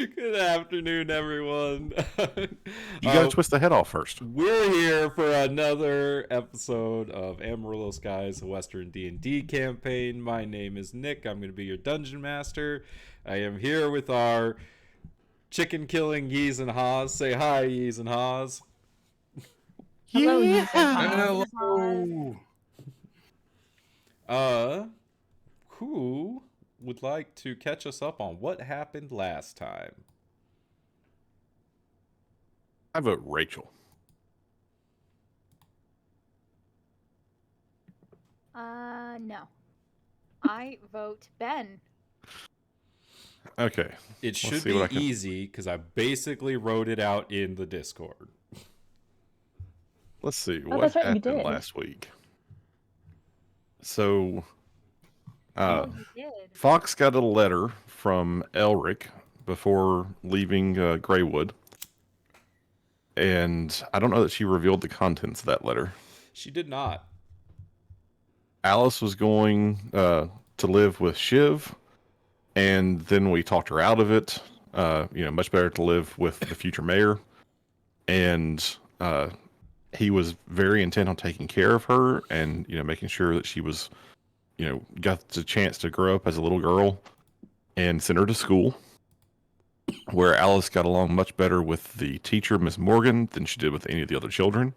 Good afternoon, everyone. You gotta twist the head off first. We're here for another episode of Amarillo Skies, a Western D&D campaign. My name is Nick. I'm going to be your dungeon master. I am here with our chicken-killing Yees and Haas. Say hi, Yees and Haas. Hello, Yeah. Hello. Who would like to catch us up on what happened last time? I vote Rachel. No. I vote Ben. Okay. It should be easy because I basically wrote it out in the Discord. Let's see Oh, what that's right, you happened did. last week. So, You did. Fox got a letter from Elric before leaving Greywood, and I don't know that she revealed the contents of that letter. She did not. Alice was going to live with Shiv, and then we talked her out of it. Much better to live with the future mayor, and he was very intent on taking care of her and making sure that she was got the chance to grow up as a little girl, and sent her to school where Alice got along much better with the teacher, Miss Morgan, than she did with any of the other children.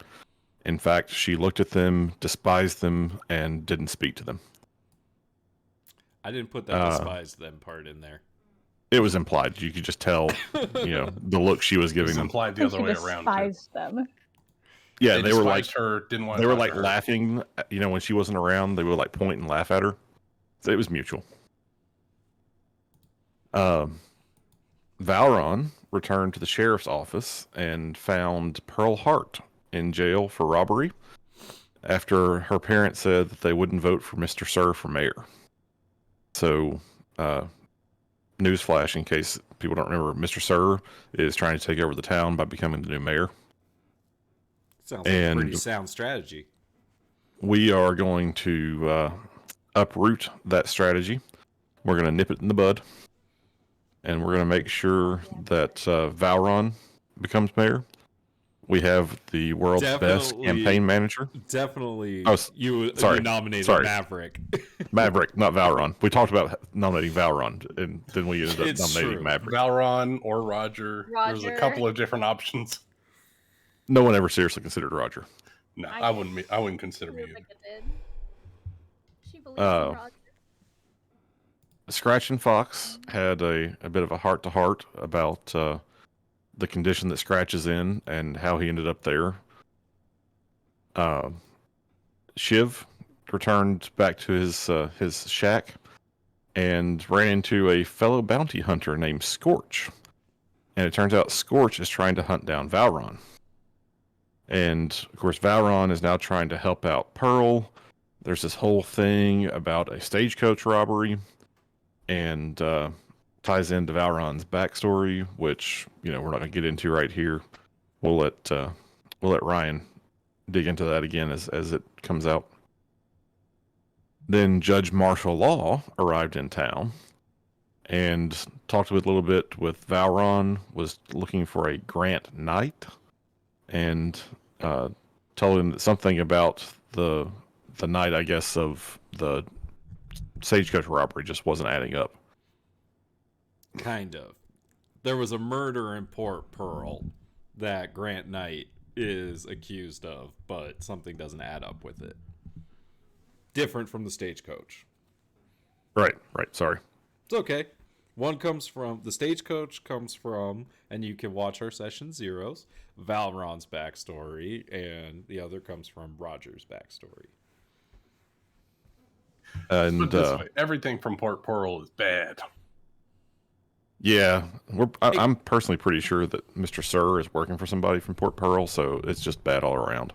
In fact, she looked at them, despised them, and didn't speak to them. I didn't put that despise them part in there. It was implied. You could just tell, the look she was giving them. Implied the other way around. Despised them. Yeah, they were like her. Didn't want. They were like laughing. When she wasn't around, they would like point and laugh at her. So it was mutual. Valron returned to the sheriff's office and found Pearl Hart in jail for robbery after her parents said that they wouldn't vote for Mr. Sir for mayor. So, newsflash in case people don't remember, Mr. Sir is trying to take over the town by becoming the new mayor. Sounds like a pretty sound strategy. We are going to uproot that strategy. We're going to nip it in the bud. And we're going to make sure that Valron becomes mayor. We have the world's best campaign manager. Definitely. You nominated Maverick. Maverick, not Valron. We talked about nominating Valron, and then we ended up nominating Maverick. Valron or Roger. There's a couple of different options. No one ever seriously considered Roger. No, I wouldn't consider me. She believes in Roger. Scratch and Fox had a bit of a heart-to-heart about the condition that Scratch is in and how he ended up there. Shiv returned back to his shack and ran into a fellow bounty hunter named Scorch. And it turns out Scorch is trying to hunt down Valron. And, of course, Valron is now trying to help out Pearl. There's this whole thing about a stagecoach robbery, and ties into Valron's backstory, which we're not going to get into right here. We'll let Ryan dig into that again as it comes out. Then Judge Martial Law arrived in town and talked a little bit with Valron. Was looking for a Grant Knight, and told him that something about the night, I guess, of the stagecoach robbery just wasn't adding up. Kind of. There was a murder in Port Pearl that Grant Knight is accused of, but something doesn't add up with it. Different from the stagecoach. Right. Sorry. It's okay. One comes from, the stagecoach comes from, and you can watch our session zeros, Valron's backstory, and the other comes from Roger's backstory. And this way, everything from Port Pearl is bad. Yeah, I'm personally pretty sure that Mr. Sir is working for somebody from Port Pearl, so it's just bad all around.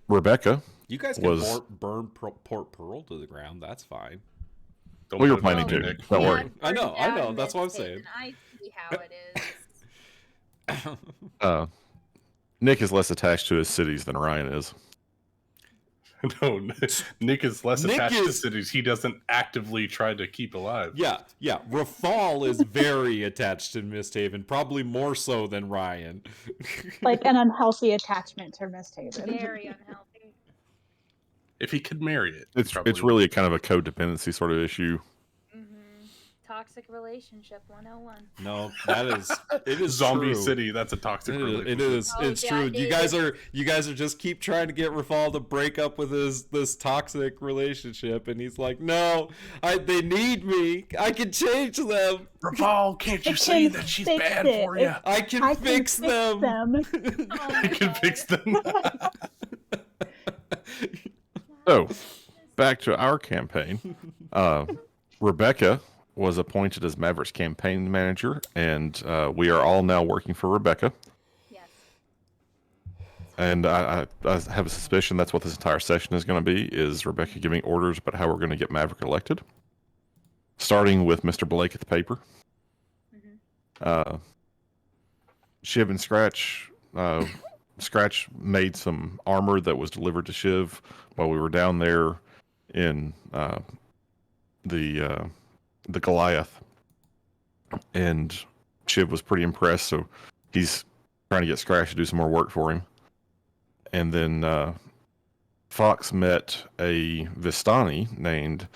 Rebecca, you guys can burn Port Pearl to the ground. That's fine. We were planning to. Don't worry. I know. That's what I'm saying. I see how it is. Nick is less attached to his cities than Ryan is. No, Nick is less Nick attached to is- cities. He doesn't actively try to keep alive. Yeah. Rafal is very attached to Misthaven, probably more so than Ryan. Like an unhealthy attachment to Misthaven. Very unhealthy. If he could marry it, It's probably really a kind of a codependency sort of issue. Toxic relationship 101. No, it is Zombie true. City. That's a toxic relationship. It is. Oh, It's yeah, true. it You guys are just keep trying to get Rafal to break up with this toxic relationship, and he's like, "No, they need me. I can change them. Rafal, can't you see that she's bad for you? I can fix them. I can fix them." So, back to our campaign. Rebecca was appointed as Maverick's campaign manager, and we are all now working for Rebecca. Yes. And I have a suspicion that's what this entire session is going to be, is Rebecca giving orders about how we're going to get Maverick elected. Starting with Mr. Blake at the paper. Shiv and Scratch. Scratch made some armor that was delivered to Shiv while we were down there in the Goliath. And Shiv was pretty impressed, so he's trying to get Scratch to do some more work for him. And then Fox met a Vistani named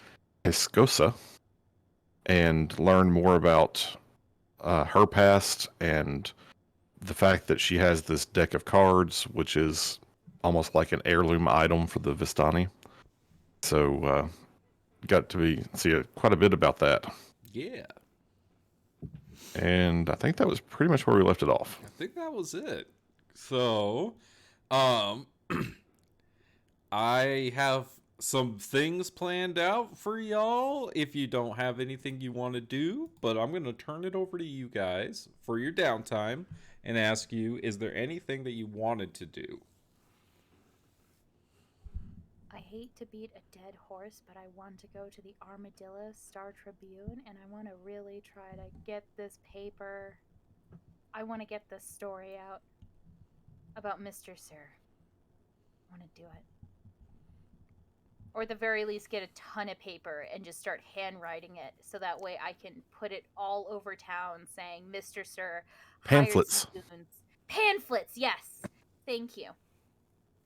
Hescosa and learned more about her past and the fact that she has this deck of cards, which is almost like an heirloom item for the Vistani. So got to see quite a bit about that. Yeah. And I think that was pretty much where we left it off. I think that was it. So, I have some things planned out for y'all if you don't have anything you want to do, but I'm going to turn it over to you guys for your downtime and ask you, is there anything that you wanted to do? I hate to beat a dead horse, but I want to go to the Armadillo Star Tribune, and I want to really try to get this paper. I want to get this story out about Mr. Sir. I want to do it. Or at the very least get a ton of paper and just start handwriting it, so that way I can put it all over town saying, Mr. Sir, Pamphlets. Pamphlets, yes. Thank you.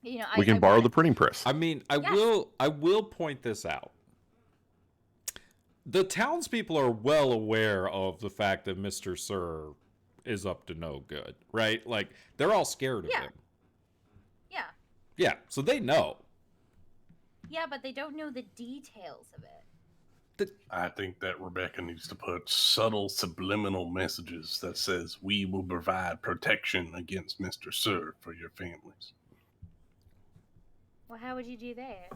You know, We can borrow the printing press. I mean, I will point this out. The townspeople are well aware of the fact that Mr. Sir is up to no good, right? Like, they're all scared of him. Yeah. Yeah, so they know. Yeah, but they don't know the details of it. I think that Rebecca needs to put subtle subliminal messages that says, "We will provide protection against Mr. Sir for your families." Well, how would you do that?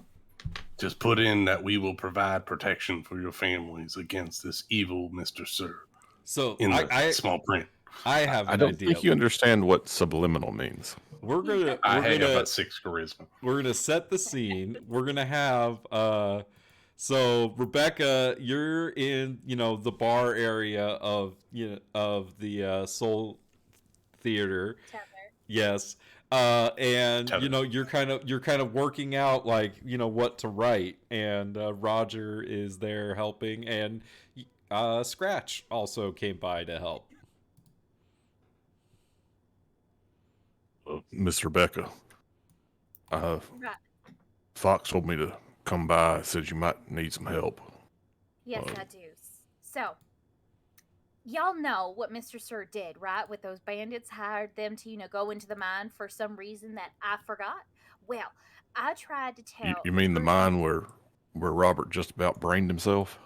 Just put in that we will provide protection for your families against this evil Mr. Sir. So in the small print. I have an I don't idea. think you understand what subliminal means. I have about 6 charisma. We're gonna set the scene. We're gonna have so Rebecca, you're in the bar area of the Soul Theater. Tether. Yes. And Tether. you're kind of working out what to write, and Roger is there helping, and Scratch also came by to help. Miss Rebecca, Right. Fox told me to come by. Said you might need some help. Yes, I do. So, y'all know what Mr. Sir did, right? With those bandits, hired them to, go into the mine for some reason that I forgot. Well, I tried to tell. You mean the mine where Robert just about brained himself?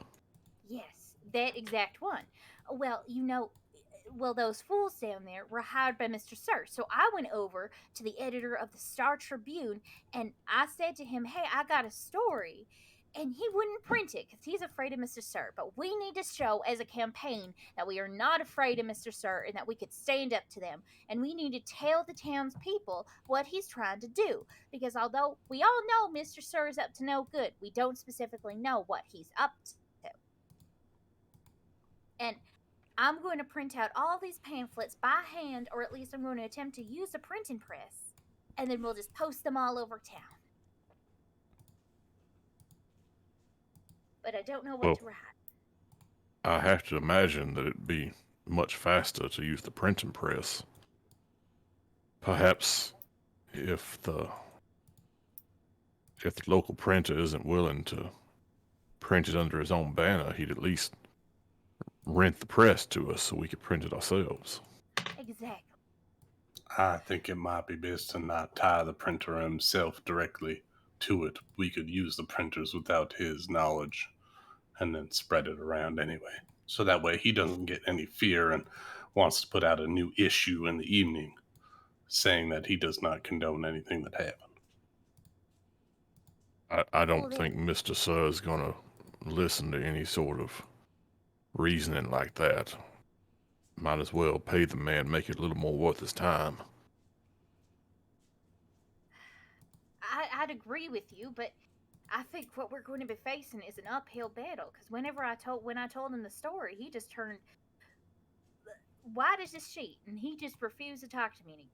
Yes, that exact one. Well, those fools down there were hired by Mr. Sir. So I went over to the editor of the Star Tribune and I said to him, hey, I got a story. And he wouldn't print it because he's afraid of Mr. Sir. But we need to show as a campaign that we are not afraid of Mr. Sir and that we could stand up to them. And we need to tell the townspeople what he's trying to do. Because although we all know Mr. Sir is up to no good, we don't specifically know what he's up to. And I'm going to print out all these pamphlets by hand, or at least I'm going to attempt to use a printing press, and then we'll just post them all over town. but I don't know what Well, to write. I have to imagine that it'd be much faster to use the printing press. Perhaps if the local printer isn't willing to print it under his own banner, he'd at least rent the press to us so we could print it ourselves. Exactly. I think it might be best to not tie the printer himself directly to it. We could use the printers without his knowledge and then spread it around anyway. So that way he doesn't get any fear and wants to put out a new issue in the evening saying that he does not condone anything that happened. I Well, don't then, think Mr. Sir is going to listen to any sort of reasoning like that. Might as well pay the man, make it a little more worth his time. I'd agree with you, but I think what we're going to be facing is an uphill battle. Because when I told him the story, he just turned white as a sheet, and he just refused to talk to me, and he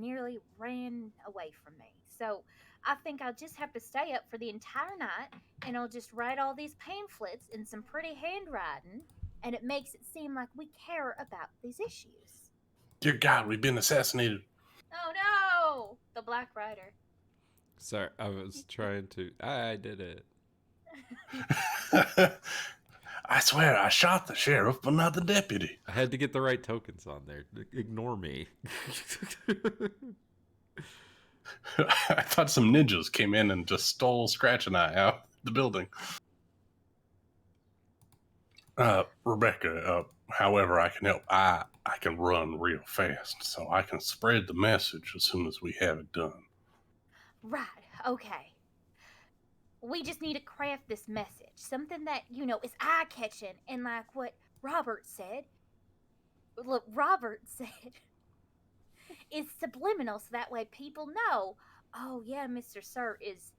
nearly ran away from me. So I think I'll just have to stay up for the entire night, and I'll just write all these pamphlets in some pretty handwriting, and it makes it seem like we care about these issues. Dear God, we've been assassinated. Oh no! The Black Rider. Sorry, I was trying to. I did it. I swear I shot the sheriff, but not the deputy. I had to get the right tokens on there. Ignore me. I thought some ninjas came in and just stole Scratch and I out of the building. Rebecca, however I can help, I can run real fast, so I can spread the message as soon as we have it done. Right, okay. We just need to craft this message. Something that, is eye catching, and like what Robert said. Look, Robert said is subliminal, so that way people know, oh yeah, Mr. Sir is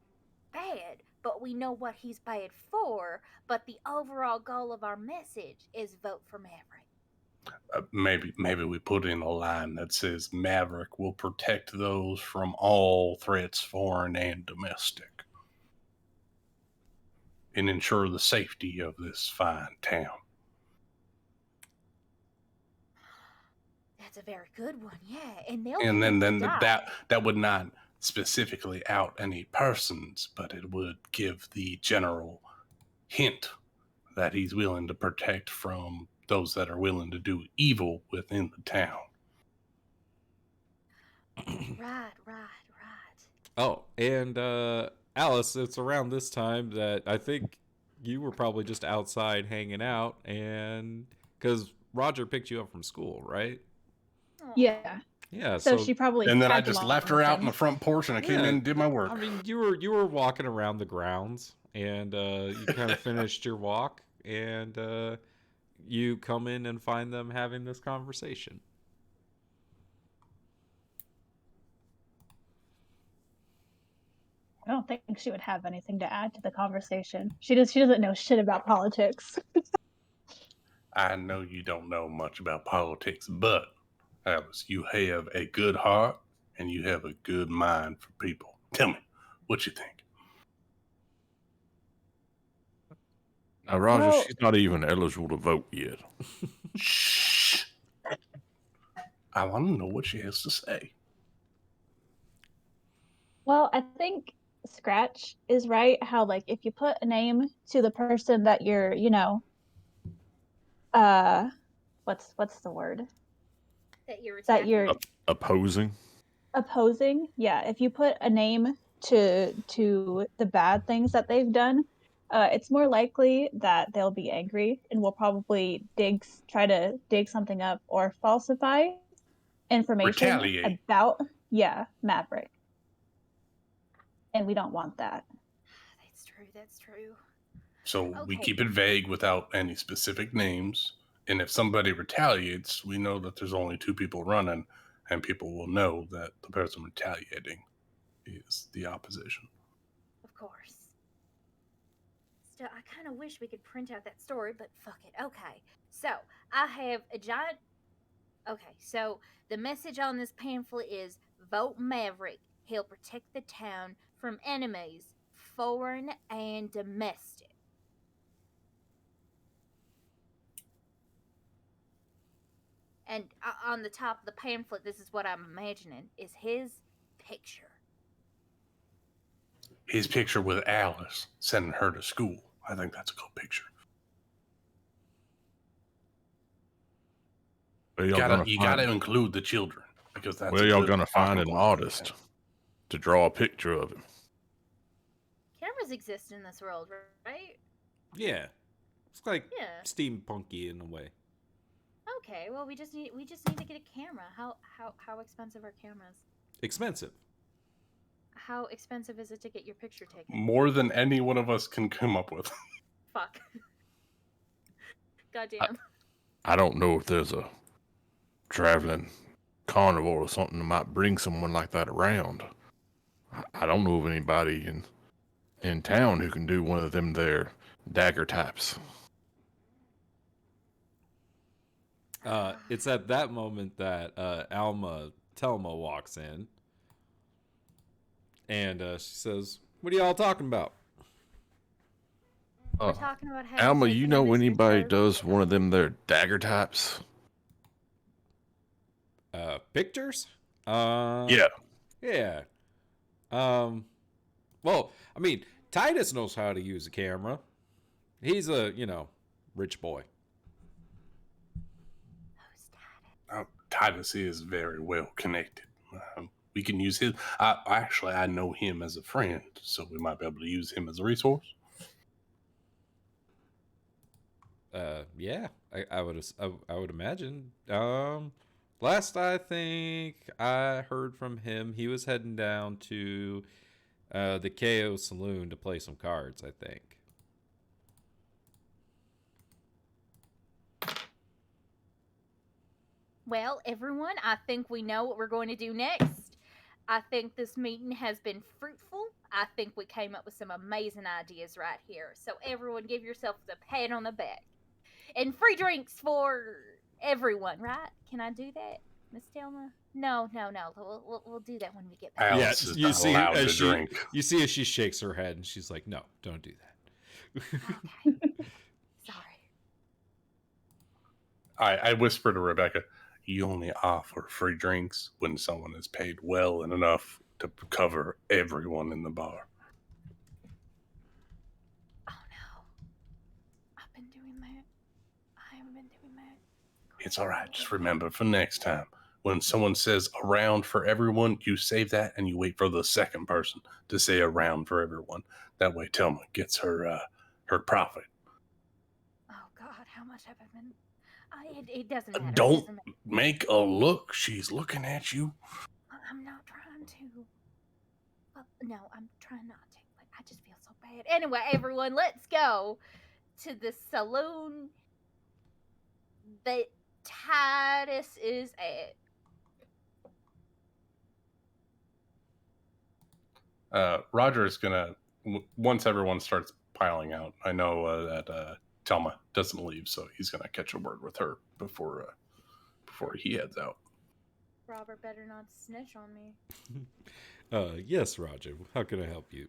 bad, but we know what he's bad for. But the overall goal of our message is vote for Maverick. Maybe we put in a line that says Maverick will protect those from all threats, foreign and domestic, and ensure the safety of this fine town. That's a very good one, yeah. And they'll And think then we died. that would not specifically out any persons, but it would give the general hint that he's willing to protect from those that are willing to do evil within the town. Right. Oh, and Alice, it's around this time that I think you were probably just outside hanging out, and because Roger picked you up from school, right? Aw. Yeah. Yeah. So she probably And then I tagged just along left her with out in him. the front porch and I came in and did my work. I mean, you were walking around the grounds, and you kind of finished your walk, and you come in and find them having this conversation. I don't think she would have anything to add to the conversation. She doesn't know shit about politics. I know you don't know much about politics, but Alice, you have a good heart and you have a good mind for people. Tell me, what you think? Now, Roger, Well- she's not even eligible to vote yet. Shh. I want to know what she has to say. Well, I think Scratch is right. How, like, if you put a name to the person that you're, what's the word? That you're That attacking. you're Opposing? opposing. Yeah, if you put a name to the bad things that they've done, it's more likely that they'll be angry and will probably try to dig something up or falsify information Retaliate. about Maverick. And we don't want that. That's true. So we Okay. keep it vague without any specific names. And if somebody retaliates, we know that there's only two people running, and people will know that the person retaliating is the opposition. Of course. Still, I kind of wish we could print out that story, but fuck it. Okay. So, I have a giant. Okay, so the message on this pamphlet is vote Maverick. He'll protect the town from enemies, foreign and domestic. And on the top of the pamphlet, this is what I'm imagining, is his picture. His picture with Alice sending her to school. I think that's a cool picture. Where You y'all gotta, gonna you find? gotta include the children because that's Where a y'all good gonna find talking an point for the artist town. to draw a picture of him? Cameras exist in this world, right? Yeah. It's like Yeah. steampunky in a way. Okay. Well, we just need to get a camera. How expensive are cameras? Expensive. How expensive is it to get your picture taken? More than any one of us can come up with. Fuck. Goddamn. I don't know if there's a traveling carnival or something that might bring someone like that around. I don't know of anybody in town who can do one of them there dagger types. It's at that moment that Telma walks in. And she says, "What are y'all talking about?" We're talking about how Alma, you know Mr. anybody Sir- does one of them there dagger types? Pictures? Yeah. Yeah. Well, I mean, Titus knows how to use a camera. He's a, rich boy. Who's Titus? Titus is very well connected. We can use his. I know him as a friend, so we might be able to use him as a resource. Yeah, I would imagine. Last I think I heard from him, he was heading down to the KO Saloon to play some cards, I think. Well, everyone, I think we know what we're going to do next. I think this meeting has been fruitful. I think we came up with some amazing ideas right here. So, everyone, give yourselves a pat on the back. And free drinks for everyone, right? Can I do that, Miss Telma? No. We'll do that when we get back. Alice is not allowed to drink. You see as she shakes her head and she's like, "No, don't do that." Okay. Sorry. I whisper to Rebecca, you only offer free drinks when someone is paid well and enough to cover everyone in the bar. Oh no. I've been doing that. I haven't been doing that. It's all right. Just remember for next time, when someone says around for everyone, you save that and you wait for the second person to say around for everyone. That way Telma gets her profit. Oh God, how much have I been? It doesn't matter. Don't It doesn't matter. make a look. She's looking at you. I'm not trying to. Well, no, I'm trying not to. But I just feel so bad. Anyway, everyone, let's go to the saloon that Titus is at. Roger is gonna once everyone starts piling out. I know that Telma doesn't leave, so he's gonna catch a word with her before he heads out. Robert better not snitch on me. Yes, Roger. How can I help you?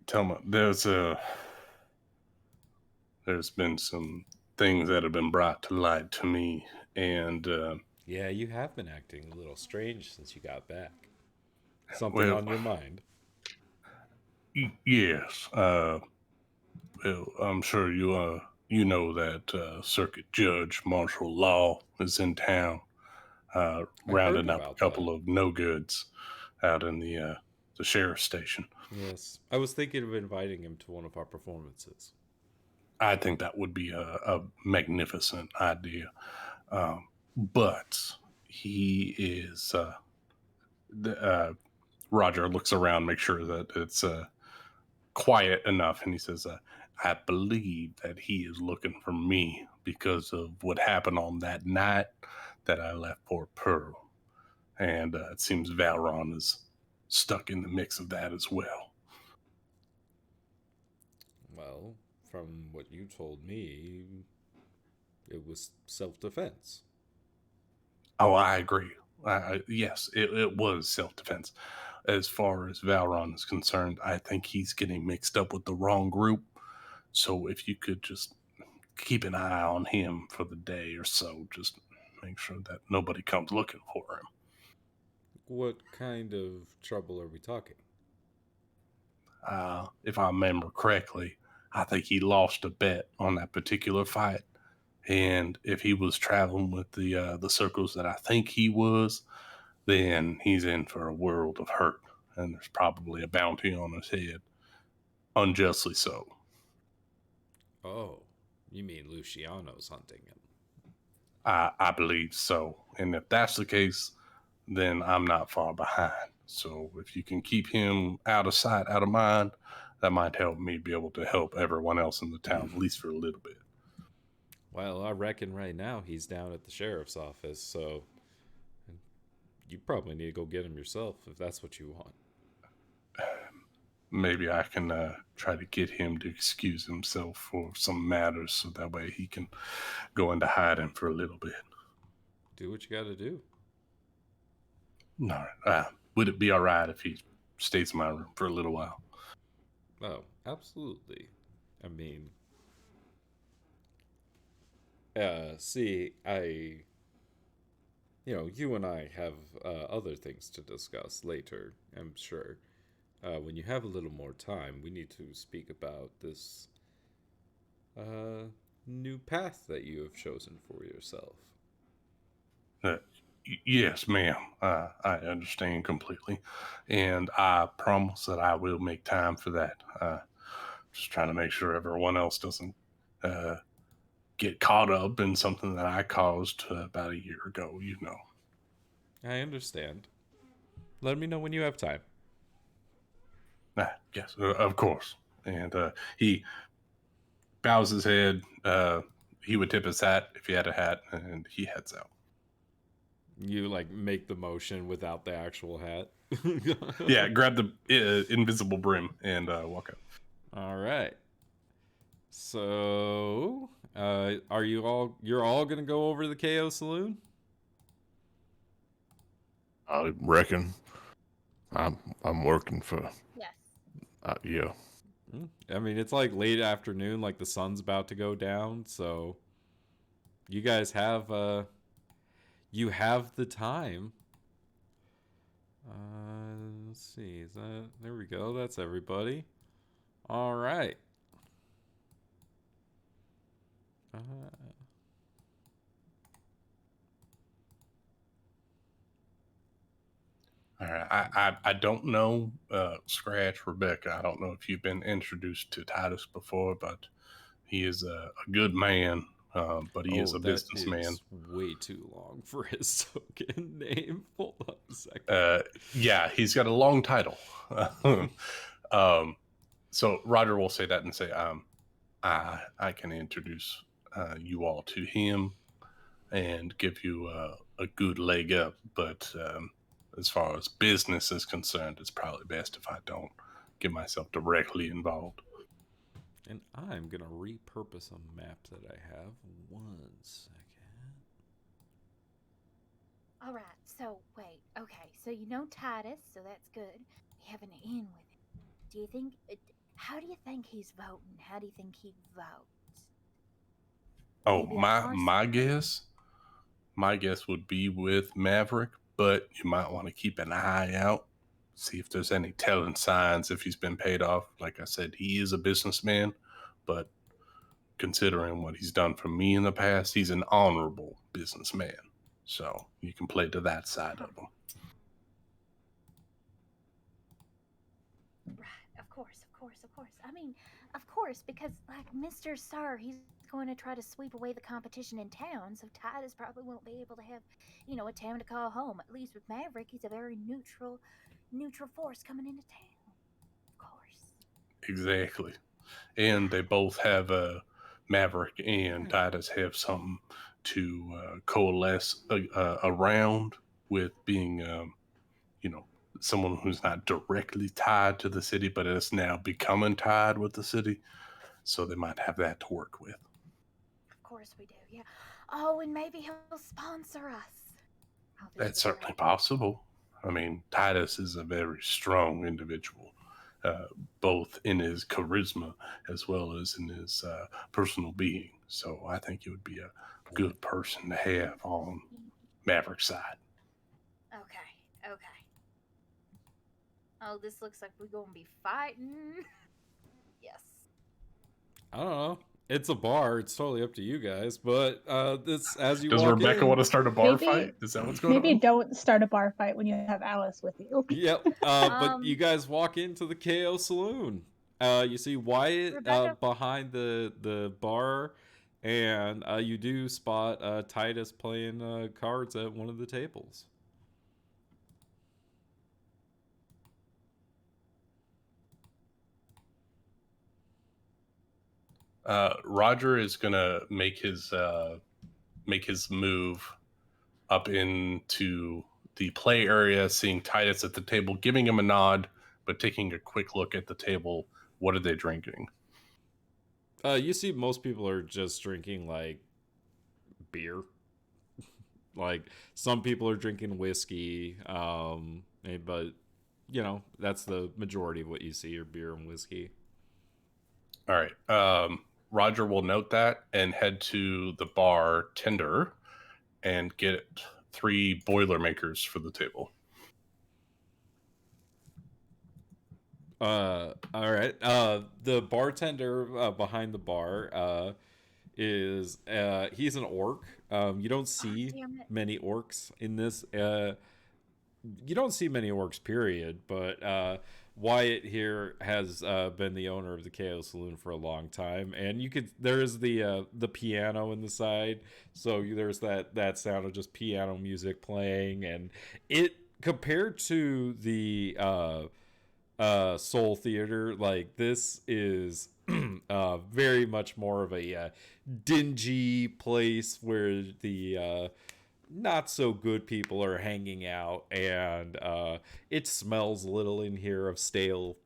Telma, there's been some things that have been brought to light to me, and Yeah, you have been acting a little strange since you got back. Something on your mind? Yes. Well, I'm sure you know that Circuit Judge Marshall Law is in town, rounding up a couple of no goods out in the sheriff's station. Yes, I was thinking of inviting him to one of our performances. I think that would be a magnificent idea, but he is. Roger looks around, make sure that it's quiet enough, and he says, I believe that he is looking for me because of what happened on that night that I left Port Pearl. And it seems Valron is stuck in the mix of that as well. Well, from what you told me, it was self-defense. Oh, I agree. Yes, it was self-defense. As far as Valron is concerned, I think he's getting mixed up with the wrong group. So if you could just keep an eye on him for the day or so. Just make sure that nobody comes looking for him. What kind of trouble are we talking? If I remember correctly, I think he lost a bet on that particular fight. And if he was traveling with the circles that I think he was, then he's in for a world of hurt. And there's probably a bounty on his head, unjustly so. Oh, you mean Luciano's hunting him? I believe so. And if that's the case, then I'm not far behind. So if you can keep him out of sight, out of mind, that might help me be able to help everyone else in the town, at least for a little bit. Well, I reckon right now he's down at the sheriff's office, so you probably need to go get him yourself if that's what you want. Maybe I can try to get him to excuse himself for some matters so that way he can go into hiding for a little bit. Do what you gotta do. All right. Would it be all right if he stays in my room for a little while? Oh, absolutely. I mean, see, you and I have other things to discuss later, I'm sure. When you have a little more time, we need to speak about this new path that you have chosen for yourself. Yes, ma'am. I understand completely. And I promise that I will make time for that. Just trying to make sure everyone else doesn't get caught up in something that I caused about a year ago, you know. I understand. Let me know when you have time. Yes, of course. And he bows his head. He would tip his hat if he had a hat, and he heads out. You like make the motion without the actual hat. Yeah, grab the invisible brim and walk out. All right. So, are you're all gonna go over to the KO Saloon? I reckon. I'm working for. Yes. Yeah. I mean, it's like late afternoon, like the sun's about to go down, so you guys have you have the time. Let's see. There we go. That's everybody. All right. All right. I don't know, Scratch, Rebecca. I don't know if you've been introduced to Titus before, but he is a good man, but he is a businessman. Is way too long for his token name. Hold on a second. Yeah, he's got a long title. So Roger will say that and say, I can introduce you all to him and give you a good leg up, but as far as business is concerned, it's probably best if I don't get myself directly involved. And I'm going to repurpose a map that I have. 1 second. All right. So, wait. Okay. So, you know Titus, so that's good. We have an in with him. Do you think. How do you think he's voting? How do you think he votes? Oh, Maybe a my guess would be with Maverick, but you might want to keep an eye out, see if there's any telling signs if he's been paid off. Like I said, he is a businessman, but considering what he's done for me in the past, he's an honorable businessman. So you can play to that side of him. Right, of course. I mean, of course, because, like, Mr. Sir, he's going to try to sweep away the competition in town, so Titus probably won't be able to have, a town to call home. At least with Maverick, he's a very neutral force coming into town. Of course. Exactly. And they both have Maverick and Titus have something to coalesce around with being, someone who's not directly tied to the city, but is now becoming tied with the city. So they might have that to work with. Of course we do, yeah. Oh, and maybe he'll sponsor us. That's certainly possible. I mean, Titus is a very strong individual, both in his charisma as well as in his personal being. So I think you would be a good person to have on Maverick's side. Okay. Oh, this looks like we're gonna be fighting. Yes. I don't know. It's a bar. It's totally up to you guys. But this, as you Does walk Rebecca in, want to start a bar Maybe- fight? Is that what's going Maybe on? don't start a bar fight when you have Alice with you. Yep. But you guys walk into the KO Saloon. You see Wyatt Rebecca? behind the bar, and you do spot Titus playing cards at one of the tables. Roger is gonna make his move up into the play area, seeing Titus at the table, giving him a nod, but taking a quick look at the table. What are they drinking? You see most people are just drinking like beer. Like some people are drinking whiskey, but you know that's the majority of what you see are beer and whiskey. All right. Roger will note that and head to the bartender and get 3 Boilermakers for the table. All right. The bartender behind the bar is he's an orc. You don't see damn it. many orcs in this. You don't see many orcs, period. But Wyatt here has been the owner of the KO Saloon for a long time, and there's the piano in the side, so there's that sound of just piano music playing, and it compared to the Soul Theater, like this is very much more of a dingy place where the not so good people are hanging out, and it smells a little in here of stale,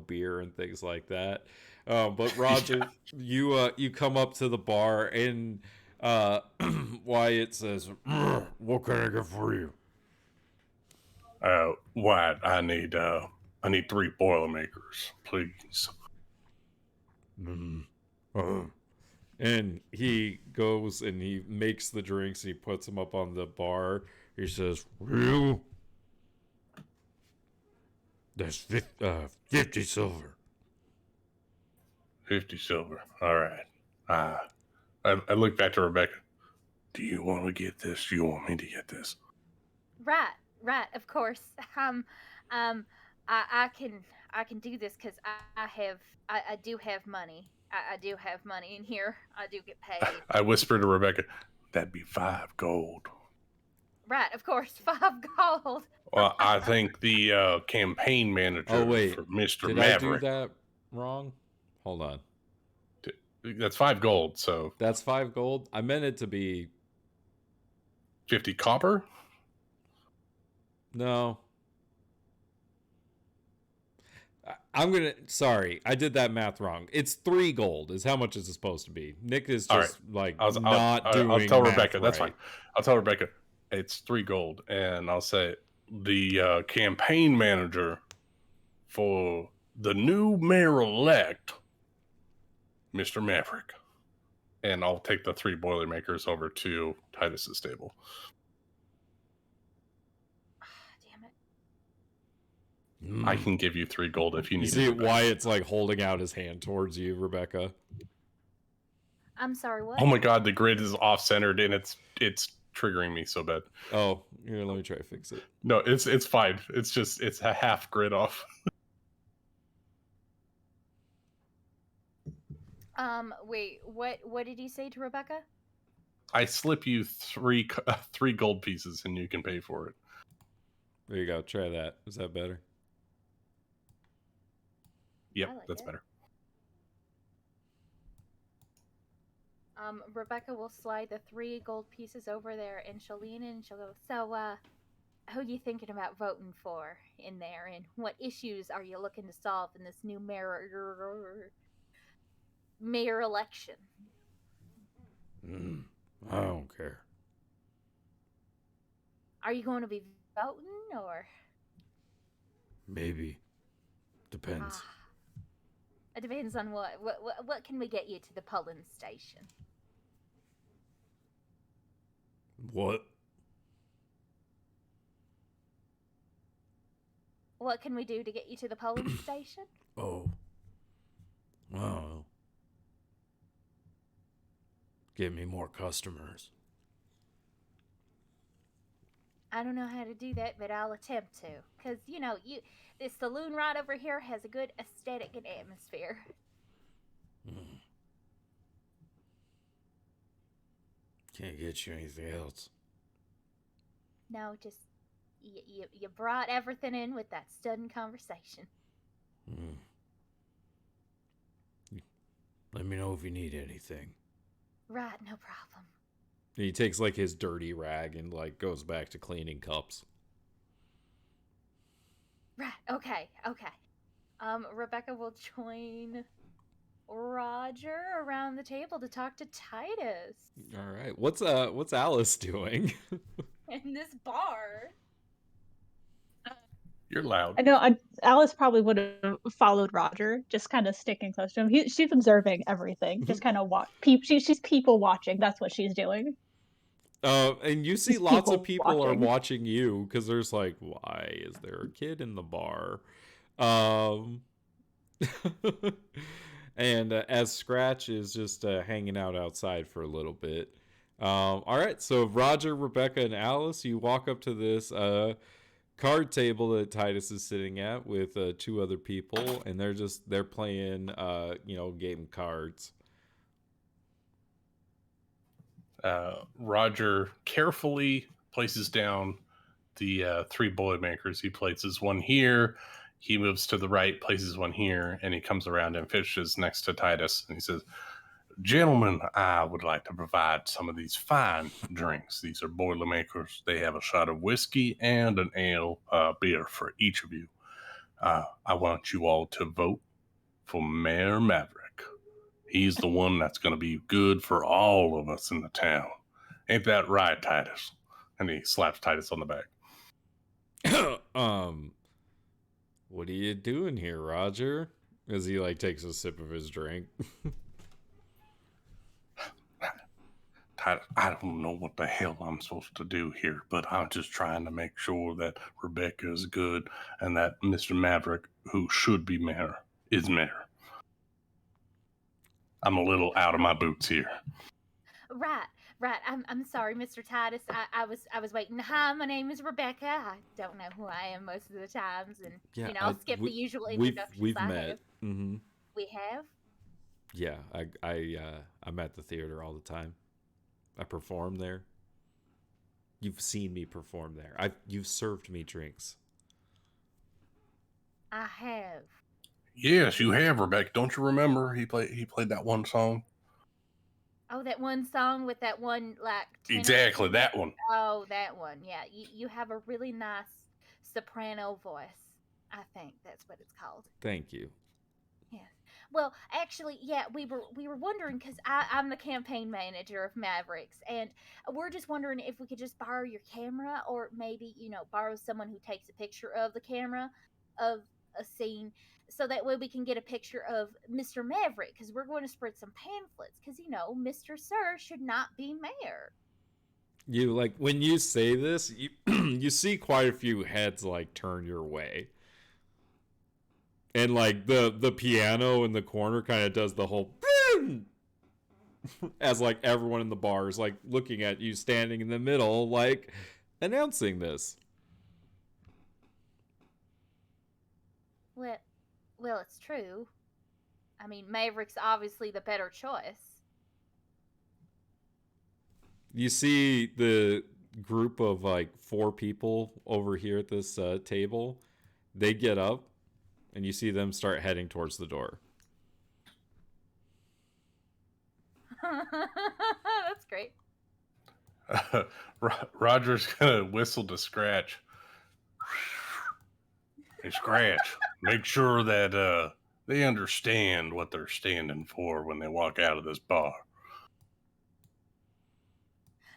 beer and things like that. But Roger, you come up to the bar, and Wyatt says, "What can I get for you?" Wyatt, I need 3 Boilermakers, please. And he goes and he makes the drinks and he puts them up on the bar. He says, "Real? That's 50 silver." 50 silver. All right. I look back to Rebecca. Do you want to get this? Do you want me to get this? Right, of course. I can do this because I do have money. I do have money in here. I do get paid. I whisper to Rebecca, that'd be 5 gold. Right, of course, 5 gold. Well, I think the campaign manager Oh, wait. for Mr. Did Maverick. I do that wrong? Hold on. That's 5 gold, so That's 5 gold? I meant it to be... 50 copper? No. Sorry, I did that math wrong. It's 3 gold is how much it's supposed to be. Nick is just I'll tell Rebecca. That's fine. I'll tell Rebecca it's 3 gold, and I'll say the campaign manager for the new mayor-elect, Mr. Maverick. And I'll take the 3 Boilermakers over to Titus's table. Damn it. I can give you 3 gold if you need see it. Wyatt's like holding out his hand towards you, Rebecca. I'm sorry, what? Oh my god, the grid is off-centered and it's triggering me so bad. Oh, here, let me try to fix it. No, it's fine. It's a half grid off. Wait, what did you say to Rebecca? I slip you 3 gold pieces and you can pay for it. There you go. Try that. Is that better? Yep, like that's it. better. Rebecca will slide the 3 gold pieces over there, and she'll lean in and she'll go, so, who you thinking about voting for in there, and what issues are you looking to solve in this new mayor election? I don't care. Are you going to be voting, or? Maybe. Depends. It depends on what can we get you to the polling station? What? What can we do to get you to the polling station? Oh. Oh. Give me more customers. I don't know how to do that, but I'll attempt to. Because, this saloon right over here has a good aesthetic and atmosphere. Can't get you anything else. No, just, you brought everything in with that sudden conversation. Let me know if you need anything. Right, no problem. He takes like his dirty rag and like goes back to cleaning cups. Right, okay. Rebecca will join Roger around the table to talk to Titus. All right. What's Alice doing? In this bar. You're loud. I know Alice probably would have followed Roger, just kind of sticking close to him. She's observing everything, just kind of she's people watching. That's what she's doing. And you see She's lots of people people are watching. watching you because there's like, why is there a kid in the bar? And as Scratch is just hanging out outside for a little bit. All right, so Roger, Rebecca, and Alice, you walk up to this card table that Titus is sitting at with two other people, and they're playing game cards. Roger carefully places down the three Boilermakers. He places one here. He moves to the right, places one here, and he comes around and fishes next to Titus. And he says, "Gentlemen, I would like to provide some of these fine drinks. These are Boilermakers. They have a shot of whiskey and an ale beer for each of you. I want you all to vote for Mayor Maverick. He's the one that's going to be good for all of us in the town. Ain't that right, Titus?" And he slaps Titus on the back. What are you doing here, Roger? As he like takes a sip of his drink. Titus, I don't know what the hell I'm supposed to do here, but I'm just trying to make sure that Rebecca is good and that Mr. Maverick, who should be mayor, is mayor. I'm a little out of my boots here. Right. I'm sorry, Mr. Titus. I was waiting. Hi, my name is Rebecca. I don't know who I am most of the times, and I'll skip the usual introductions. We've met. Mm-hmm. We have. Yeah, I'm at the theater all the time. I perform there. You've seen me perform there. You've served me drinks. I have. Yes, you have, Rebecca. Don't you remember he played that one song? Oh, that one song with that one tenor. Exactly, that one. Oh, that one. Yeah, you have a really nice soprano voice. I think that's what it's called. Thank you. Yes. Well, actually, yeah, we were wondering because I'm the campaign manager of Mavericks, and we're just wondering if we could just borrow your camera, or maybe borrow someone who takes a picture of the camera of a scene, so that way we can get a picture of Mr. Maverick, because we're going to spread some pamphlets, because Mr. Sir should not be mayor. You like when you say this, you you see quite a few heads like turn your way. And like the piano in the corner kind of does the whole as like everyone in the bar is like looking at you standing in the middle, like announcing this. Well, it's true. I mean, Maverick's obviously the better choice. You see the group of like 4 people over here at this table. They get up, and you see them start heading towards the door. That's great. Roger's gonna whistle to Scratch. Hey, Scratch, make sure that they understand what they're standing for when they walk out of this bar.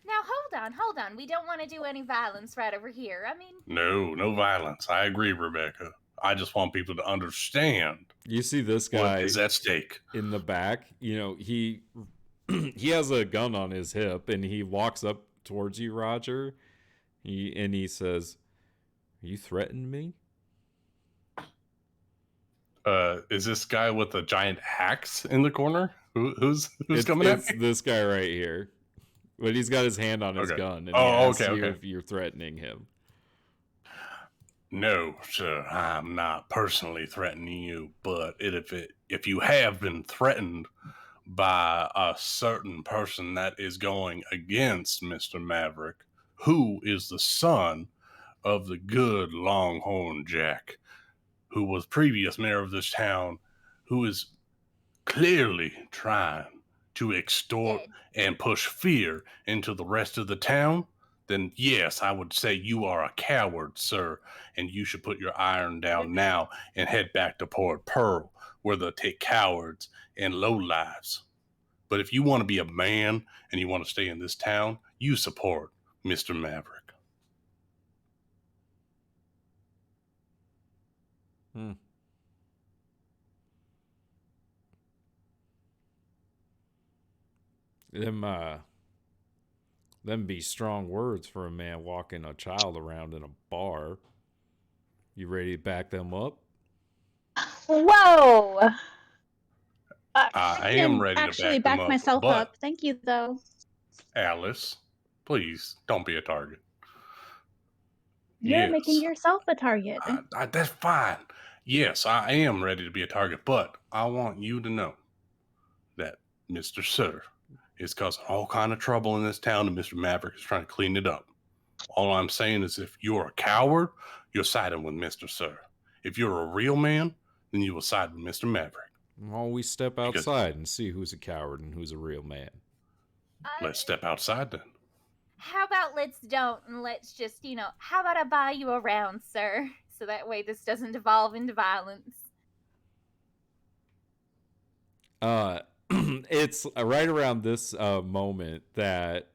Now, hold on. We don't want to do any violence right over here. I mean... No violence. I agree, Rebecca. I just want people to understand. You see this guy what is at stake in the back. He has a gun on his hip, and he walks up towards you, Roger. He says, "Are you threatening me?" Is this guy with a giant axe in the corner? Who's coming at It's me? this guy right here. But he's got his hand on his Okay. gun, and he Oh, asks okay, you okay. if you're threatening him. No, sir, I'm not personally threatening you, but if you have been threatened by a certain person that is going against Mr. Maverick, who is the son of the good Longhorn Jack, who was previous mayor of this town, who is clearly trying to extort Dead. and push fear into the rest of the town, then yes, I would say you are a coward, sir, and you should put your iron down now and head back to Port Pearl, where they'll take cowards and lowlives. But if you want to be a man and you want to stay in this town, you support Mr. Maverick. Hmm. Them be strong words for a man walking a child around in a bar. You ready to back them up? Whoa! I can am ready to actually back them back up, myself but up. Thank you, though. Alice, please don't be a target. You're Yes. making yourself a target. That's fine. Yes, I am ready to be a target, but I want you to know that Mr. Sir is causing all kind of trouble in this town, and Mr. Maverick is trying to clean it up. All I'm saying is if you're a coward, you're siding with Mr. Sir. If you're a real man, then you will side with Mr. Maverick. Well, we step outside and see who's a coward and who's a real man. Let's step outside then. How about let's don't, and let's just, how about I buy you around, sir? So that way this doesn't devolve into violence. It's right around this moment that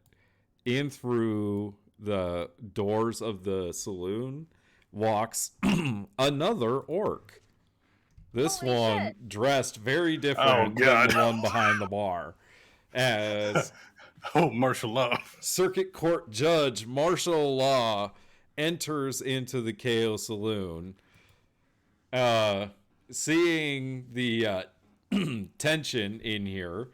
in through the doors of the saloon walks another orc. This Holy one shit. dressed very Oh, different than God. the one behind the bar. As Oh, martial law. Circuit Court Judge Martial Law enters into the KO Saloon, seeing the tension in here,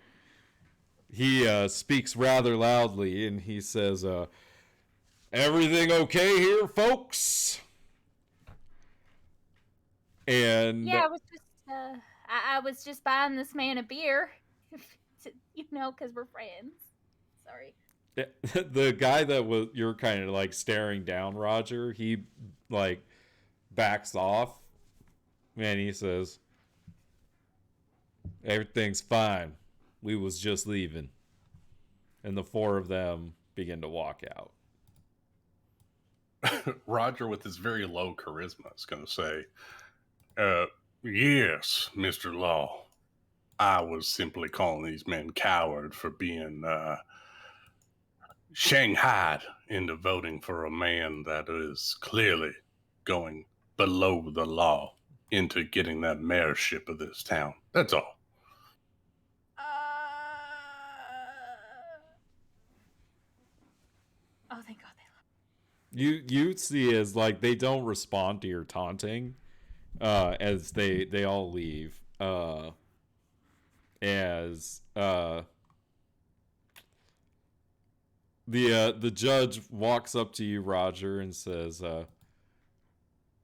he speaks rather loudly and he says, "Everything okay here, folks?" And Yeah, I was just buying this man a beer, because we're friends. Sorry. the guy that you're kind of like staring down, Roger, he like backs off and he says, "Everything's fine. We was just leaving." And the four of them begin to walk out. Roger, with his very low charisma, is going to say, yes, Mr. Law. I was simply calling these men coward for being shanghaied into voting for a man that is clearly going below the law into getting that mayorship of this town. That's all. Oh, thank God You see as like they don't respond to your taunting, as they all leave. As the judge walks up to you, Roger, and says,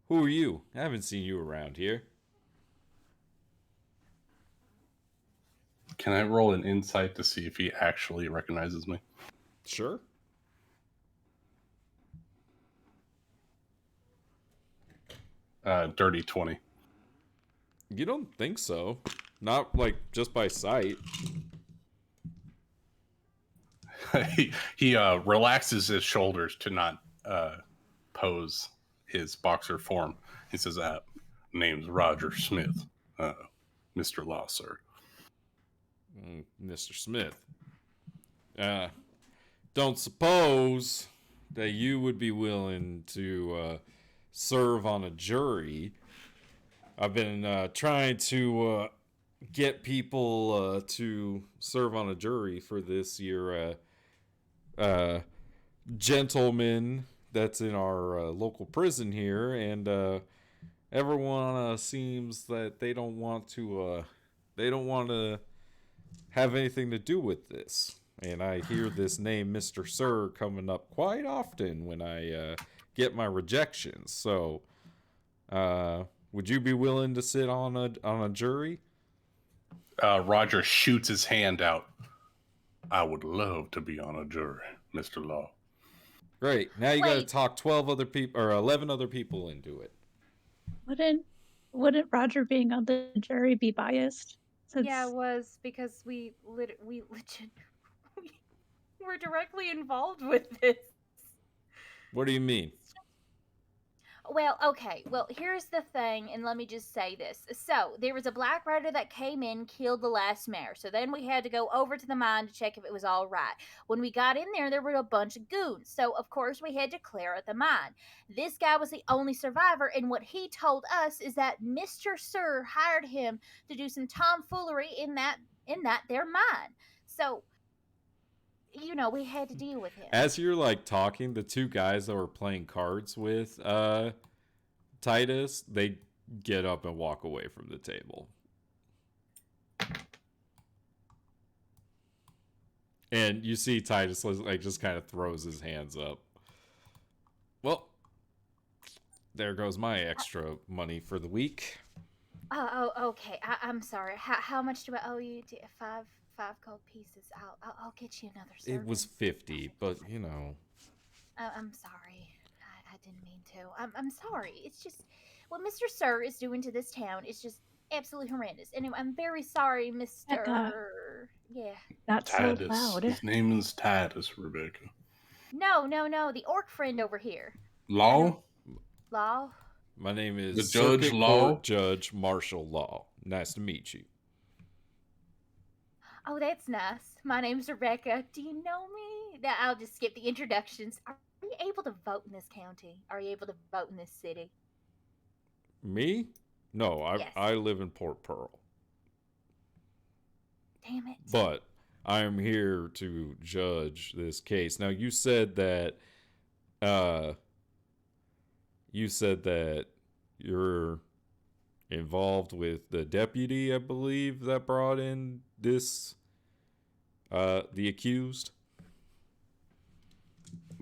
"Who are you? I haven't seen you around here." Can I roll an insight to see if he actually recognizes me? Sure. Dirty 20. You don't think so? Not like just by sight. he relaxes his shoulders to not pose his boxer form. He says, name's Roger Smith, Mr. Law, sir. Mr. Smith. Don't suppose that you would be willing to serve on a jury. I've been trying to get people to serve on a jury for this year gentleman that's in our local prison here, and everyone seems that they don't want to have anything to do with this. And I hear this name, Mr. Sir, coming up quite often when I get my rejections. So, would you be willing to sit on a jury? Roger shoots his hand out. I would love to be on a jury, Mr. Law. Great. Now you got to Wait. talk 12 other people or 11 other people into it. Wouldn't Roger being on the jury be biased? Since Yeah, it was because we legit we're directly involved with this. What do you mean? Well, okay. Well, here's the thing, and let me just say this. So, there was a black rider that came in, killed the last mayor. So then we had to go over to the mine to check if it was all right. When we got in there were a bunch of goons. So, of course, we had to clear out the mine. This guy was the only survivor, and what he told us is that Mr. Sir hired him to do some tomfoolery in that their mine. So, we had to deal with him. As you're like talking, the two guys that were playing cards with Titus, they get up and walk away from the table. And you see Titus like just kind of throws his hands up. Well, there goes my extra money for the week. Oh, okay. I'm sorry. How much do I owe you? Five gold pieces. I'll get you another service. It was 50, but you know. I'm sorry. I didn't mean to. I'm sorry. It's just what Mr. Sir is doing to this town is just absolutely horrendous. And I'm very sorry, Mr. Yeah. Not so Titus. loud. His name is Titus, Rebecca. No. The orc friend over here. Law? Law. My name is The Judge Circuit Law? Court Judge Marshall Law. Nice to meet you. Oh, that's nice. My name's Rebecca. Do you know me? Now, I'll just skip the introductions. Are you able to vote in this county? Are you able to vote in this city? Me? No, Yes. I live in Port Pearl. Damn it. But I am here to judge this case. Now, you said that you're involved with the deputy, I believe, that brought in this the accused.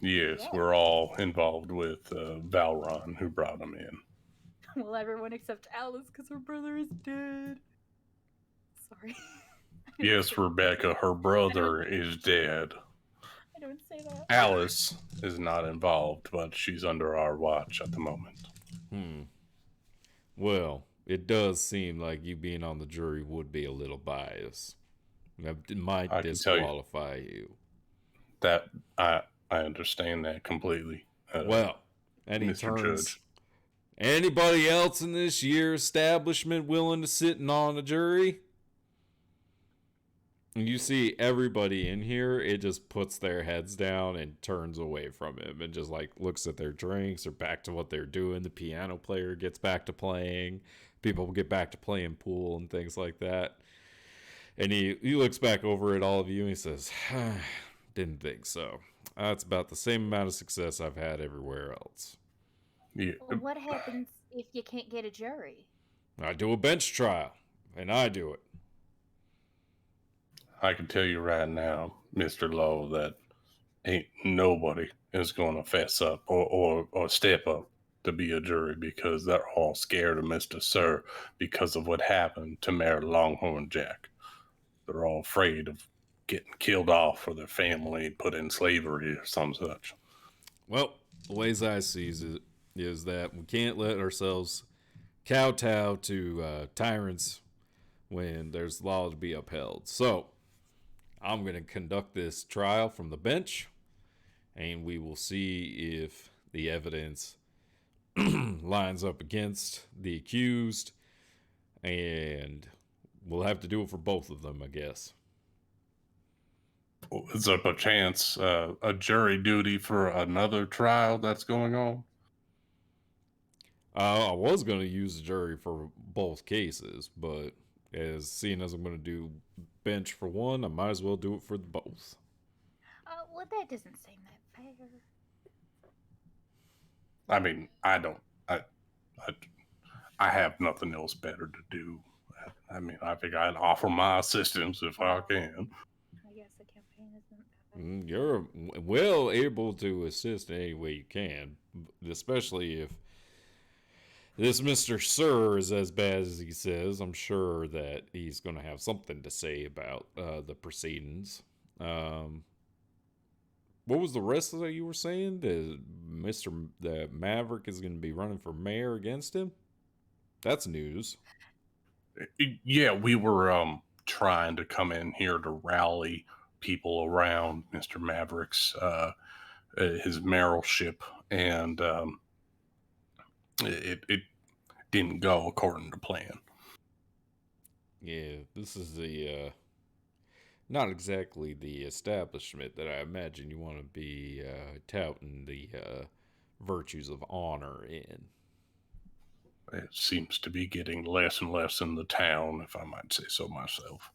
Yes, Yeah. we're all involved with Valron, who brought him in. Well, everyone except Alice, because her brother is dead. Sorry. Yes, Rebecca, her brother is dead. I don't say that. Alice is not involved, but she's under our watch at the moment. Well, it does seem like you being on the jury would be a little biased. It might I can tell you. disqualify you. That I understand that completely. Well, and he Mr. turns. Judge. Anybody else in this year establishment willing to sit on a jury? And you see everybody in here, it just puts their heads down and turns away from him and just like looks at their drinks or back to what they're doing. The piano player gets back to playing. People get back to playing pool and things like that. And he looks back over at all of you and he says, didn't think so. That's about the same amount of success I've had everywhere else. Yeah. Well, what happens if you can't get a jury? I do a bench trial, and I do it. I can tell you right now, Mr. Law, that ain't nobody is going to fess up or step up to be a jury because they're all scared of Mr. Sir because of what happened to Mayor Longhorn Jack. They're all afraid of getting killed off for their family, put in slavery or some such. Well, the ways I sees it is that we can't let ourselves kowtow to tyrants when there's law to be upheld. So, I'm going to conduct this trial from the bench, and we will see if the evidence lines up against the accused, and we'll have to do it for both of them, I guess. Is there a chance a jury duty for another trial that's going on? I was going to use the jury for both cases, but seeing as I'm going to do bench for one, I might as well do it for both. Well, Well, that doesn't seem that fair. I mean, I don't. I have nothing else better to do. I mean, I think I'd offer my assistance if I can. I guess the campaign isn't that bad. You're well able to assist any way you can, especially if this Mr. Sir is as bad as he says. I'm sure that he's going to have something to say about the proceedings. What was the rest of that you were saying? The Maverick is going to be running for mayor against him? That's news. Yeah, we were trying to come in here to rally people around Mr. Maverick's his mayoralship, and it didn't go according to plan. Yeah, this is the not exactly the establishment that I imagine you want to be touting the virtues of honor in. It seems to be getting less and less in the town, if I might say so myself.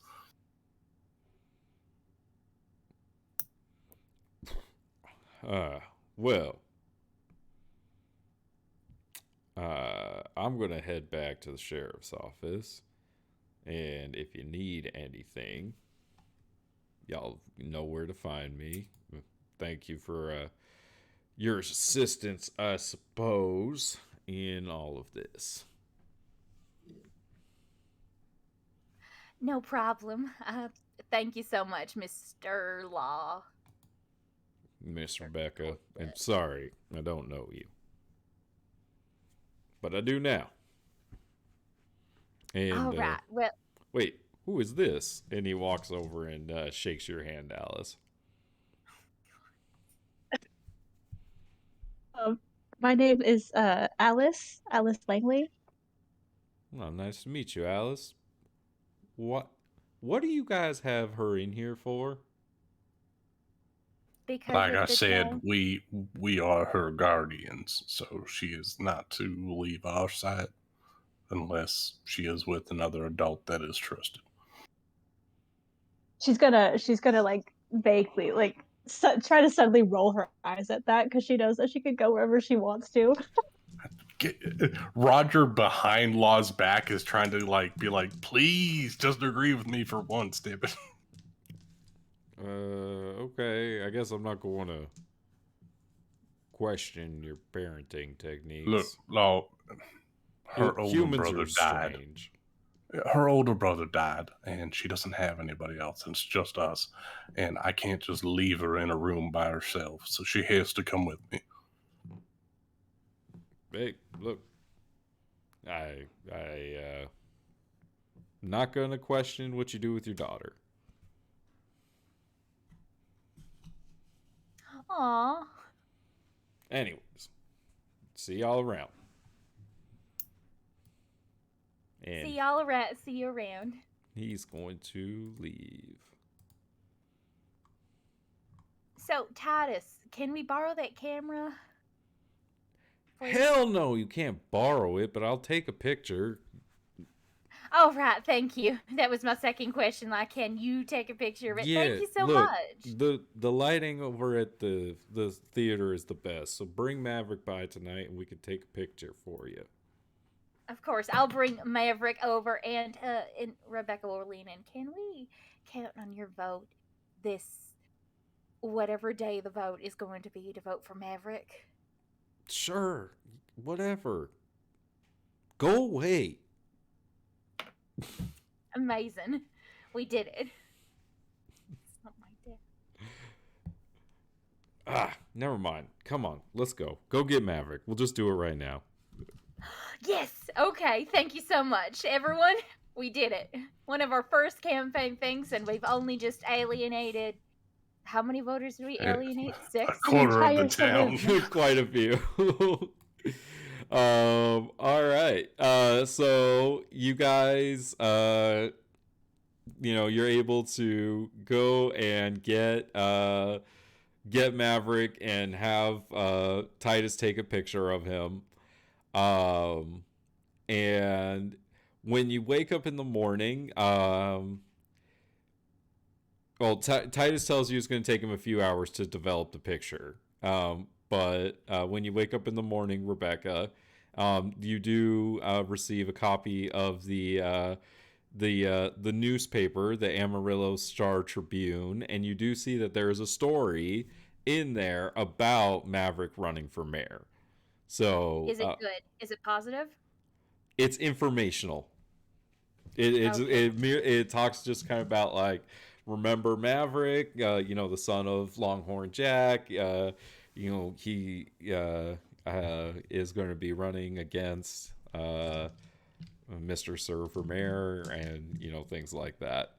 Well, I'm going to head back to the sheriff's office. And if you need anything, y'all know where to find me. Thank you for your assistance, I suppose, in all of this. No problem. Thank you so much, Mr. Law. Miss Rebecca. I'm sorry, I don't know you. But I do now. And, All right. Well, wait, who is this? And he walks over and shakes your hand, Alice. My name is Alice Langley. Well, nice to meet you, Alice. What do you guys have her in here for? because Like of I the said, town. we are her guardians, so she is not to leave our sight unless she is with another adult that is trusted. She's gonna like vaguely like try to suddenly roll her eyes at that because she knows that she could go wherever she wants to. Roger behind Law's back is trying to be like, please just agree with me for once, damn it. Okay. I guess I'm not going to question your parenting techniques. Look, Law, her older Humans brother are died. strange. Her older brother died, and she doesn't have anybody else. It's just us, and I can't just leave her in a room by herself. So she has to come with me. Hey, look. Not going to question what you do with your daughter. Aw. Anyways, see y'all around. And See y'all around. See you around. he's going to leave. So, Titus, can we borrow that camera? Please? Hell no, you can't borrow it, but I'll take a picture. Oh, right. Thank you. That was my second question. Like, can you take a picture of it? Yeah, Thank you so look, much. the lighting over at the theater is the best. So bring Maverick by tonight, and we can take a picture for you. Of course, I'll bring Maverick over, and Rebecca will lean in. Can we count on your vote this, whatever day the vote is going to be, to vote for Maverick? Sure, whatever. Go away. Amazing. We did it. Something like that. Never mind. Come on, let's go. Go get Maverick. We'll just do it right now. Yes. Okay. Thank you so much, everyone. We did it. One of our first campaign things, and we've only just alienated. How many voters did we alienate? A 6? quarter of the entire town. Quite a few. All right. So you guys, you're able to go and get Maverick and have Titus take a picture of him. And when you wake up in the morning, Well, Titus tells you it's going to take him a few hours to develop the picture. But when you wake up in the morning, Rebecca, you do receive a copy of the newspaper, the Amarillo Star Tribune, and you do see that there is a story in there about Maverick running for mayor. So Is it good? Is it positive? it's informational. Okay. It talks just kind of about like, remember Maverick, the son of Longhorn Jack. He is going to be running against Mr. Sir for mayor, and things like that.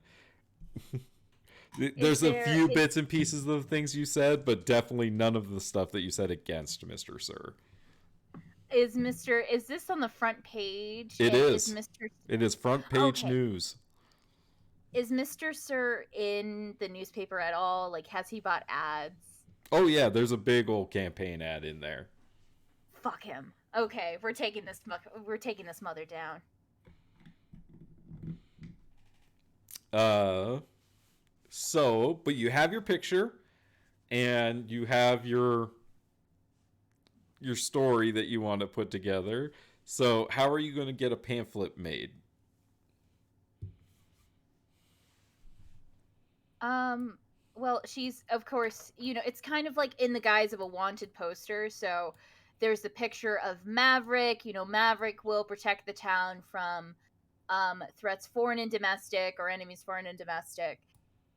There's a few bits and pieces of the things you said, but definitely none of the stuff that you said against Mr. Sir. Is this on the front page? It And is. Mr. It is front page Okay. news. Is Mr. Sir in the newspaper at all? Like, has he bought ads? Oh yeah, there's a big old campaign ad in there. Fuck him. Okay, we're taking this mother down. But you have your picture, and you have your story that you want to put together. So how are you going to get a pamphlet made? Well, she's, of course, it's kind of like in the guise of a wanted poster. So there's the picture of Maverick. Maverick will protect the town from threats, foreign and domestic, or enemies, foreign and domestic.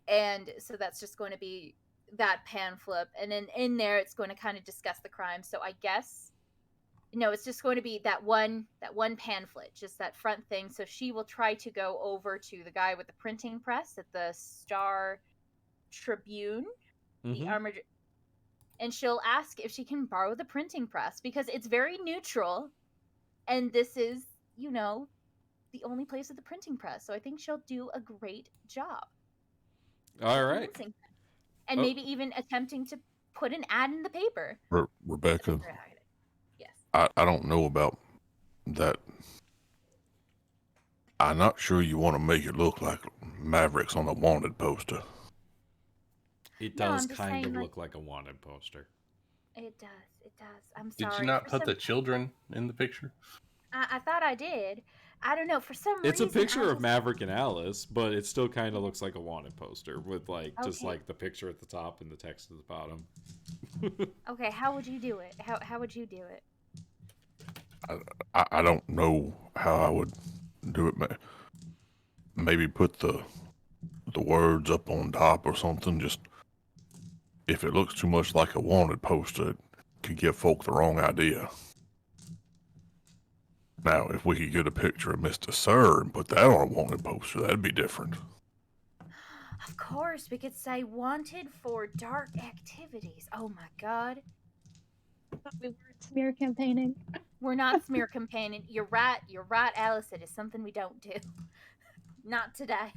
And so that's just going to be that pamphlet. And then in there, it's going to kind of discuss the crime. So I guess, it's just going to be that one pamphlet, just that front thing. So she will try to go over to the guy with the printing press at the Star Tribune, the armored, and she'll ask if she can borrow the printing press, because it's very neutral, and this is, the only place with the printing press. So I think she'll do a great job. All right. And maybe even attempting to put an ad in the paper. Rebecca, yes. I don't know about that. I'm not sure you want to make it look like Maverick's on a wanted poster. It does kind of look like a wanted poster. It does. I'm sorry. Did you not put the children in the picture? I thought I did. I don't know. For some reason, it's a picture of Maverick and Alice, but it still kind of looks like a wanted poster with just like the picture at the top and the text at the bottom. Okay, how would you do it? How would you do it? I don't know how I would do it. Maybe put the words up on top or something. Just if it looks too much like a wanted poster, it could give folk the wrong idea. Now, if we could get a picture of Mr. Sir and put that on a wanted poster, that'd be different. Of course, we could say wanted for dark activities. Oh my god. We weren't smear campaigning. We're not smear campaigning. You're right, Alice. It is something we don't do. Not today.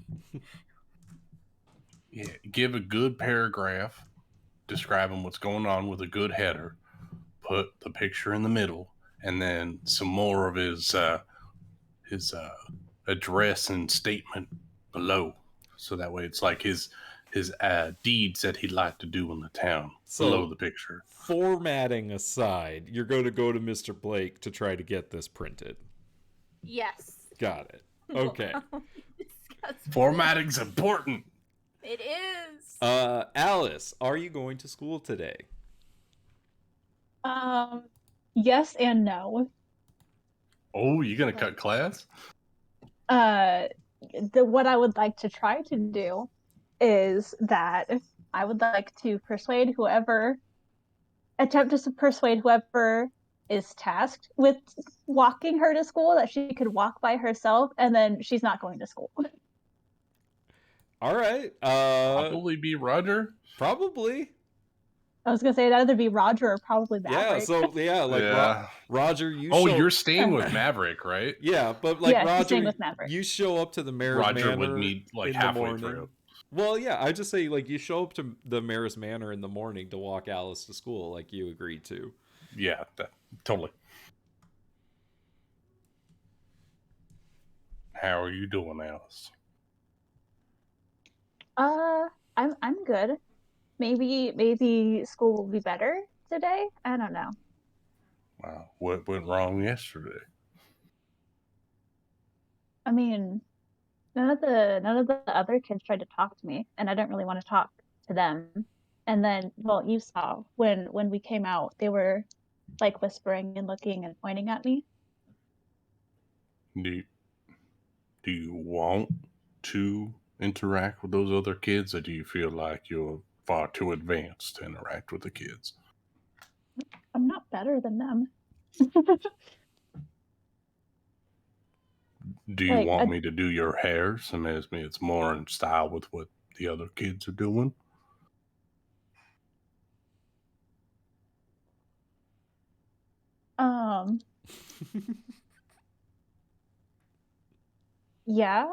Yeah, give a good paragraph describing what's going on with a good header. Put the picture in the middle, and then some more of his address and statement below, so that way it's like his deeds that he'd like to do in the town below the picture. Formatting aside, you're going to go to Mr. Blake to try to get this printed. Yes. Got it. Okay. Formatting's important. It is. Alice, are you going to school today? Yes and no. Oh, you gonna cut class? What I would like to try to do is that I would like to attempt to persuade whoever is tasked with walking her to school that she could walk by herself, and then she's not going to school. All right. Probably be Roger. Probably. I was gonna say it'd either be Roger or probably Maverick. Roger, you're staying with Maverick, right? Yeah, but Roger, staying with Maverick. You show up to the mayor's Roger manor would need in halfway the morning. through. Well, yeah, I just say you show up to the mayor's manor in the morning to walk Alice to school, like you agreed to. Yeah, totally. How are you doing, Alice? I'm good. Maybe school will be better today. I don't know. Wow, what went wrong yesterday? I mean, none of the other kids tried to talk to me, and I didn't really want to talk to them. And then, well, you saw when we came out, they were like whispering and looking and pointing at me. Do do you want to interact with those other kids, or do you feel like you're far too advanced to interact with the kids? I'm not better than them. Do you Like, want me to do your hair? So maybe it's more in style with what the other kids are doing. um, yeah.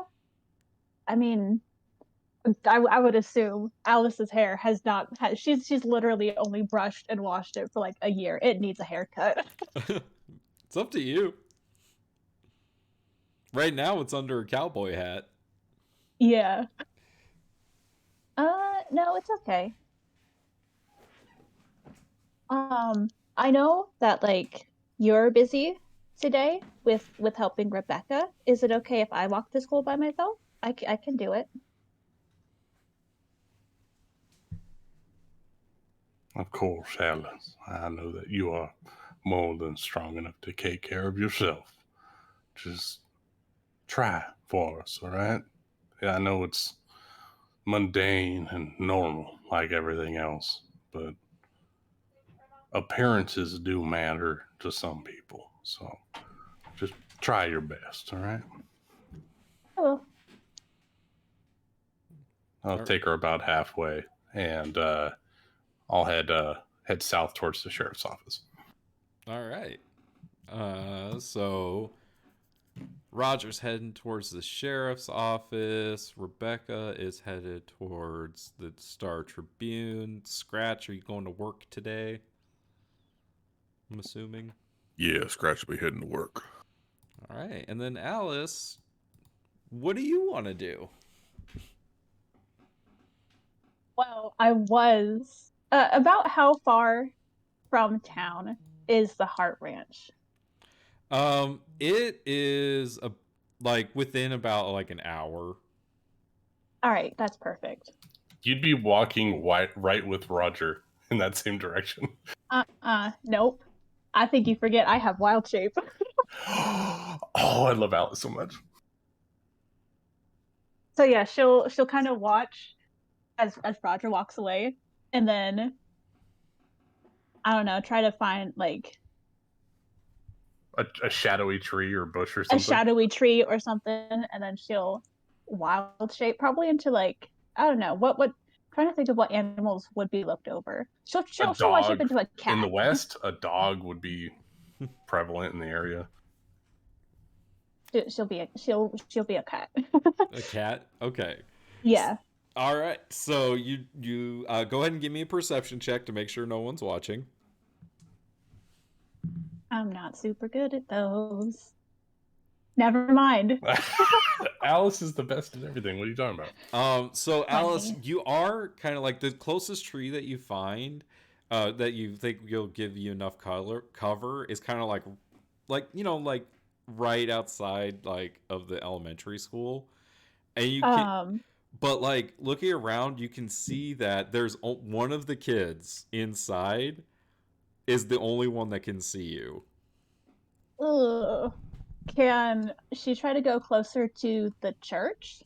I mean, I would assume Alice's hair has not has she's literally only brushed and washed it for like a year. It needs a haircut. It's up to you. Right now, it's under a cowboy hat. Yeah. No, it's okay. I know that like you're busy today with helping Rebecca. Is it okay if I walk to school by myself? I can do it. Of course, Alice. I know that you are more than strong enough to take care of yourself. Just try for us, all right? Yeah, I know it's mundane and normal like everything else, but appearances do matter to some people. So just try your best, all right? Oh, I'll take her about halfway, and I'll head south towards the sheriff's office. All right. So Roger's heading towards the sheriff's office. Rebecca is headed towards the Star Tribune. Scratch, are you going to work today? I'm assuming. Yeah, Scratch will be heading to work. All right. And then Alice, what do you want to do? well, I was about how far from town is the Heart Ranch? It is like within about like an hour. All right, that's perfect. You'd be walking right with Roger in that same direction. Nope. I think you forget I have wild shape. Oh, I love Alice so much. So yeah, she'll kind of watch as Roger walks away, and then I don't know, try to find like A shadowy tree or bush or a something. shadowy tree or something, and then she'll wild shape probably into like I don't know what trying to think of what animals would be looked over. She'll wild shape Dog into a cat. in the West, a dog would be prevalent in the area. She'll be a cat. A cat? Okay. Yeah. All right. So you go ahead and give me a perception check to make sure no one's watching. I'm not super good at those. Never mind. Alice is the best at everything. What are you talking about? So Alice, Funny. you are kind of like the closest tree that you find, that you think will give you enough cover is kind of like like right outside like of the elementary school, and you can, Um, but like looking around, you can see that there's one of the kids inside is the only one that can see you. ugh. Can she try to go closer to the church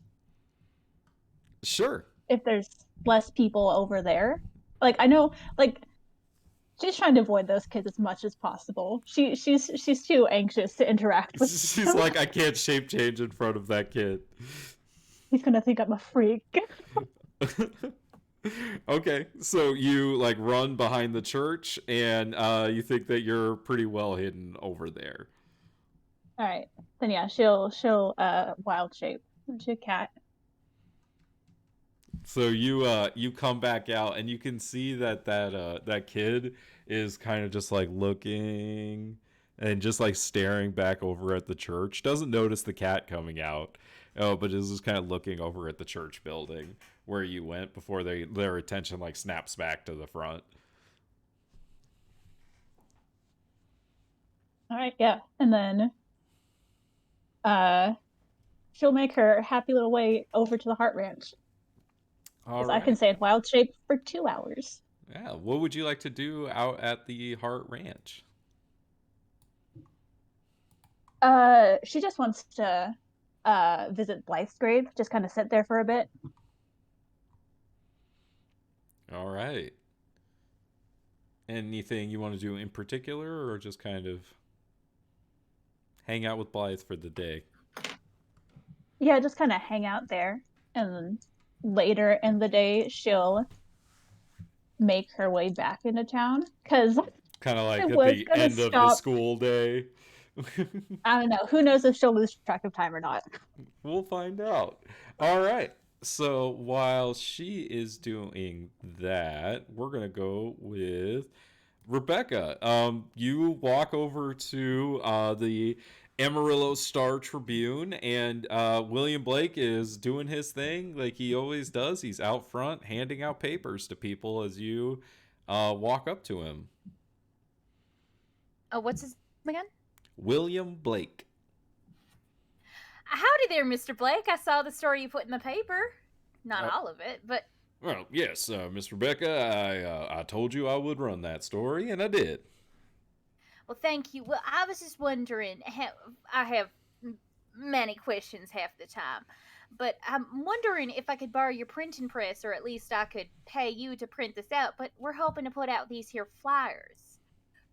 Sure. if there's less people over there? Like I know, like she's trying to avoid those kids as much as possible. She's too anxious to interact with She's them. like, I can't shape change in front of that kid. He's gonna think I'm a freak. Okay, so you like run behind the church, and you think that you're pretty well hidden over there. All right, then yeah, she'll wild shape into a cat. So you come back out, and you can see that kid is kind of just like looking and just like staring back over at the church. Doesn't notice the cat coming out, but is just kind of looking over at the church building. where you went before their attention like snaps back to the front. All right, yeah. And then she'll make her happy little way over to the Heart Ranch. All Because I can right. stay in wild shape for 2 hours. Yeah. What would you like to do out at the Heart Ranch? She just wants to visit Blythe's grave, just kind of sit there for a bit. All right. Anything you want to do in particular, or just kind of hang out with Blythe for the day? Yeah, just kind of hang out there. And then later in the day, she'll make her way back into town. Because Kind of like it at was the gonna end of the stop. school day. I don't know. Who knows if she'll lose track of time or not. We'll find out. All right. So while she is doing that, we're gonna go with Rebecca. You walk over to the Amarillo Star Tribune, and William Blake is doing his thing like he always does. He's out front handing out papers to people as you walk up to him. Oh, what's his name again? William Blake. Howdy there, Mr. Blake. I saw the story you put in the paper. Not all of it, but Well, yes, Miss Rebecca, I told you I would run that story, and I did. well, thank you. Well, I was just wondering. I have many questions half the time, but I'm wondering if I could borrow your printing press, or at least I could pay you to print this out. But we're hoping to put out these here flyers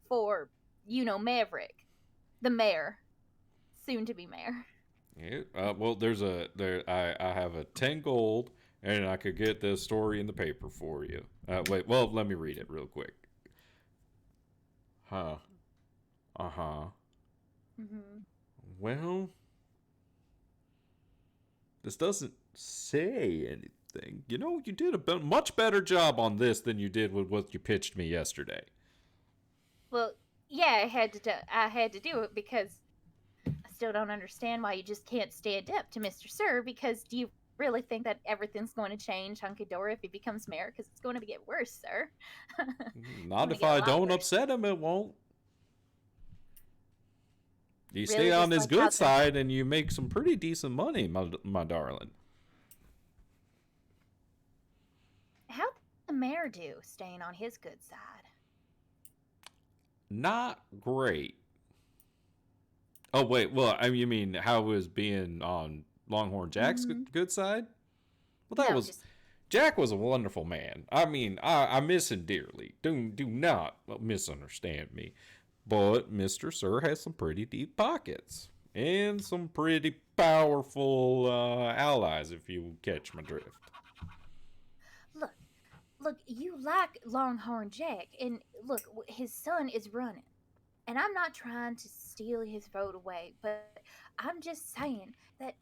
for, Maverick, the mayor, soon to be mayor. Yeah, well, I have a 10 gold, and I could get this story in the paper for you. Wait, well, let me read it real quick. Huh. Uh-huh. Mm-hmm. Well, this doesn't say anything. You did a much better job on this than you did with what you pitched me yesterday. Well, yeah, I had to do it because I still don't understand why you just can't stand up to Mr. Sir. Because do you really think that everything's going to change hunky dory if he becomes mayor? Because it's going to get worse, sir. Not if I don't upset him, it won't. You Really, stay on just his like good how side, and you make some pretty decent money, my darling. How'd the mayor do staying on his good side? Not great. Oh wait, well, you mean how was being on Longhorn Jack's good side? Well, No, just Jack was a wonderful man. I mean, I miss him dearly. Do not misunderstand me. But Mr. Sir has some pretty deep pockets and some pretty powerful allies, if you catch my drift. look. You like Longhorn Jack, and look, his son is running. And I'm not trying to steal his vote away, but I'm just saying that,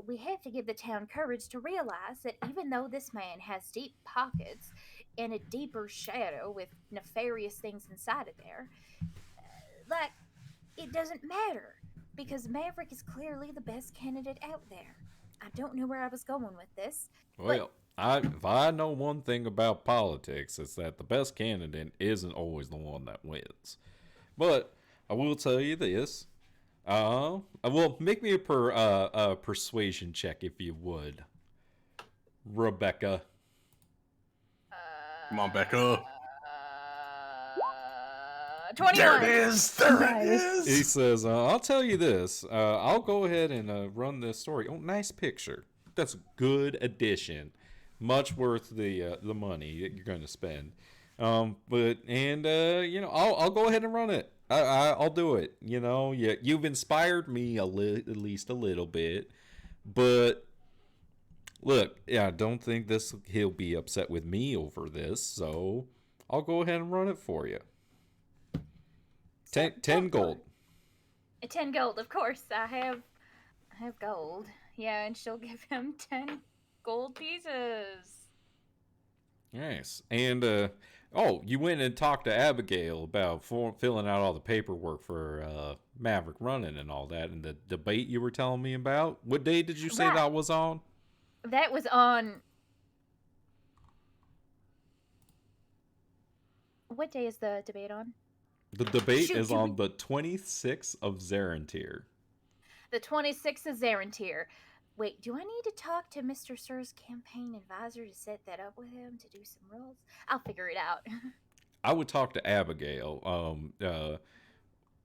we have to give the town courage to realize that even though this man has deep pockets and a deeper shadow with nefarious things inside of there, like, it doesn't matter because Maverick is clearly the best candidate out there. I don't know where I was going with this. Well, if I know one thing about politics, it's that the best candidate isn't always the one that wins. But I will tell you this. Well, make me a persuasion check if you would, Rebecca. Come on, Becca. 21. There it is. There it Nice. He is. says, "I'll tell you this. I'll go ahead and run this story. Oh, nice picture. That's a good addition. Much worth the money that you're going to spend. I'll go ahead and run it. I'll do it. You've inspired me at least a little bit. But look, yeah, I don't think he'll be upset with me over this. So I'll go ahead and run it for you. 10 gold. 10 gold, of course. I have gold. Yeah, and she'll give him 10 gold pieces. Nice. And you went and talked to Abigail about filling out all the paperwork for Maverick running and all that, and the debate you were telling me about. What day did you say Right. that was on? That was on what day is the debate on? The debate Shoot, is do on the 26th of Zarentir. The 26th of Zarentir. Wait, do I need to talk to Mr. Sir's campaign advisor to set that up with him to do some rules? I'll figure it out. I would talk to Abigail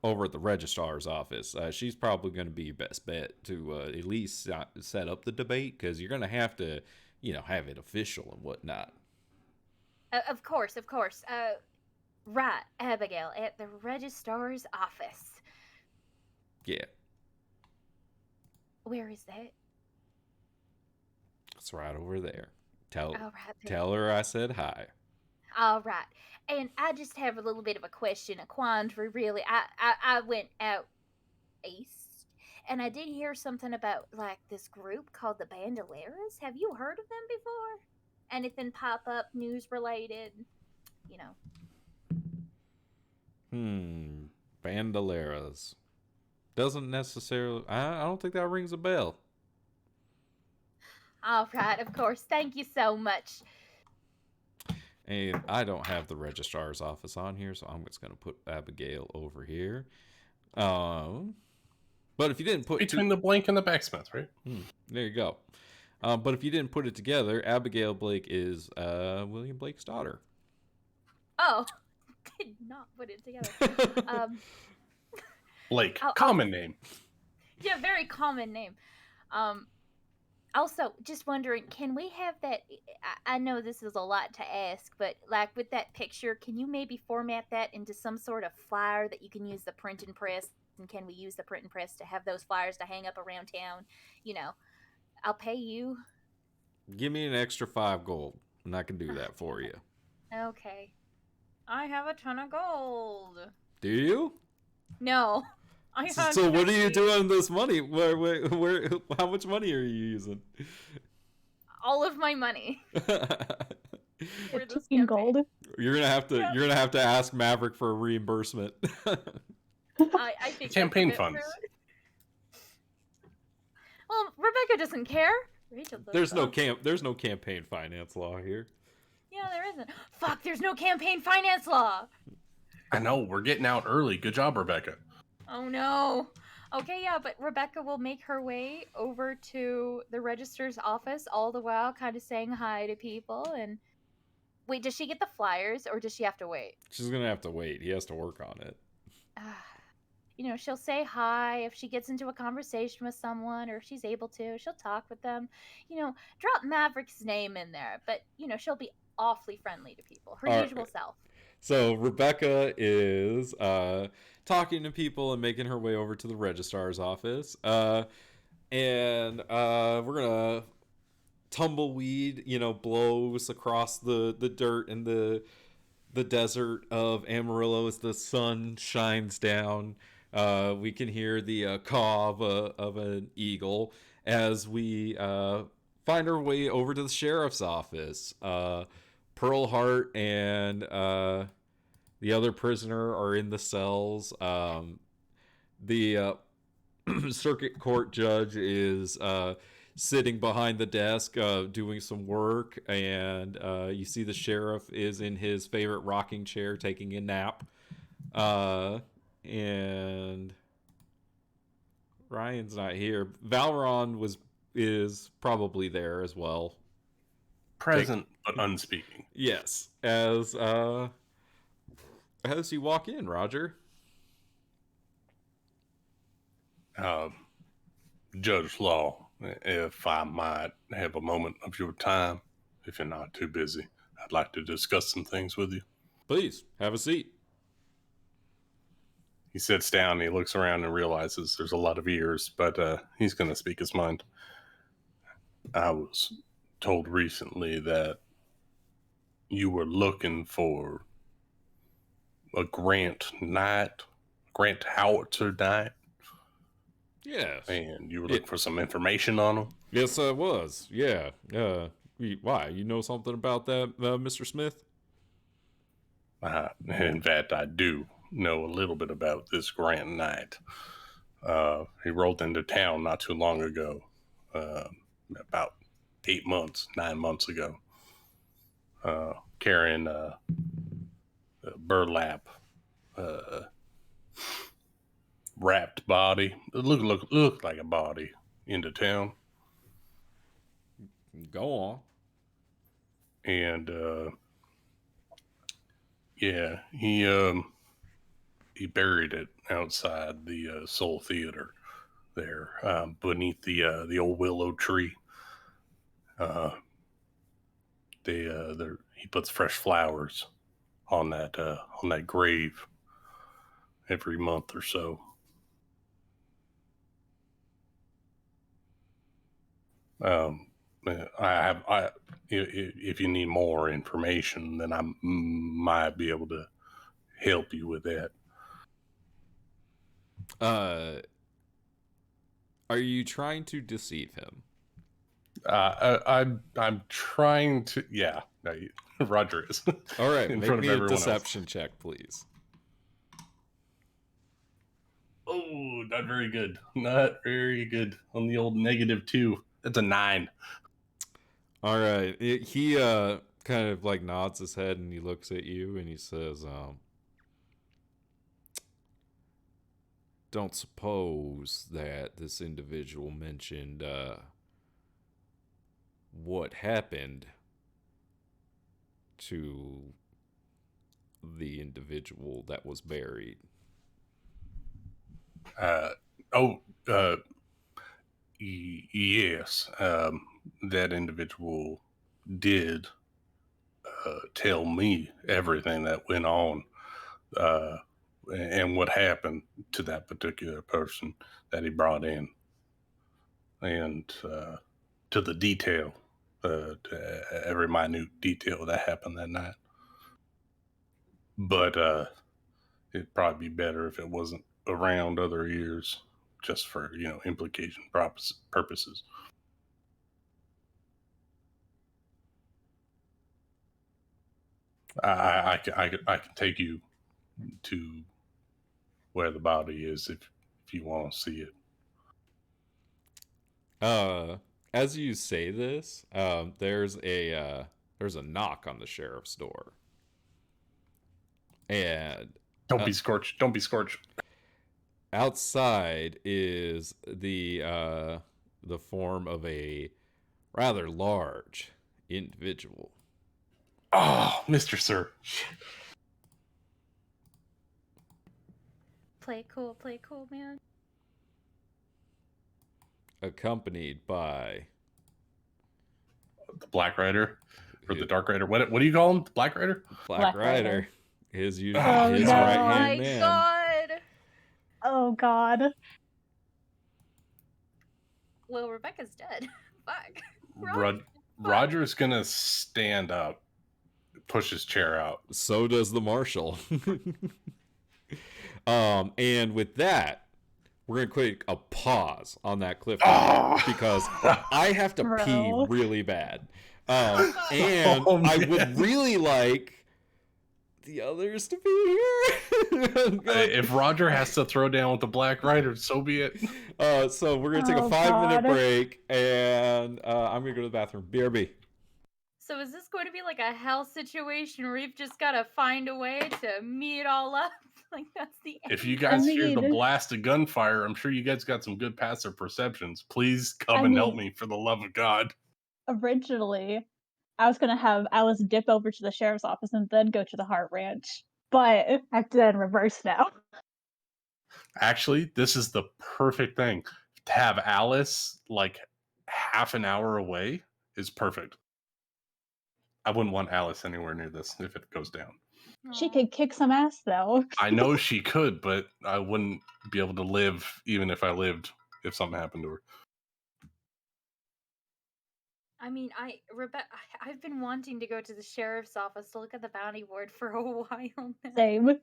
over at the registrar's office. She's probably going to be your best bet to at least set up the debate, because you're going to have to, have it official and whatnot. Of course. Right, Abigail, at the registrar's office. Yeah. Where is that? It's right over there. Tell Oh, right there. tell her I said hi. All right. And I just have a little bit of a question, a quandary, really. I went out east, and I did hear something about, like, this group called the Bandoleras. Have you heard of them before? Anything pop up, news related? Bandoleras. Doesn't necessarily... I don't think that rings a bell. All right, of course. Thank you so much. And I don't have the registrar's office on here, so I'm just going to put Abigail over here. But if you didn't put... Between the blank and the backsmith, right? There you go. But if you didn't put it together, Abigail Blake is William Blake's daughter. Oh, did not put it together. Blake, common name. Yeah, very common name. Also, just wondering, can we have that? I know this is a lot to ask, but like with that picture, can you maybe format that into some sort of flyer that you can use the print and press? And can we use the print and press to have those flyers to hang up around town? I'll pay you. Give me an extra 5 gold, and I can do that for you. Okay. I have a ton of gold. Do you? No. So what are you doing with this money? Where? How much money are you using? All of my money. 15 gold. You're gonna have to ask Maverick for a reimbursement. I think Campaign funds. Well, Rebecca doesn't care. Rachel does. There's no campaign finance law here. Yeah, there isn't. Fuck, there's no campaign finance law. I know, we're getting out early. Good job, Rebecca. Oh no. Okay, yeah, but Rebecca will make her way over to the registrar's office, all the while kind of saying hi to people. And wait, does she get the flyers, or does she have to wait? She's gonna have to wait. He has to work on it. She'll say hi if she gets into a conversation with someone, or if she's able to, she'll talk with them. Drop Maverick's name in there, but she'll be awfully friendly to people, her usual self. So Rebecca is talking to people and making her way over to the registrar's office. And we're gonna tumbleweed, blows across the dirt and the desert of Amarillo as the sun shines down. We can hear the caw of an eagle as we find our way over to the sheriff's office. Pearl Hart and the other prisoner are in the cells. The circuit court judge is sitting behind the desk doing some work, and you see the sheriff is in his favorite rocking chair taking a nap. And Ryan's not here. Valron is probably there as well. Present but unspeaking. Yes, as you walk in, Roger. Judge Law, if I might have a moment of your time, if you're not too busy, I'd like to discuss some things with you. Please, have a seat. He sits down and he looks around and realizes there's a lot of ears, but he's going to speak his mind. I was told recently that you were looking for a Grant Howitzer Knight. Yes. And you were looking for some information on him? Yes, I was. Yeah. Why? You know something about that, Mr. Smith? In fact, I do know a little bit about this Grant Knight. He rolled into town not too long ago, about 9 months ago, carrying burlap wrapped body. It looked like a body into town. Go on. And yeah, he buried it outside the Soul Theater there, beneath the old willow tree. He puts fresh flowers on that grave every month or so. If you need more information, then I might be able to help you with that. Are you trying to deceive him? I'm trying to. Yeah, no, Roger is. All right, in make front of me a everyone deception else. check, please. Oh, not very good. Not very good on the old -2. That's a 9. All right, he kind of like nods his head and he looks at you and he says, "Don't suppose that this individual mentioned what happened to the individual that was buried." Yes. That individual did tell me everything that went on, and what happened to that particular person that he brought in, and to the detail, to every minute detail that happened that night. But it'd probably be better if it wasn't around other ears, just for implication purposes. I can take you to where the body is if you want to see it. As you say this, there's a knock on the sheriff's door, and Don't be scorched. Don't be scorched. outside is the form of a rather large individual. Oh, Mr. Sir. Play cool, man. Accompanied by The Black Rider or the Dark Rider. What do you call him? The Black Rider? Black Black Rider. Rider, his Oh, his no. right Oh hand my man. god. Oh God. Well, Rebecca's dead. Fuck. Roger's gonna stand up, push his chair out. So does the marshal. And with that, we're gonna take a pause on that cliffhanger because I have to pee Bro. really bad, and Oh, I man. would really like the others to be here. If Roger has to throw down with the Black Rider, so be it. So we're gonna take a Oh, 5-minute God. break, and I'm gonna go to the bathroom. BRB. So is this going to be like a hell situation where we've just got to find a way to meet it all up? Like that's the If end. you guys hear the mean- blast of gunfire, I'm sure you guys got some good passive perceptions. Please come I and help mean- me for the love of God. Originally, I was gonna have Alice dip over to the sheriff's office and then go to the Heart Ranch, but I have to then reverse now. Actually, this is the perfect thing. To have Alice like half an hour away is perfect. I wouldn't want Alice anywhere near this if it goes down. She Aw. could kick some ass though. I know she could, but I wouldn't be able to live even if I lived if something happened to her. I mean, I've been wanting to go to the sheriff's office to look at the bounty board for a while now. Same.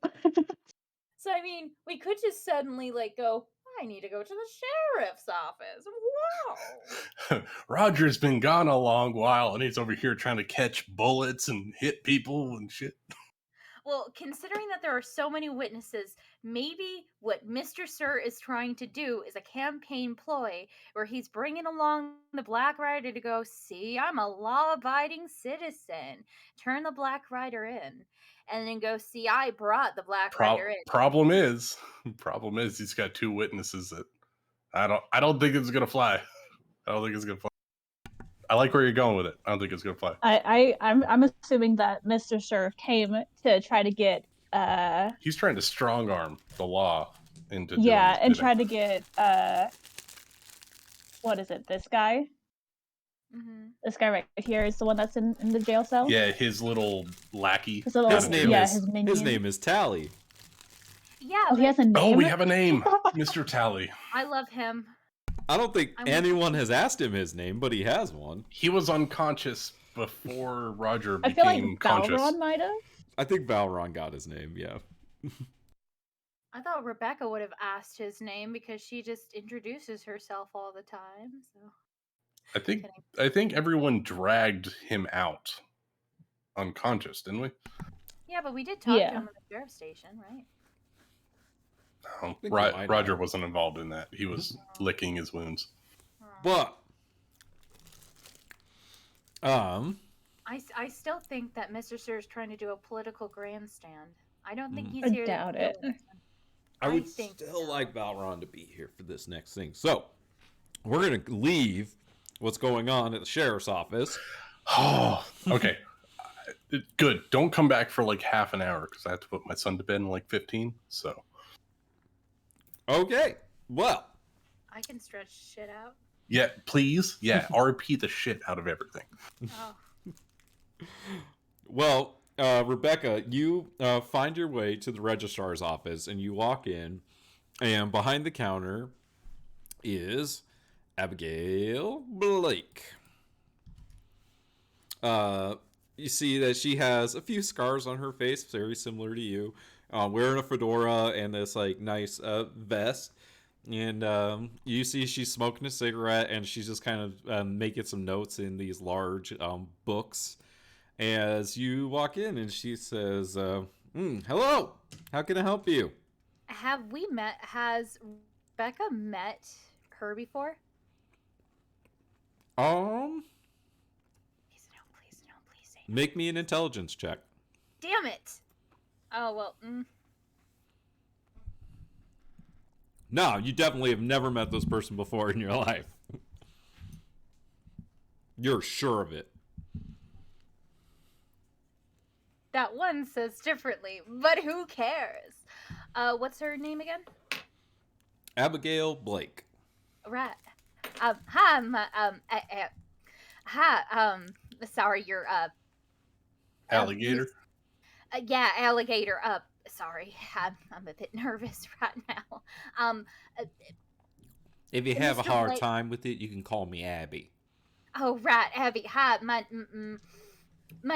So I mean, we could just suddenly like go, I need to go to the sheriff's office. Wow. Roger's been gone a long while and he's over here trying to catch bullets and hit people and shit. Well, considering that there are so many witnesses, maybe what Mr. Sir is trying to do is a campaign ploy where he's bringing along the Black Rider to go, see, I'm a law abiding citizen. Turn the Black Rider in. and then go see I brought the Black Rider in. Problem is he's got 2 witnesses that I don't think it's gonna fly. I don't think it's gonna fly. I like where you're going with it. I don't think it's gonna fly. I'm assuming that Mr. Sir came to try to get He's trying to strong arm the law into and try to get what is it? This guy? Mm-hmm. This guy right here is the one that's in the jail cell. Yeah, his little lackey. His name is Tally. Yeah. Oh, he has a name. Oh, we have a name, Mr. Tally. I love him. I don't think anyone has asked him his name, but he has one. He was unconscious before Roger became I feel like conscious. Balron might have. I think Valron got his name, yeah. I thought Rebecca would have asked his name because she just introduces herself all the time. So I think everyone dragged him out unconscious, didn't we? yeah, but we did talk to him at the sheriff's station, right? No, Roger wasn't involved in that. He was licking his wounds. But I still think that Mr. Sir is trying to do a political grandstand. I don't think he's here. I doubt it. I would still like Valron to be here for this next thing. So we're gonna leave what's going on at the sheriff's office. Oh, okay. Good. Don't come back for like half an hour because I have to put my son to bed in like 15. So. Okay. Well. I can stretch shit out. Yeah, please. Yeah, RP the shit out of everything. Oh. Well, Rebecca, you find your way to the registrar's office and you walk in, and behind the counter is Abigail Blake. You see that she has a few scars on her face, very similar to you, wearing a fedora and this like nice vest. And you see she's smoking a cigarette, and she's just kind of making some notes in these large books. As you walk in, and she says, hello, how can I help you? Have we met? Has Rebecca met her before? Please no, please say no. Make me an intelligence check. Damn it! Oh, well, No, you definitely have never met this person before in your life. You're sure of it. That one says differently, but who cares? What's her name again? Abigail Blake. Right. Hi, hi, sorry, you're, Alligator? Yeah, alligator, sorry, I'm a bit nervous right now. If you have a Mr. hard Blake- time with it, you can call me Abby. Oh, right, Abby, hi, my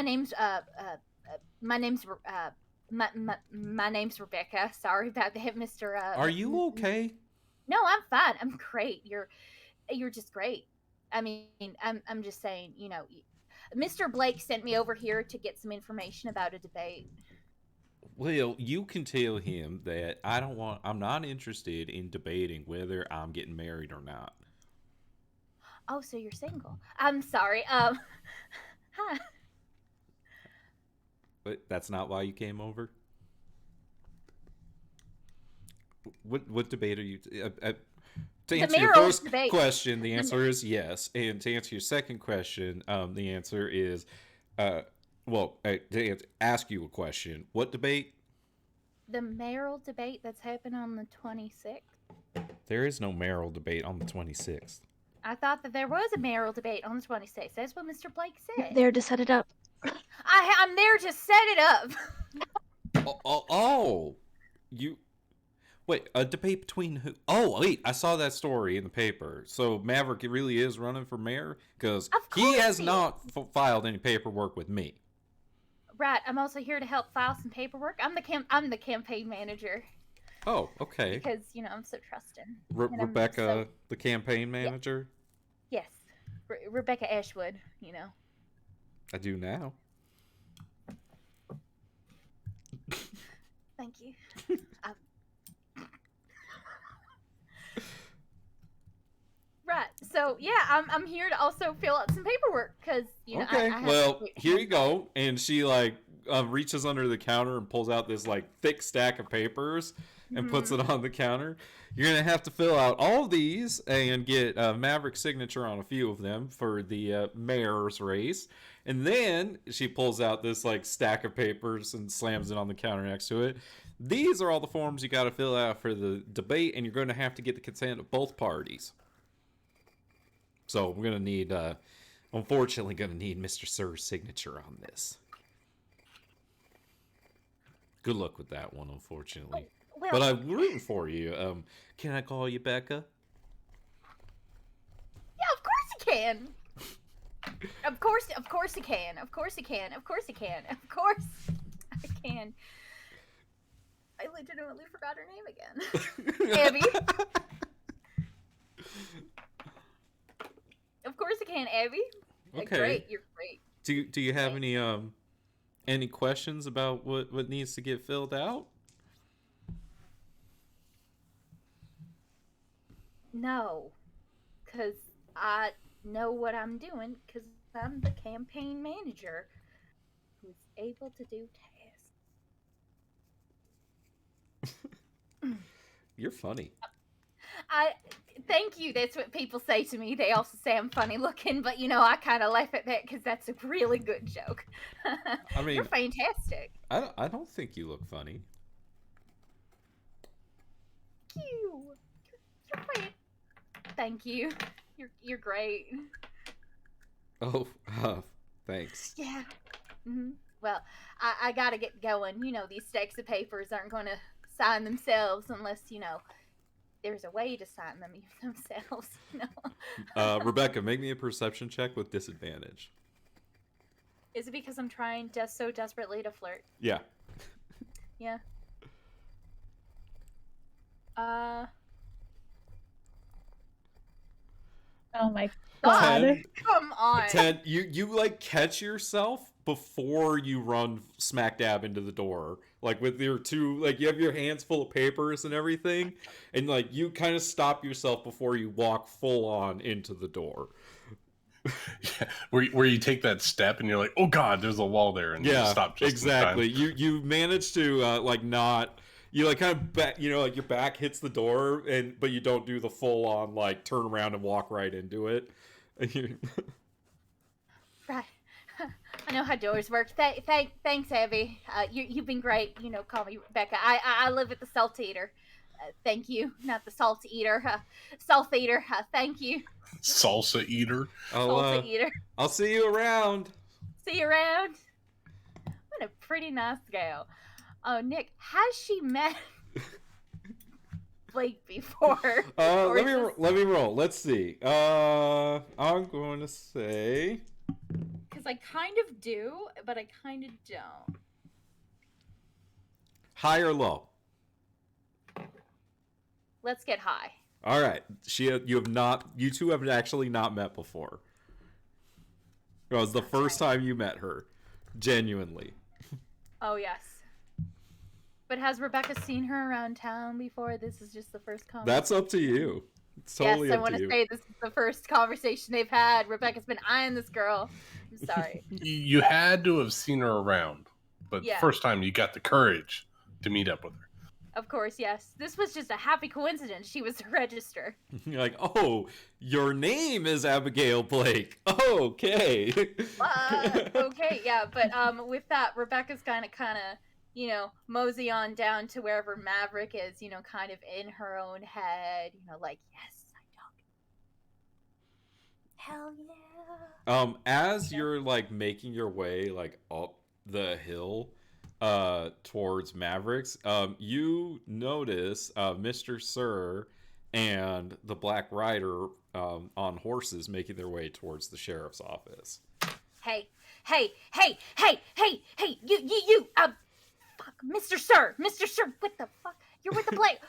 name's, my name's Rebecca. Sorry about that, Mr. Are you okay? No, I'm fine. I'm great. You're just great. I mean, I'm just saying, you know, Mr. Blake sent me over here to get some information about a debate. Well, you can tell him that I'm not interested in debating whether I'm getting married or not. Oh, so you're single. I'm sorry. Hi. But that's not why you came over? What debate are you... to answer your first question, the answer is yes. And to answer your second question, the answer is... to ask you a question, what debate? The mayoral debate that's happening on the 26th. There is no mayoral debate on the 26th. I thought that there was a mayoral debate on the 26th. That's what Mr. Blake said. There to set it up. I'm there to set it up. You... Wait, a debate between who? Oh, wait, I saw that story in the paper. So Maverick really is running for mayor? Because he has not filed any paperwork with me. Right, I'm also here to help file some paperwork. I'm the campaign manager. Oh, okay. Because, you know, I'm so trusting. Rebecca, the campaign manager? Yes. Rebecca Ashwood, you know. I do now. Thank you. Right. So yeah, I'm here to also fill out some paperwork because you know. Okay. I well, here you go. And she like reaches under the counter and pulls out this like thick stack of papers and puts it on the counter. You're gonna have to fill out all of these and get Maverick's signature on a few of them for the mayor's race. And then she pulls out this like stack of papers and slams it on the counter next to it. These are all the forms you got to fill out for the debate, and you're going to have to get the consent of both parties. So we're going to need, unfortunately, going to need Mr. Sir's signature on this. Good luck with that one, unfortunately. Well, But I'm rooting for you. Can I call you Becca? yeah, of course you can. Of course you can. Of course you can. Of course you can. Of course I can. I legitimately forgot her name again. Abby. Of course I can, Abby. Okay. Great, you're great. Do you have any questions about what needs to get filled out? No, because I know what I'm doing, because I'm the campaign manager who's able to do tasks. You're funny. Thank you. That's what people say to me. They also say I'm funny looking, but I kind of laugh at that because that's a really good joke. I mean, you're fantastic. I don't think you look funny. You're great. Thank you. You're great. Oh, thanks. Yeah. Well, I gotta get going. These stacks of papers aren't going to sign themselves unless there's a way to sign them themselves. Rebecca, make me a perception check with disadvantage. Is it because I'm trying so desperately to flirt? Yeah. Yeah. Oh my god. 10, Come on. 10, you like catch yourself before you run smack dab into the door. Like with your two, like you have your hands full of papers and everything, and like you kind of stop yourself before you walk full on into the door. Yeah, where you take that step and you're like, oh god, there's a wall there, and you stop just exactly. in time. You manage to like not. You like kind of back, like your back hits the door, but you don't do the full on like turn around and walk right into it. Right. I know how doors work. Thanks, Abby. You've been great. Call me Rebecca. I live at the Salt Eater. Thank you. Not the Salt Eater. Salt Eater. Thank you. Salsa eater. Salsa Eater. I'll see you around. See you around. What a pretty nice gal. Oh, Nick, has she met Blake before? Let me roll. Let's see. I'm going to say, because I kind of do, but I kind of don't. High or low? Let's get high. All right. You two have actually not met before. It was the first time you met her, genuinely. Oh yes. But has Rebecca seen her around town before? This is just the first conversation. That's up to you. It's totally yes, I up want to to you. say this is the first conversation they've had. Rebecca's been eyeing this girl. I'm sorry. You had to have seen her around, but Yeah. the first time you got the courage to meet up with her. Of course, yes. This was just a happy coincidence. She was a register. You're like, oh, your name is Abigail Blake. Okay. Okay, yeah, but with that, Rebecca's kind of, mosey on down to wherever Maverick is, kind of in her own head, like, yes, I dog. Hell yeah. As you're like making your way like up the hill towards Mavericks, you notice Mr. Sir and the Black Rider on horses making their way towards the sheriff's office. Hey, you, fuck, Mr. Sir, what the fuck? You're with the Blake.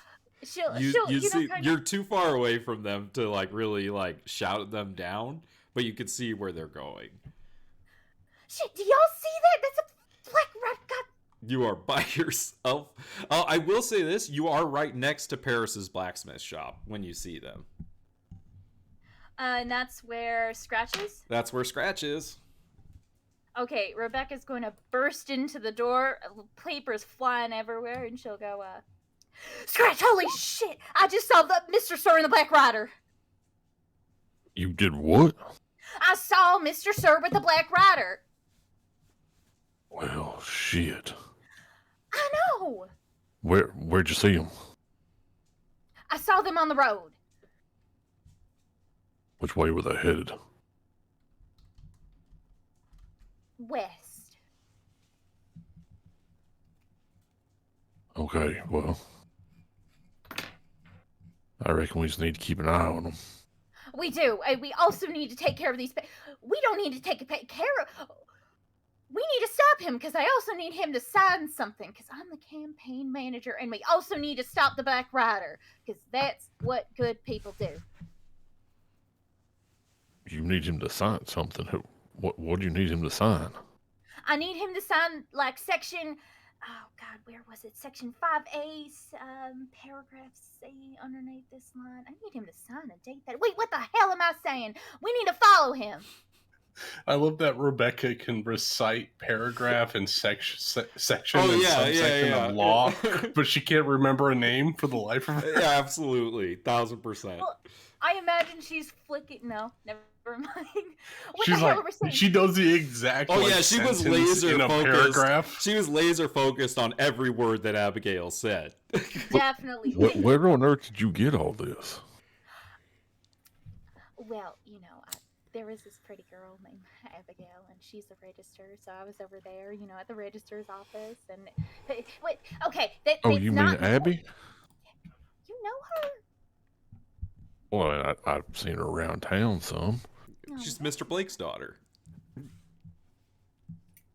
You're too far away from them to like really like shout them down, but you can see where they're going. Shit, do y'all see that? That's a Black Rider. God. You are by yourself. I will say this: you are right next to Paris's blacksmith shop when you see them. And that's where Scratch is? That's where Scratch is. Okay, Rebecca's going to burst into the door, papers flying everywhere, and she'll go, Scratch, holy shit! I just saw the Mr. Sir and the Black Rider! You did what? I saw Mr. Sir with the Black Rider! Well, shit. I know! Where'd you see him? I saw them on the road. Which way were they headed? West. Okay, well, I reckon we just need to keep an eye on them. We do, and we also need to take care of these. We don't need to take care of. We need to stop him because I also need him to sign something because I'm the campaign manager, and we also need to stop the Black Rider because that's what good people do. You need him to sign something. What do you need him to sign? I need him to sign like section. Oh God, where was it? Section 5A, paragraph C underneath this line. I need him to sign a date that. Wait, what the hell am I saying? We need to follow him. I love that Rebecca can recite paragraph and section and subsection of law, but she can't remember a name for the life of her. Yeah, absolutely, 1000%. Well, I imagine she's flicking. No, never mind. What She's the hell like, are we saying? she knows the exact. Oh like, yeah, she was sentence laser in a focused. paragraph. She was laser focused on every word that Abigail said. Definitely. Where on earth did you get all this? Well, there was this pretty girl named Abigail, and she's a register, so I was over there, at the register's office, and... Wait, okay, Oh, you mean Abby? You know her? Well, I've seen her around town some. She's Mr. Blake's daughter.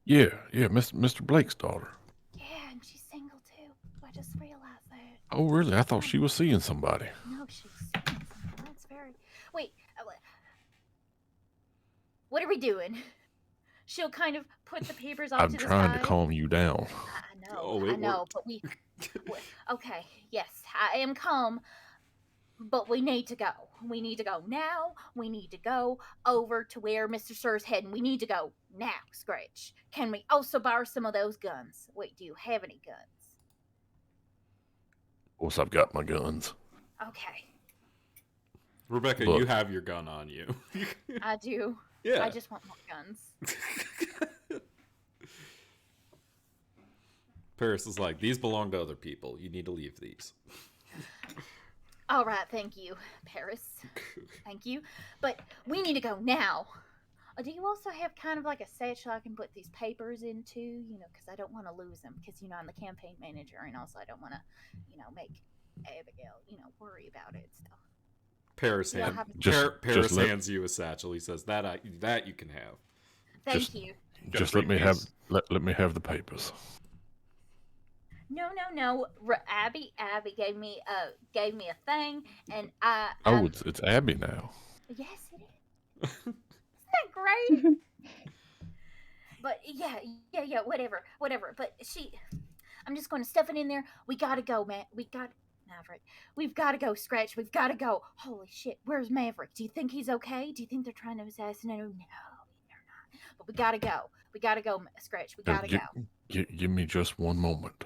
Yeah, Mr. Blake's daughter. Yeah, and she's single, too. I just realized that. Oh, really? I thought she was seeing somebody. No, she's single. That's very... Wait, what are we doing? She'll kind of put the papers off I'm to the trying side. to calm you down. I know, but we... Okay, yes, I am calm, but we need to go. We need to go now. We need to go over to where Mr. Sir's heading. We need to go now, Scratch. Can we also borrow some of those guns? Wait, do you have any guns? Of course, I've got my guns. Okay. Rebecca, Look. you have your gun on you. I do. Yeah. I just want more guns. Paris is like, these belong to other people. You need to leave these. All right, thank you, Paris. Thank you. But we need to go now. Do you also have kind of like a satchel I can put these papers into? Because I don't want to lose them. Because, I'm the campaign manager, and also I don't want to, make Abigail, worry about it. So. Paris hands you a satchel. He says that you can have. Thank you. Just let me have the papers. No. Abby gave me a thing, and I. It's Abby now. Yes, it is. Isn't that great? But yeah, whatever. But I'm just going to stuff it in there. We gotta go, man. Maverick. We've got to go, Scratch. We've got to go. Holy shit, where's Maverick? Do you think he's okay? Do you think they're trying to assassinate him? No, they're not. But we got to go. We got to go, Scratch. We got to go. Give me just one moment.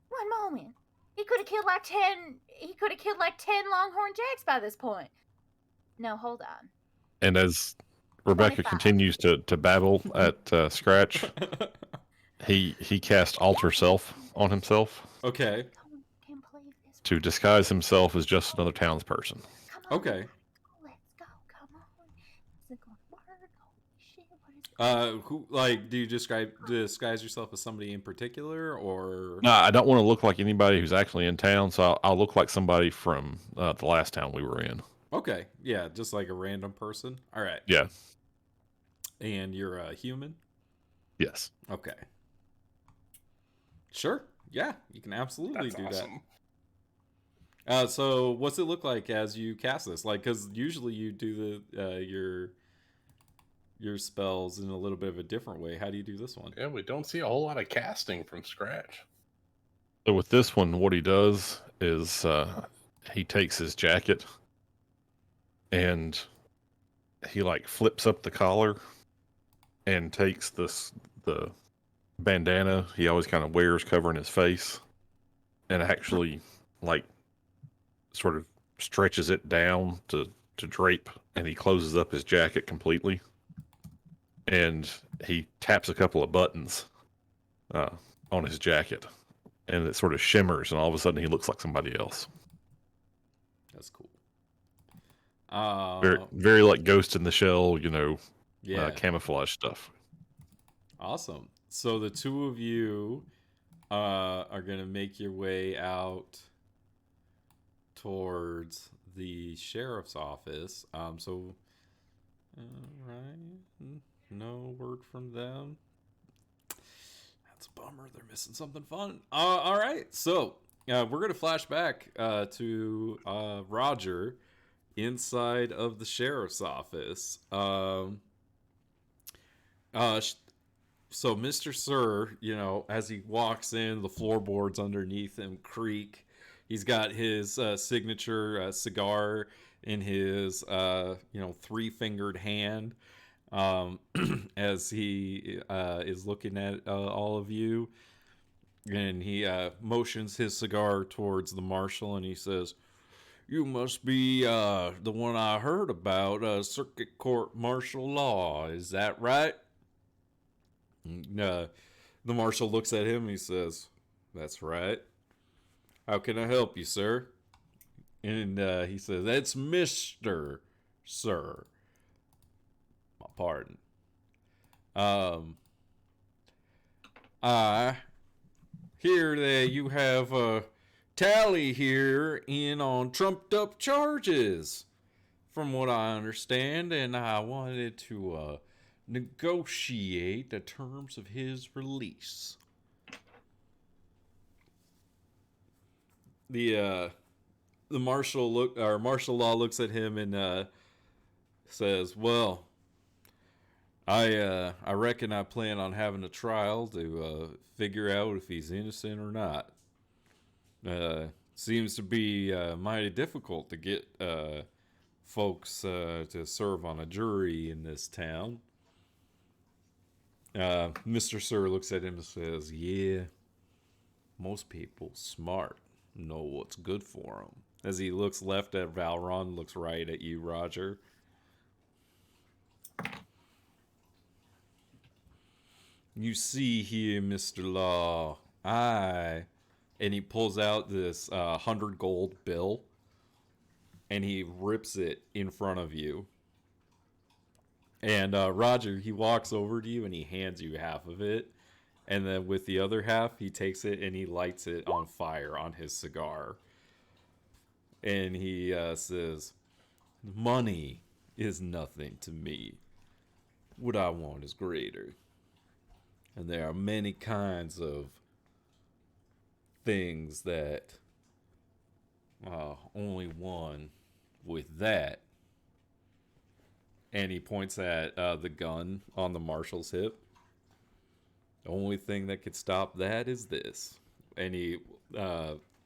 One moment. He could have killed like 10 Longhorn Jacks by this point. No, hold on. And as Rebecca 25. continues to babble at Scratch, he cast Alter Self on himself. Okay. To disguise himself as just another townsperson. Okay. Let's go. Come on. Is it going to work? Holy shit. What is it? Do you disguise yourself as somebody in particular, or? No, I don't want to look like anybody who's actually in town, so I'll look like somebody from the last town we were in. Okay. Yeah, just like a random person. All right. Yeah. And you're a human? Yes. Okay. Sure. Yeah, you can absolutely do awesome. that. So what's it look like as you cast this? Like, because usually you do your spells in a little bit of a different way. How do you do this one? Yeah, we don't see a whole lot of casting from Scratch. So with this one, what he does is he takes his jacket and he flips up the collar and takes the bandana he always kind of wears covering his face, and actually like sort of stretches it down to drape, and he closes up his jacket completely, and he taps a couple of buttons uh, on his jacket, and it sort of shimmers, and all of a sudden he looks like somebody else. That's cool. Very, very like Ghost in the Shell, Yeah. camouflage stuff. Awesome. So the two of you are going to make your way out towards the sheriff's office. Right. No word from them. That's a bummer. They're missing something fun. All right. So we're going to flash back to Roger inside of the sheriff's office. So Mr. Sir, as he walks in, the floorboards underneath him creak. He's got his signature cigar in his, three-fingered hand as he is looking at all of you. And he motions his cigar towards the marshal, and he says, "You must be the one I heard about, circuit court martial law. Is that right?" The marshal looks at him and he says, "That's right. How can I help you, sir?" And he says, "That's Mr. Sir. My pardon. I hear that you have a Tally here in on trumped up charges, from what I understand, and I wanted to negotiate the terms of his release." The martial law looks at him and says, "Well, I reckon I plan on having a trial to figure out if he's innocent or not. Seems to be mighty difficult to get folks to serve on a jury in this town." Mr. Sir looks at him and says, "Yeah, most people smart know what's good for them." As he looks left at Valron, looks right at you, Roger. "You see here, Mr. Law, and he pulls out this 100 gold bill, and he rips it in front of you. And Roger, he walks over to you and he hands you half of it. And then with the other half, he takes it and he lights it on fire on his cigar. And he says, "Money is nothing to me. What I want is greater. And there are many kinds of things that only one with that." And he points at the gun on the marshal's hip. "The only thing that could stop that is this." And he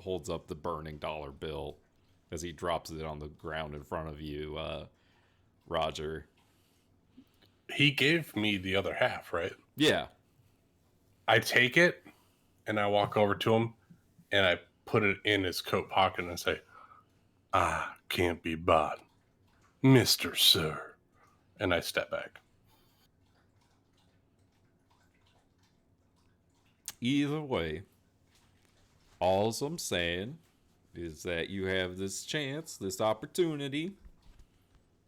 holds up the burning dollar bill as he drops it on the ground in front of you, Roger. He gave me the other half, right? Yeah. I take it and I walk over to him and I put it in his coat pocket and say, "I can't be bought, Mr. Sir." And I step back. Either way, all I'm saying is that you have this chance, this opportunity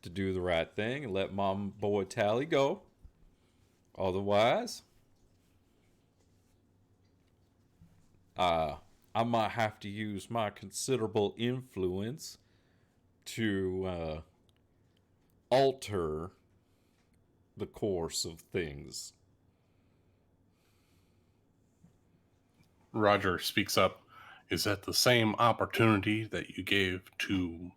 to do the right thing and let my boy Tally go. Otherwise, I might have to use my considerable influence to alter the course of things. Roger speaks up. "Is that the same opportunity that you gave to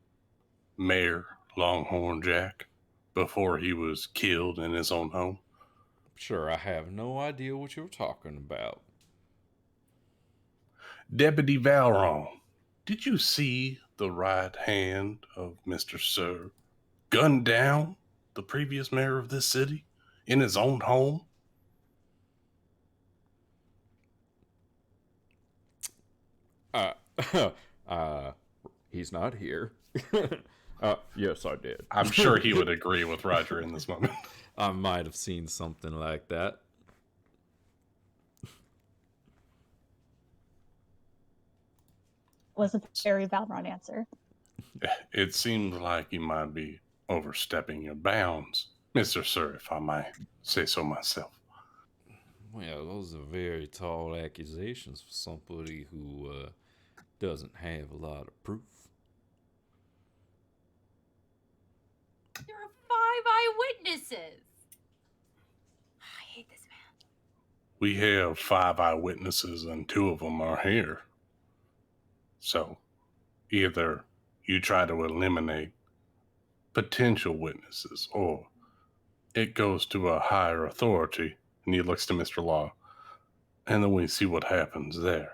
Mayor Longhorn Jack before he was killed in his own home?" Sure, I have no idea what you're talking about. "Deputy Valron, did you see the right hand of Mr. Sir gun down the previous mayor of this city in his own home? He's not here. Yes, I did. I'm sure he would agree with Roger in this moment. I might have seen something like that. Was a very Valron answer. It seems like you might be overstepping your bounds, Mr. Sir, if I might say so myself. Well, those are very tall accusations for somebody who doesn't have a lot of proof. There are 5 eyewitnesses. I hate this man. We have 5 eyewitnesses and 2 of them are here. So, either you try to eliminate potential witnesses or it goes to a higher authority, and he looks to Mr. Law, and then we see what happens there.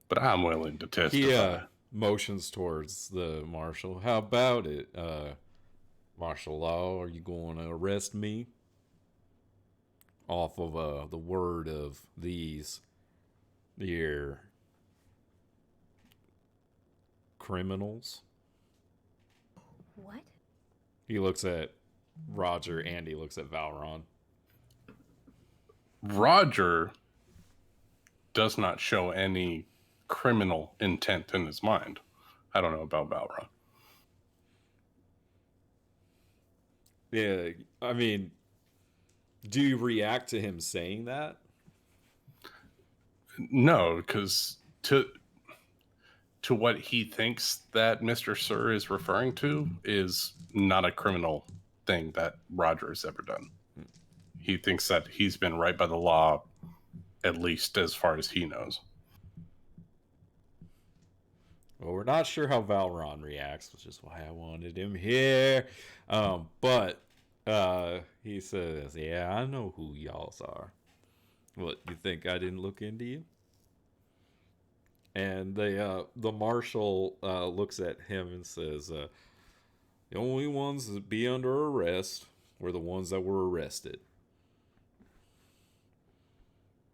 But I'm willing to testify. He motions towards the marshal. How about it, Marshal Law? Are you going to arrest me? Off of the word of these here criminals? What? He looks at Roger and he looks at Valron. Roger does not show any criminal intent in his mind. I don't know about Valron. Yeah, I mean, do you react to him saying that? No, because to what he thinks that Mr. Sir is referring to is not a criminal thing that Roger has ever done. He thinks that he's been right by the law, at least as far as he knows. Well, we're not sure how Valron reacts, which is why I wanted him here. But he says, yeah, I know who y'alls are. What, you think I didn't look into you? And the marshal looks at him and says, the only ones that be under arrest were the ones that were arrested.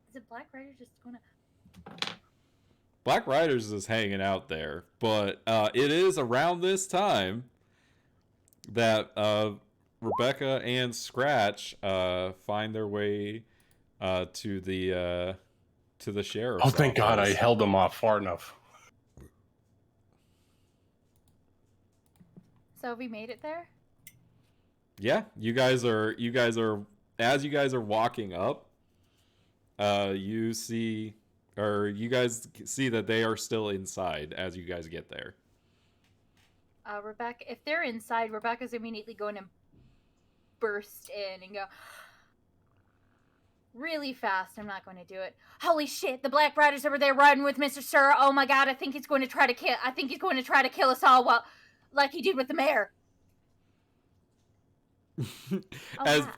Is it Black Rider just gonna... Black Riders is hanging out there, but it is around this time that Rebecca and Scratch find their way to the sheriff's Oh, thank God I held them off far enough. So have we made it there? Yeah, you guys are as you guys are walking up, you guys see that they are still inside as you guys get there. Rebecca, if they're inside, Rebecca's immediately going to burst in and go really fast. I'm not going to do it. Holy shit, the Black Riders over there riding with Mr. Sir. Oh my God, I think he's going to try to kill us all like he did with the mayor.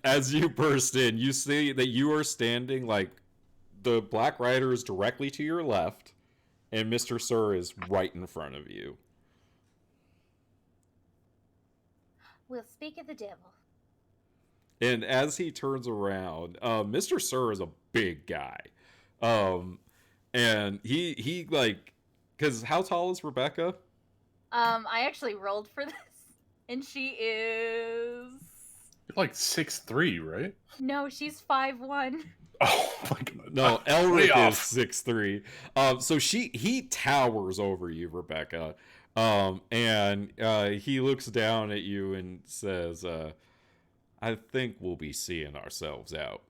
As you burst in, you see that you are standing like the Black Rider is directly to your left, and Mr. Sir is right in front of you. We'll speak of the devil. And as he turns around, Mr. Sir is a big guy. And he like, because how tall is Rebecca? I actually rolled for this, and she is... You're like 6'3", right? No, she's 5'1". Oh my God. No, Elric is 6'3". So he towers over you, Rebecca. And he looks down at you and says, I think we'll be seeing ourselves out.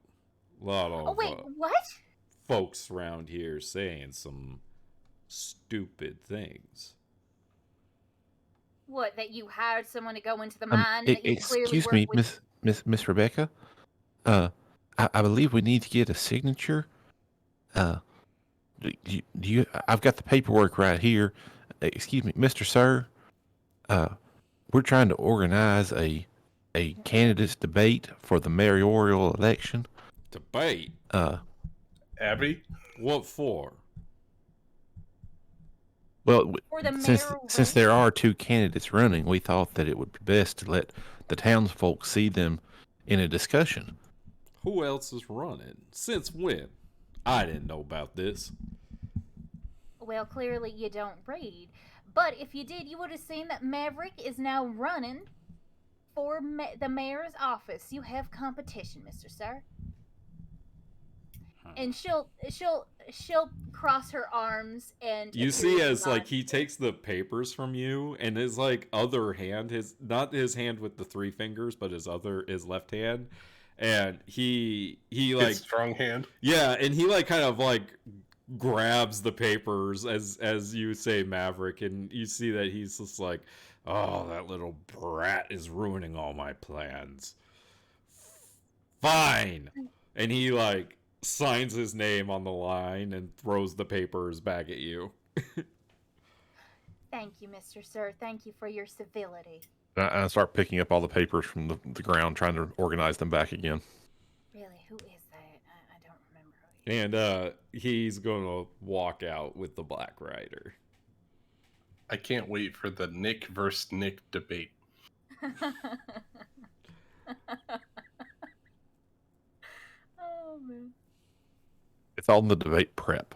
A lot of What? folks around here saying some stupid things. What, that you hired someone to go into the mine? That you Excuse me, Miss Rebecca. I believe we need to get a signature. Do you? I've got the paperwork right here. Excuse me, Mr. Sir. We're trying to organize a candidates debate for the mayoral election. Debate? Abby? What for? Well, For the since there are two candidates running, we thought that it would be best to let the townsfolk see them in a discussion. Who else is running? Since when? I didn't know about this. Well, clearly you don't read. But if you did, you would have seen that Maverick is now running for the mayor's office. You have competition, Mr. Sir. And she'll cross her arms and You appear see to as like nod. he takes the papers from you and his like other hand, his not his hand with the three fingers, but his left hand, and he His like strong hand. yeah, and he like kind of like grabs the papers as you say Maverick, and you see that he's just like, oh, that little brat is ruining all my plans. Fine. And he like signs his name on the line and throws the papers back at you. Thank you, Mr. Sir. Thank you for your civility. I start picking up all the papers from the ground, trying to organize them back again. Really, who is that? I don't remember who he is. And he's gonna walk out with the Black Rider. I can't wait for the Nick versus Nick debate. Oh, man. It's all in the debate prep.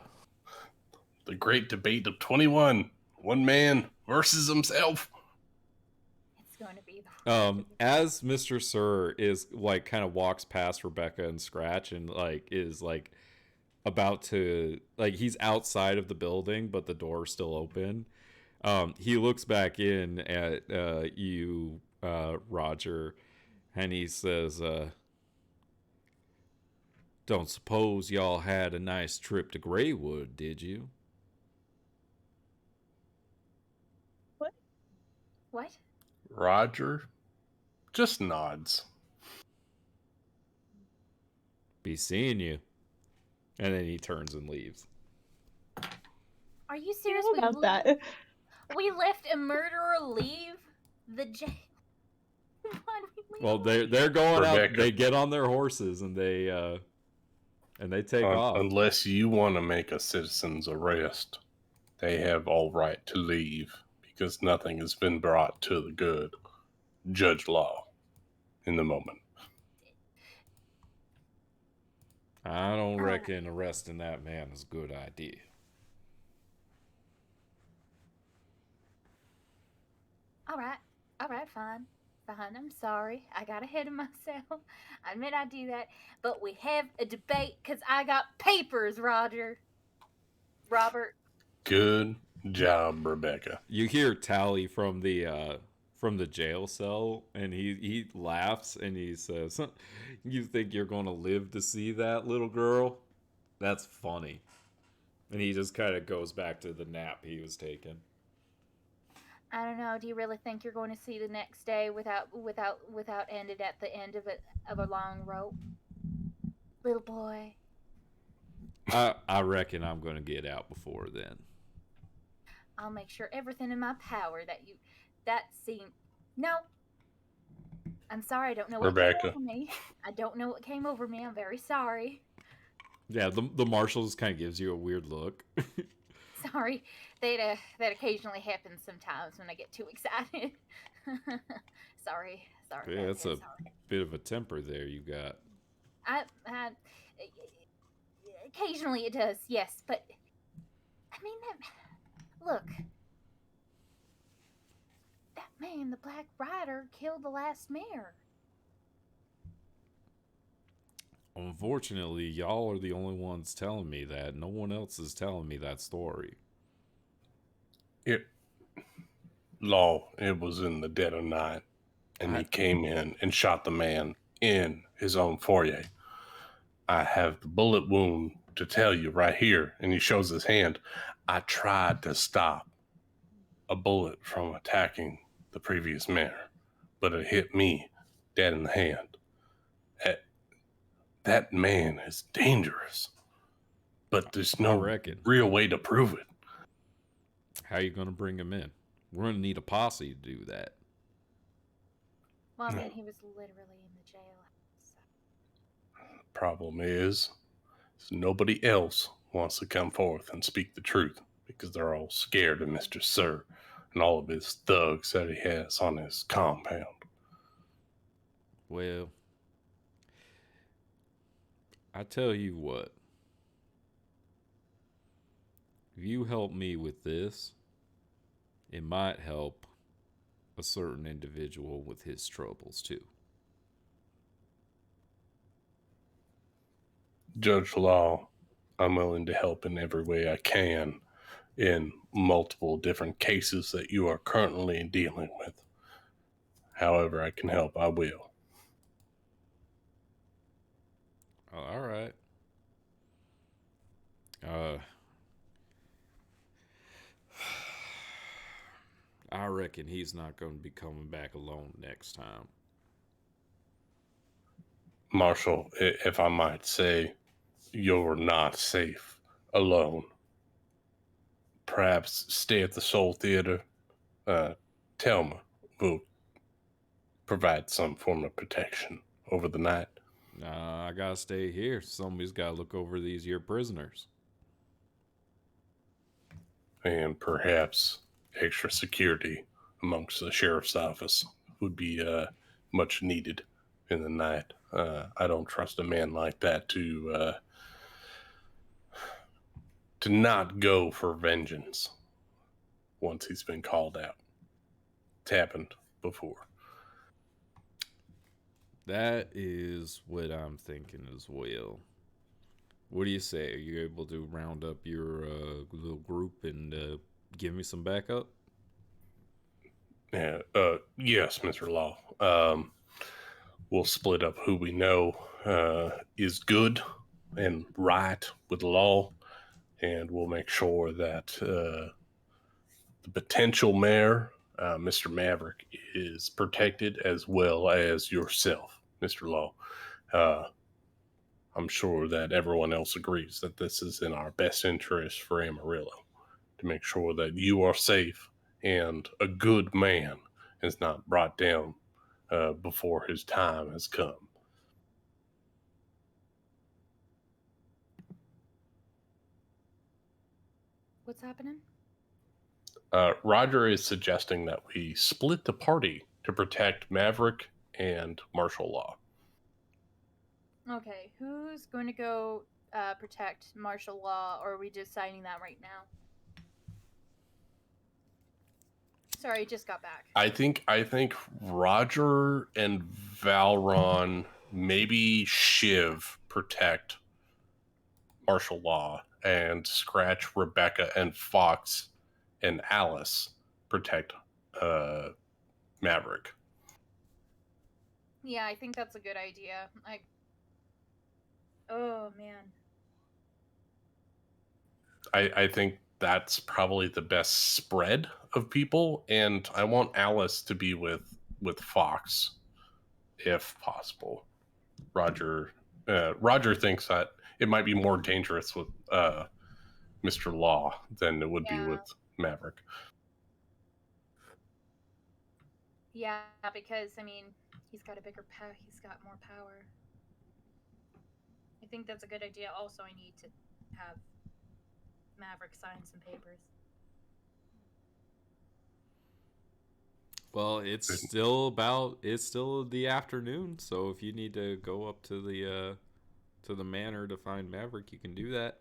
The great debate of 21. One man versus himself. It's going to be the As Mr. Sir is like kind of walks past Rebecca and Scratch and like is like about to like he's outside of the building but the door's still open. He looks back in at you, Roger, and he says, don't suppose y'all had a nice trip to Greywood, did you? What? Roger just nods. Be seeing you. And then he turns and leaves. Are you serious? What about that? We left a murderer leave the jail. Why did we leave Well, him? they're going out. Rebecca. They get on their horses and they take off. Unless you want to make a citizen's arrest, they have all right to leave because nothing has been brought to the good judge law in the moment. I don't reckon arresting that man is a good idea. All right, fine. I'm sorry. I got ahead of myself. I admit I do that. But we have a debate because I got papers, Roger. Robert. Good job, Rebecca. You hear Tally from the jail cell, and he laughs and he says, "You think you're going to live to see that, little girl? That's funny." And he just kind of goes back to the nap he was taking. I don't know. Do you really think you're going to see the next day without ended at the end of a long rope, little boy? I reckon I'm going to get out before then. I'll make sure everything in my power that scene. No, I'm sorry. I don't know what Rebecca. came over me. I don't know what came over me. I'm very sorry. Yeah, the marshal just kind of gives you a weird look. Sorry. That occasionally happens sometimes when I get too excited. Sorry. Yeah, that's a sorry. bit of a temper there you got. I occasionally it does, yes, but I mean look. That man, the Black Rider, killed the last mayor. Unfortunately, y'all are the only ones telling me that. No one else is telling me that story. It was in the dead of night, and he came in and shot the man in his own foyer. I have the bullet wound to tell you right here, and he shows his hand. I tried to stop a bullet from attacking the previous mayor, but it hit me dead in the hand. That man is dangerous, but there's no real way to prove it. How you going to bring him in? We're going to need a posse to do that. Well, I mean, he was literally in the jail. So. Problem is nobody else wants to come forth and speak the truth because they're all scared of Mr. Sir and all of his thugs that he has on his compound. Well, I tell you what, if you help me with this, it might help a certain individual with his troubles too. Judge Law, I'm willing to help in every way I can in multiple different cases that you are currently dealing with. However, I can help, I will. Oh, all right. Uh, I reckon he's not going to be coming back alone next time. Marshal, if I might say, you're not safe alone. Perhaps stay at the Soul Theater. Telma will provide some form of protection over the night. I gotta stay here. Somebody's gotta look over these here prisoners. And perhaps extra security amongst the sheriff's office would be much needed in the night. I don't trust a man like that to not go for vengeance once he's been called out. It's happened before. That is what I'm thinking as well. What do you say? Are you able to round up your little group and give me some backup? Yeah. Yes, Mr. Law. We'll split up who we know is good and right with the law, and we'll make sure that the potential mayor, Mr. Maverick, is protected as well as yourself, Mr. Law. I'm sure that everyone else agrees that this is in our best interest for Amarillo to make sure that you are safe and a good man is not brought down before his time has come. What's happening? Roger is suggesting that we split the party to protect Maverick and martial law. Okay, who's going to go protect martial law, or are we just signing that right now? Sorry, I just got back. I think Roger and Valron, maybe Shiv protect martial law, and Scratch, Rebecca, and Fox and Alice protect Maverick. Yeah, I think that's a good idea. Oh man. I think that's probably the best spread of people, and I want Alice to be with Fox, if possible. Roger thinks that it might be more dangerous with Mr. Law than it would be with Maverick. Yeah, because I mean, he's got a bigger power. He's got more power. I think that's a good idea. Also, I need to have Maverick sign some papers. Well, it's still the afternoon, so if you need to go up to the manor to find Maverick, you can do that.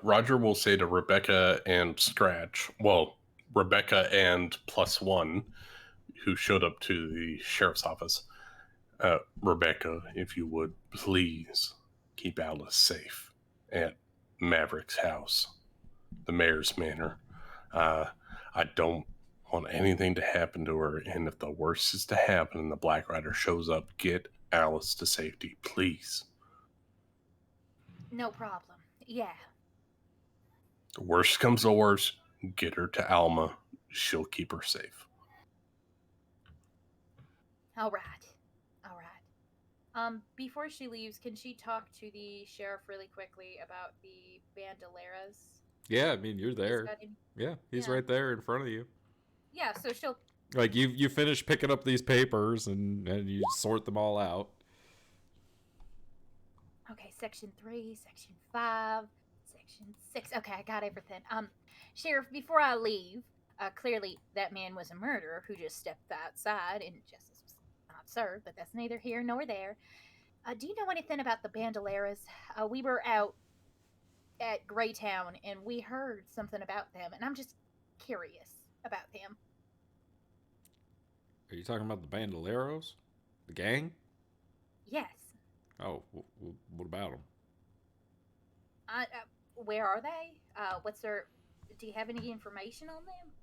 Roger will say to Rebecca and Scratch, well, Rebecca and +1, who showed up to the sheriff's office, Rebecca, if you would please keep Alice safe at Maverick's house, the mayor's manor. I don't want anything to happen to her, and if the worst is to happen and the Black Rider shows up, get Alice to safety, please. No problem. Yeah. The worst comes to worst, get her to Alma. She'll keep her safe. All right. All right. Before she leaves, can she talk to the sheriff really quickly about the bandoleras? Yeah, I mean you're there. Yeah, he's right there in front of you. Yeah, so she'll. Like you finish picking up these papers and you sort them all out. Okay, section 3, section 5, section 6. Okay, I got everything. Sheriff, before I leave, clearly that man was a murderer who just stepped outside and justice was not served, but that's neither here nor there. Do you know anything about the Bandoleras? We were out at Greytown and we heard something about them, and I'm just curious about them. Are you talking about the Bandoleros? The gang? Yes. Oh, what about them? Where are they? What's their? Do you have any information on them?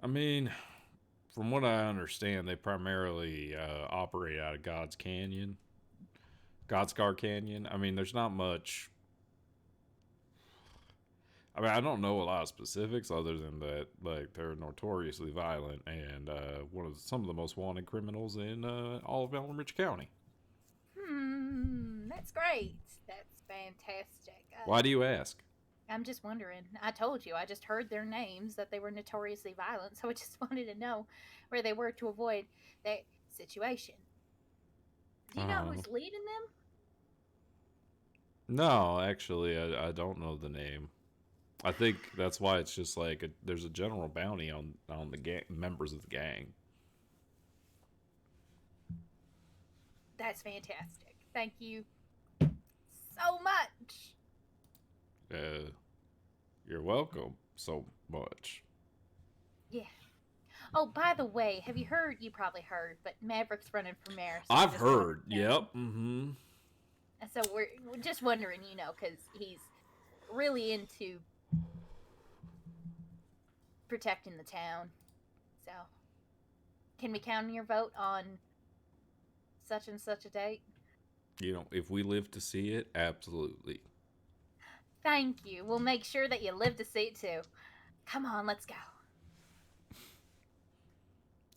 I mean, from what I understand, they primarily operate out of Godscar Canyon. I mean, there's not much. I mean, I don't know a lot of specifics other than that, like they're notoriously violent and some of the most wanted criminals in all of Elmridge County. That's great. That's fantastic. Why do you ask? I'm just wondering. I told you, I just heard their names that they were notoriously violent, so I just wanted to know where they were to avoid that situation. Do you know Uh, who's leading them? no, actually, I don't know the name. I think that's why it's just like there's a general bounty on the members of the gang. That's fantastic. Thank you so much. Uh, you're welcome so much. Yeah. Oh, by the way, have you heard? You probably heard, but Maverick's running for mayor. So I've heard. Yep. Mm-hmm. And so we're just wondering, because he's really into protecting the town. So, can we count on your vote on such and such a date? If we live to see it, absolutely. Thank you. We'll make sure that you live to see it too. Come on, let's go.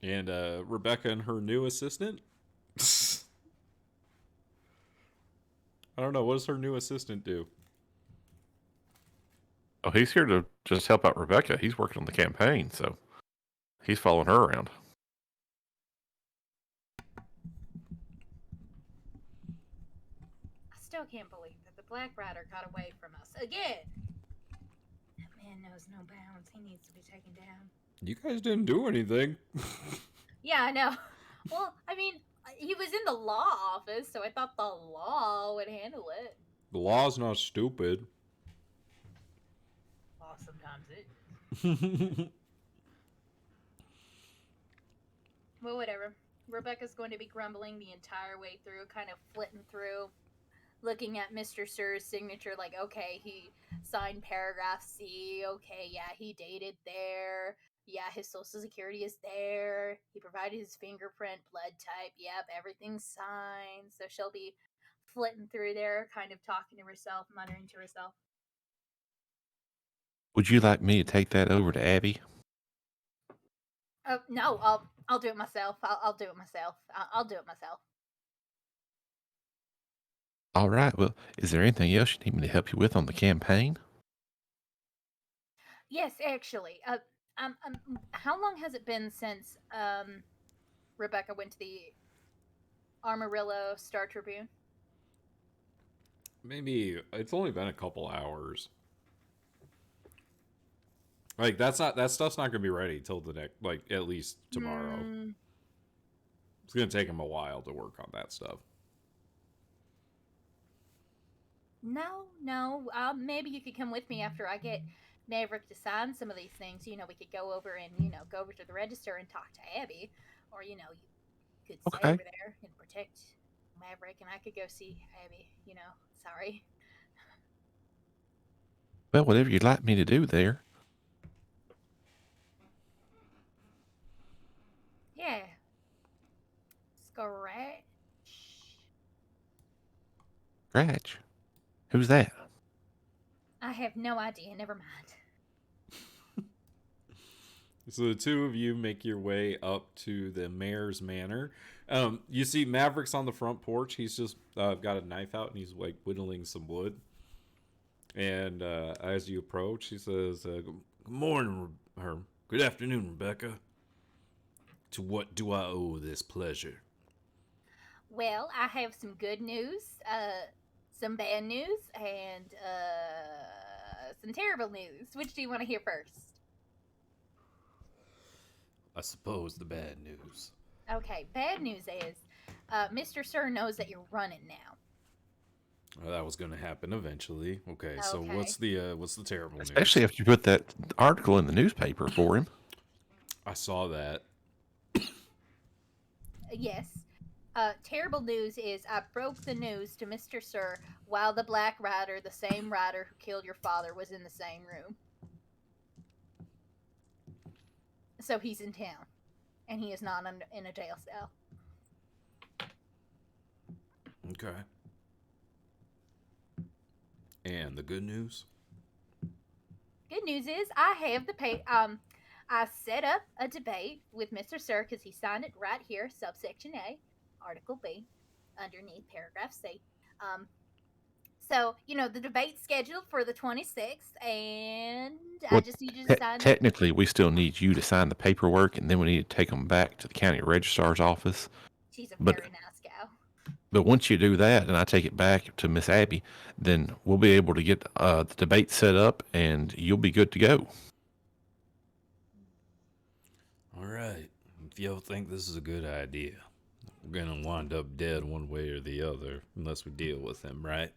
And Rebecca and her new assistant. I don't know. What does her new assistant do? Oh, he's here to just help out Rebecca. He's working on the campaign, so he's following her around. I still can't believe that the Black Rider got away from us again. That man knows no bounds. He needs to be taken down. You guys didn't do anything. Yeah, I know. Well, I mean, he was in the law office, so I thought the law would handle it. The law's not stupid. Law sometimes is. Well, whatever. Rebecca's going to be grumbling the entire way through, kind of flitting through, looking at Mr. Sir's signature, like, okay, he signed paragraph C. Okay, yeah, he dated there. Yeah, his social security is there. He provided his fingerprint, blood type. Yep, everything's signed. So she'll be flitting through there, kind of talking to herself, muttering to herself. Would you like me to take that over to Abby? Oh no, I'll do it myself. I'll do it myself. I'll do it myself. All right. Well, is there anything else you need me to help you with on the campaign? Yes, actually. How long has it been since Rebecca went to the Amarillo Star Tribune? Maybe it's only been a couple hours. Like that stuff's not gonna be ready till the next, like at least tomorrow. It's gonna take him a while to work on that stuff. No. Maybe you could come with me after I get Maverick to sign some of these things. We could go over and go over to the register and talk to Abby, or you could stay Okay. over there and protect Maverick, and I could go see Abby. Sorry. Well, whatever you'd like me to do there. Yeah. Scratch. Scratch. Who's that? I have no idea. Never mind. So the two of you make your way up to the mayor's manor. You see Maverick's on the front porch. He's just got a knife out and he's like whittling some wood. And as you approach, he says, "Good morning, or good afternoon, Rebecca. To what do I owe this pleasure?" Well, I have some good news, some bad news, and some terrible news. Which do you want to hear first? I suppose the bad news. Okay, bad news is Mr. Sir knows that you're running now. Well, that was going to happen eventually. Okay, so Okay. what's the terrible news? Especially if you put that article in the newspaper for him. I saw that. Yes. Terrible news is I broke the news to Mr. Sir while the Black Rider, the same rider who killed your father, was in the same room. So he's in town, and he is not in a jail cell. Okay. And the good news? Good news is I have I set up a debate with Mr. Sir because he signed it right here, subsection A, Article B, underneath paragraph C. So, the debate's scheduled for the 26th, and I Well, just need you to sign it. technically, we still need you to sign the paperwork, and then we need to take them back to the county registrar's office. She's a but- very nice gal. But once you do that, and I take it back to Miss Abby, then we'll be able to get the debate set up, and you'll be good to go. All right. If y'all think this is a good idea, we're going to wind up dead one way or the other unless we deal with him, right?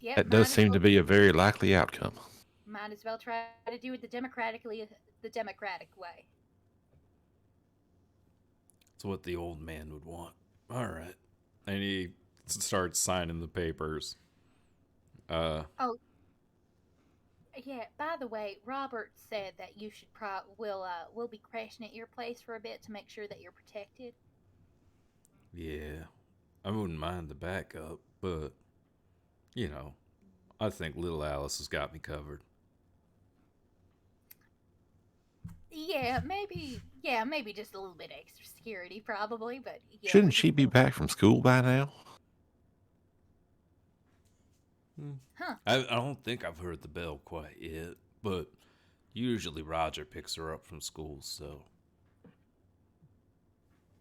Yep, That does seem to be a very likely outcome. Might as well try to do it the democratic way. It's what the old man would want. All right. And he starts signing the papers. Oh, yeah. By the way, Robert said that you should we'll be crashing at your place for a bit to make sure that you're protected. Yeah. I wouldn't mind the backup, but, I think little Alice has got me covered. Yeah, maybe just a little bit extra security, probably. But yeah, Shouldn't she be back from school by now? Huh? I don't think I've heard the bell quite yet, but usually Roger picks her up from school, so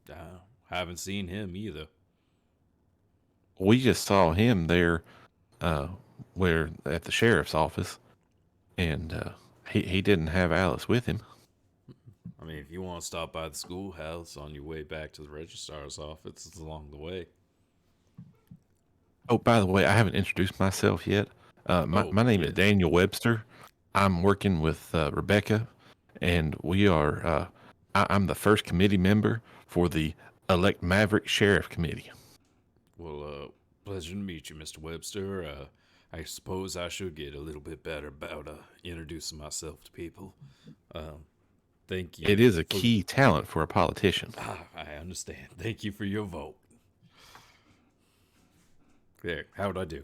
I haven't seen him either. We just saw him there, where at the sheriff's office, and he didn't have Alice with him. I mean, if you want to stop by the schoolhouse on your way back to the registrar's office, it's along the way. Oh, by the way, I haven't introduced myself yet. My name is Daniel Webster. I'm working with Rebecca, and we are. I'm the first committee member for the Elect Maverick Sheriff Committee. Well, pleasure to meet you, Mr. Webster. I suppose I should get a little bit better about introducing myself to people. Thank you. It is a key talent for a politician. I understand. Thank you for your vote. There, how'd I do?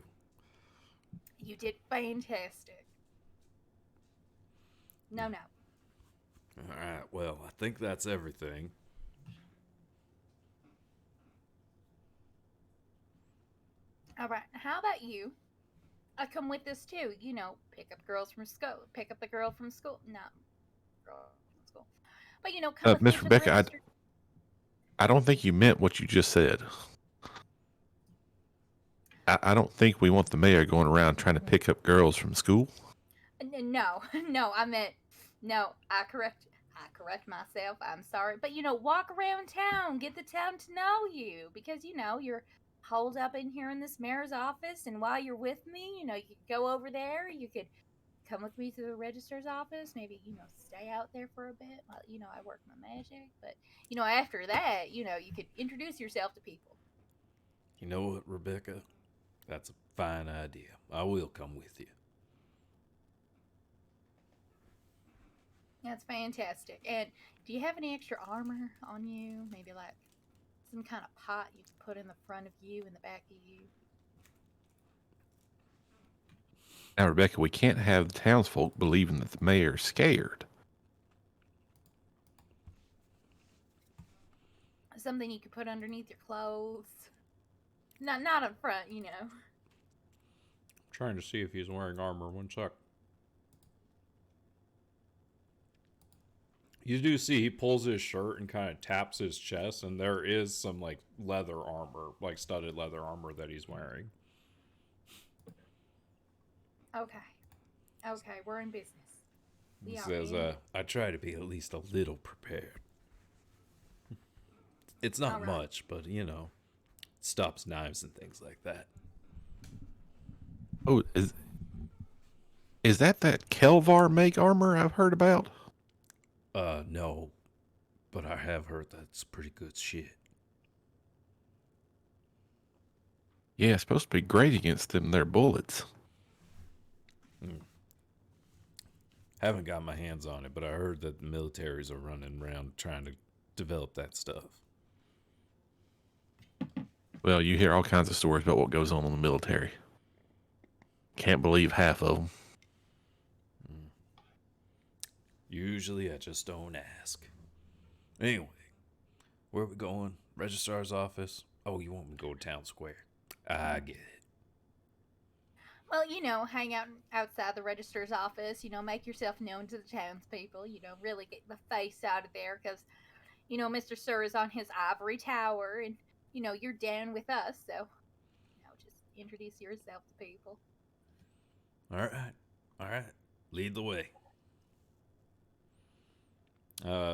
You did fantastic. No. All right, well, I think that's everything. All right. How about you? I come with us too. Pick up girls from school. Pick up the girl from school. Not girl from school. But come with me Miss to the Rebecca, register. I don't think you meant what you just said. I don't think we want the mayor going around trying to pick up girls from school. No, I meant no. I correct myself. I'm sorry, but walk around town, get the town to know you, because you're holed up in here in this mayor's office, and while you're with me, you could go over there. You could come with me to the register's office. Maybe stay out there for a bit while I work my magic. But after that, you could introduce yourself to people. You know what, Rebecca? That's a fine idea. I will come with you. That's fantastic. And do you have any extra armor on you? Maybe like some kind of pot you can put in the front of you and the back of you? Now, Rebecca, we can't have the townsfolk believing that the mayor's scared. Something you could put underneath your clothes. Not up front, Trying to see if he's wearing armor. One sec. You do see he pulls his shirt and kind of taps his chest, and there is some like leather armor, like studded leather armor that he's wearing. Okay, we're in business. He says, I try to be at least a little prepared. It's not All right. much, but stops knives and things like that. Oh, is that Kelvar make armor I've heard about? No, but I have heard that's pretty good shit. Yeah, it's supposed to be great against them their bullets. Haven't got my hands on it, but I heard that the militaries are running around trying to develop that stuff. Well, you hear all kinds of stories about what goes on in the military. Can't believe half of them. Usually I just don't ask. Anyway, where are we going? Registrar's office? Oh, you want me to go to town square? I get it. Well, hang out outside the registrar's office, make yourself known to the townspeople, really get the face out of there because, Mr. Sir is on his ivory tower and, you're down with us. So, just introduce yourself to people. All right. Lead the way.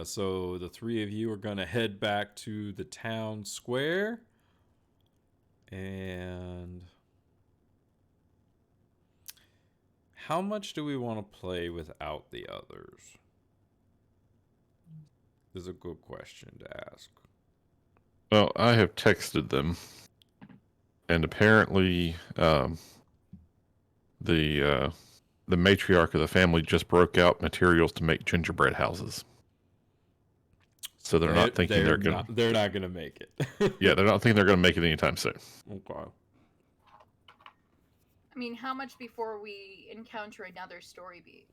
So the three of you are going to head back to the town square. And how much do we want to play without the others? This is a good question to ask. Well, I have texted them, and apparently, the matriarch of the family just broke out materials to make gingerbread houses. So they're not thinking they're gonna. They're not gonna make it. Yeah, they're not thinking they're gonna make it anytime soon. Okay. I mean, how much before we encounter another story beat?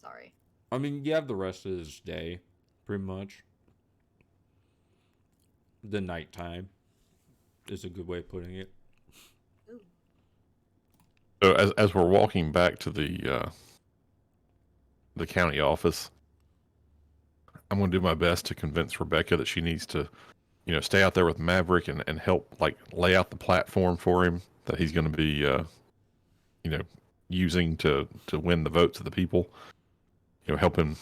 Sorry. I mean, you have the rest of this day, pretty much. The nighttime is a good way of putting it. Ooh. So as we're walking back to the county office, I'm going to do my best to convince Rebecca that she needs to, stay out there with Maverick and help lay out the platform for him that he's going to be, using to win the votes of the people. Help him,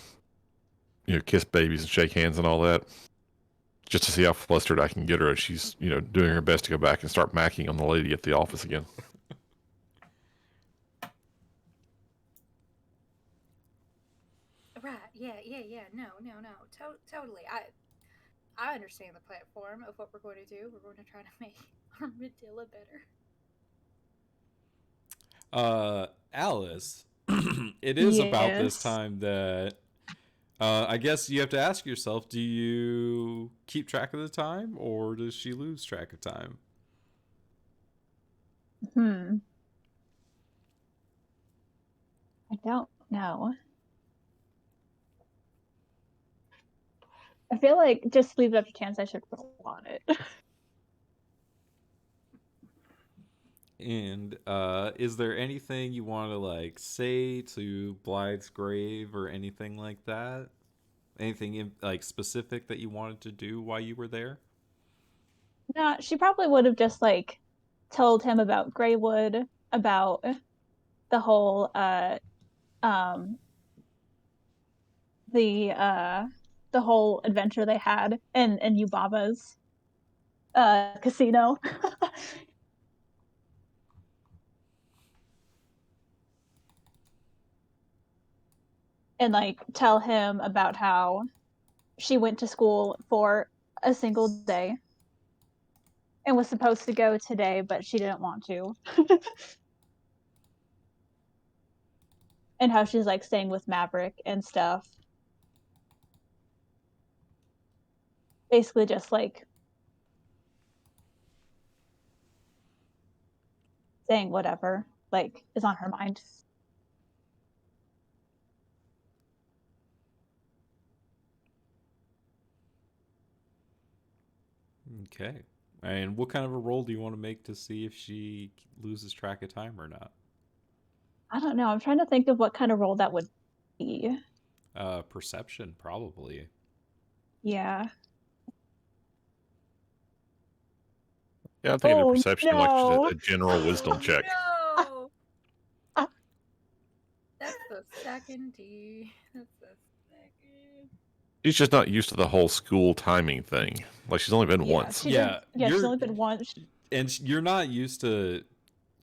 kiss babies and shake hands and all that. Just to see how flustered I can get her as she's, doing her best to go back and start macking on the lady at the office again. Right. Yeah. No. Totally. I understand the platform of what we're going to do. We're going to try to make Armadillo better. Alice, it is about this Yes. time that I guess you have to ask yourself, do you keep track of the time or does she lose track of time? I don't know. I feel like just leave it up to chance. I should roll on it. And is there anything you want to say to Blythe's grave or anything like that? Anything specific that you wanted to do while you were there? No, she probably would have just told him about Greywood, about the whole the whole adventure they had in Yubaba's casino. And tell him about how she went to school for a single day and was supposed to go today, but she didn't want to. And how she's staying with Maverick and stuff. Basically just saying whatever is on her mind. Okay. And what kind of a roll do you want to make to see if she loses track of time or not? I don't know. I'm trying to think of what kind of role that would be. Perception, probably. Yeah. Yeah, I'm thinking Oh, of perception, no. just a general wisdom check. No. That's the second D. That's the second. She's just not used to the whole school timing thing. Like she's only been once. She Yeah, she's only been once. and you're not used to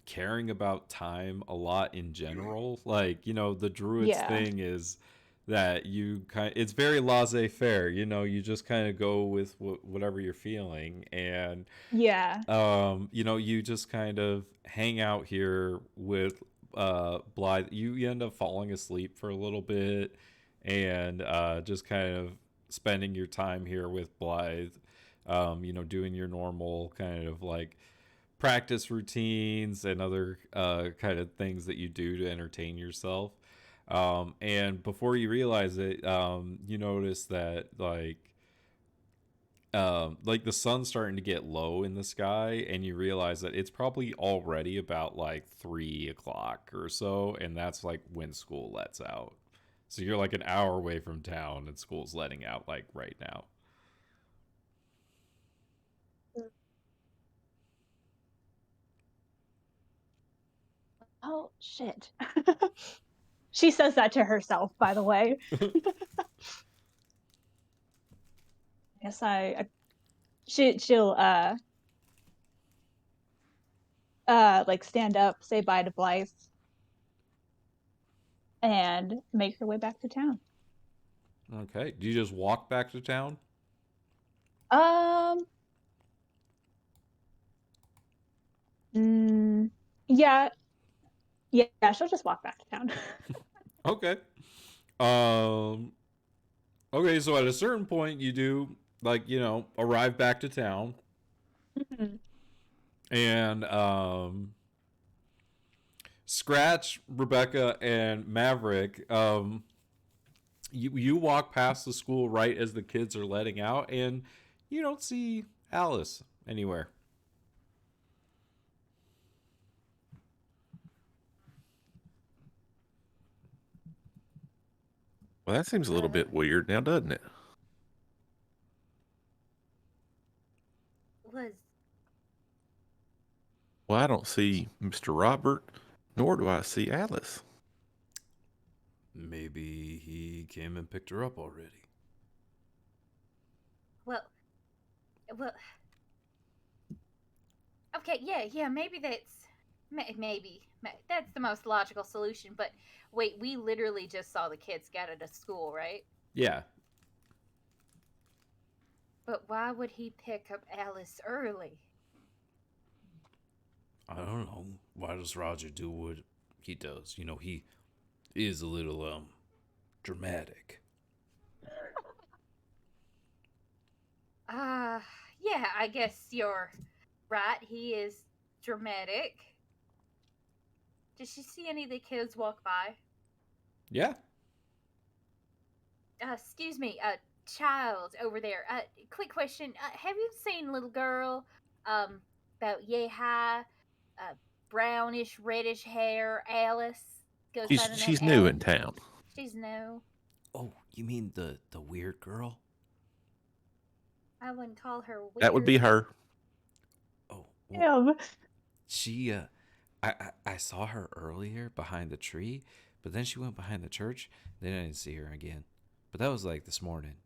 caring about time a lot in general. Like, the druids Yeah. thing is that it's very laissez-faire. You just kind of go with whatever you're feeling, and Yeah. you just kind of hang out here with Blythe. You end up falling asleep for a little bit, and just kind of spending your time here with Blythe. Doing your normal kind of like practice routines and other kind of things that you do to entertain yourself. And before you realize it, you notice that like the sun's starting to get low in the sky, and you realize that it's probably already about like 3 o'clock or so, and that's like when school lets out. So you're like an hour away from town, and school's letting out like right now. Oh shit. She says that to herself, by the way. Guess she'll like stand up, say bye to Blythe, and make her way back to town. Okay. Do you just walk back to town? Yeah. Yeah, she'll just walk back to town. Okay. Um okay, so at a certain point you do like, arrive back to town, and Scratch, Rebecca, and Maverick, you walk past the school right as the kids are letting out, and you don't see Alice anywhere. Well, that seems a little bit weird now, doesn't it? Was Well, I don't see Mr. Robert, nor do I see Alice. Maybe he came and picked her up already. well, well. Okay, yeah, maybe maybe that's the most logical solution. But wait, we literally just saw the kids get out of school, right? Yeah. But why would he pick up Alice early? I don't know. Why does Roger do what he does? He is a little dramatic. Yeah, I guess you're right. He is dramatic. Did she see any of the kids walk by? Yeah. Excuse me, child over there. Quick question. Have you seen little girl, about yay high, brownish, reddish hair, Alice? Goes by the name She's new Alice. in town. She's new. Oh, you mean the weird girl? I wouldn't call her weird. That would be her. Oh, well, Damn. she I saw her earlier behind the tree, but then she went behind the church. Then I didn't see her again. But that was like this morning.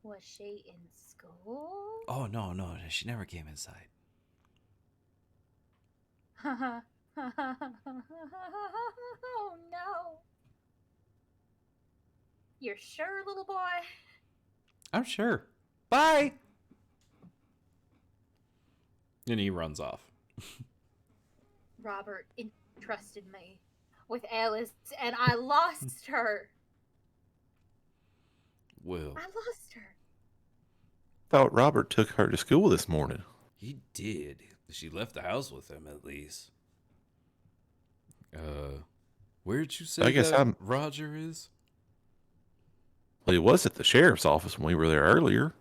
Was she in school? Oh no, she never came inside. Oh no. You're sure, little boy? I'm sure. Bye. And he runs off. Robert entrusted me with Alice, and I lost her. Well, I lost her. Thought Robert took her to school this morning. he did. She left the house with him, at least. Where'd you say I guess that Roger is? Well, he was at the sheriff's office when we were there earlier.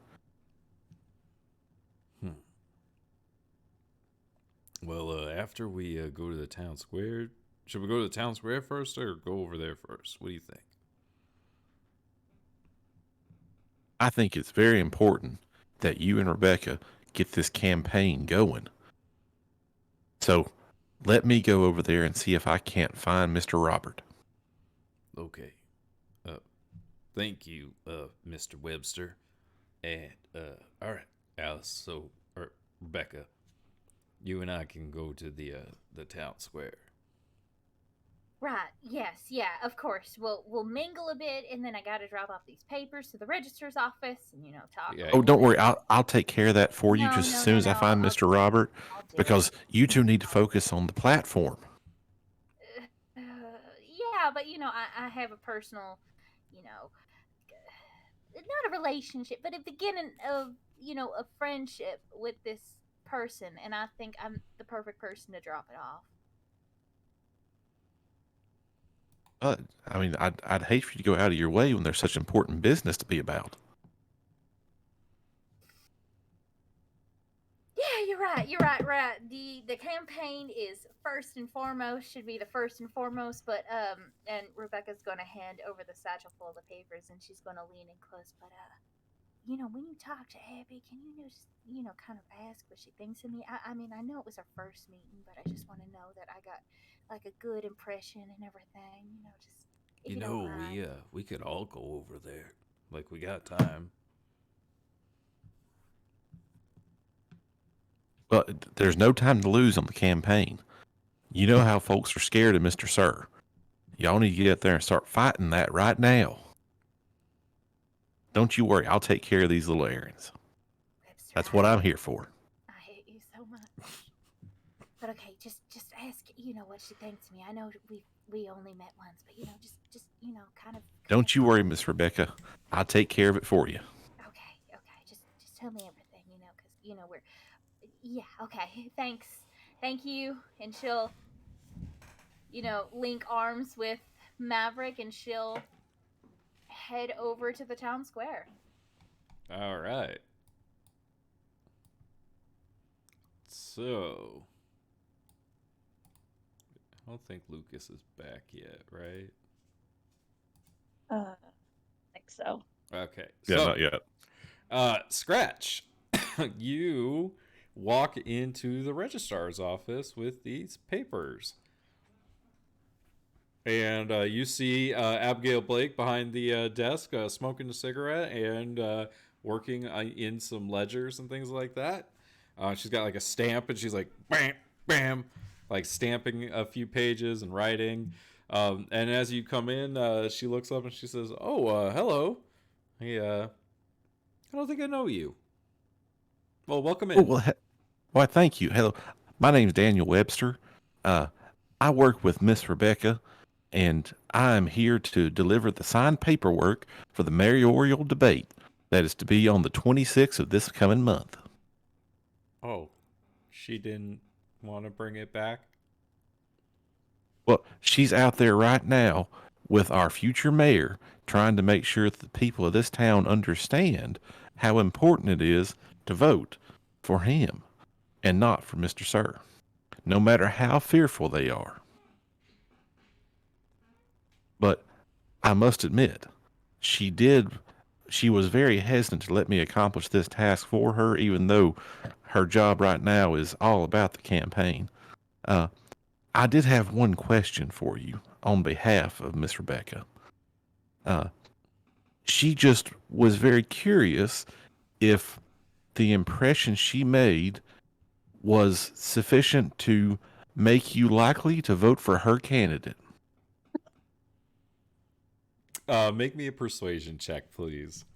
Well, after we go to the town square, should we go to the town square first or go over there first? What do you think? I think it's very important that you and Rebecca get this campaign going. So let me go over there and see if I can't find Mr. Robert. Okay. Thank you, Mr. Webster. And all right, Alice. So, or Rebecca, you and I can go to the town square. Right. Yes. Yeah. Of course. We'll mingle a bit, and then I got to drop off these papers to the registrar's office, and talk a Yeah. Oh, little don't bit. worry. I'll take care of that for you No, just as no, soon no, as I no. find Mr. Robert, I'll do because it. you two need to focus on the platform. Yeah, but I have a personal, you know, not a relationship, but a beginning of a friendship with this person, and I think I'm the perfect person to drop it off. I mean, I'd hate for you to go out of your way when there's such important business to be about. Yeah, you're right. You're right. Right. The campaign is first and foremost. Should be the first and foremost. But and Rebecca's gonna hand over the satchel full of the papers, and she's gonna lean in close. But when you talk to Abby, can you just kind of ask what she thinks of me? I mean, I know it was our first meeting, but I just want to know that I got like a good impression and everything. Just if You you don't know, mind. we could all go over there. Like we got time. Well, there's no time to lose on the campaign. You know how folks are scared of Mr. Sir. Y'all need to get up there and start fighting that right now. Don't you worry. I'll take care of these little errands. Webster, That's what I'm here for. I hate you so much. But okay, just ask. What she thinks of me. I know we only met once, but just kind of. Don't you worry, Miss Rebecca. I'll take care of it for you. Okay. Just tell me everything. Because we're. Yeah. Okay. Thanks. Thank you. And she'll link arms with Maverick, and she'll head over to the town square. All right. So, I don't think Lucas is back yet, right? I think so. Okay. Yeah, So, not yet. Scratch, you walk into the registrar's office with these papers. And you see Abigail Blake behind the desk smoking a cigarette and working in some ledgers and things like that. She's got like a stamp and she's like, bam, bam, like stamping a few pages and writing. And as you come in, she looks up and she says, "Oh, hello. Hey, I don't think I know you. Well, welcome Oh, in." why, thank you. Hello. My name's Daniel Webster. I work with Miss Rebecca, and I'm here to deliver the signed paperwork for the mayoral debate that is to be on the 26th of this coming month. Oh, she didn't want to bring it back? Well, she's out there right now with our future mayor trying to make sure that the people of this town understand how important it is to vote for him and not for Mr. Sir, no matter how fearful they are. But I must admit, she was very hesitant to let me accomplish this task for her, even though her job right now is all about the campaign. Uh, I did have one question for you on behalf of Miss Rebecca. Uh, she just was very curious if the impression she made was sufficient to make you likely to vote for her candidate. Make me a persuasion check, please.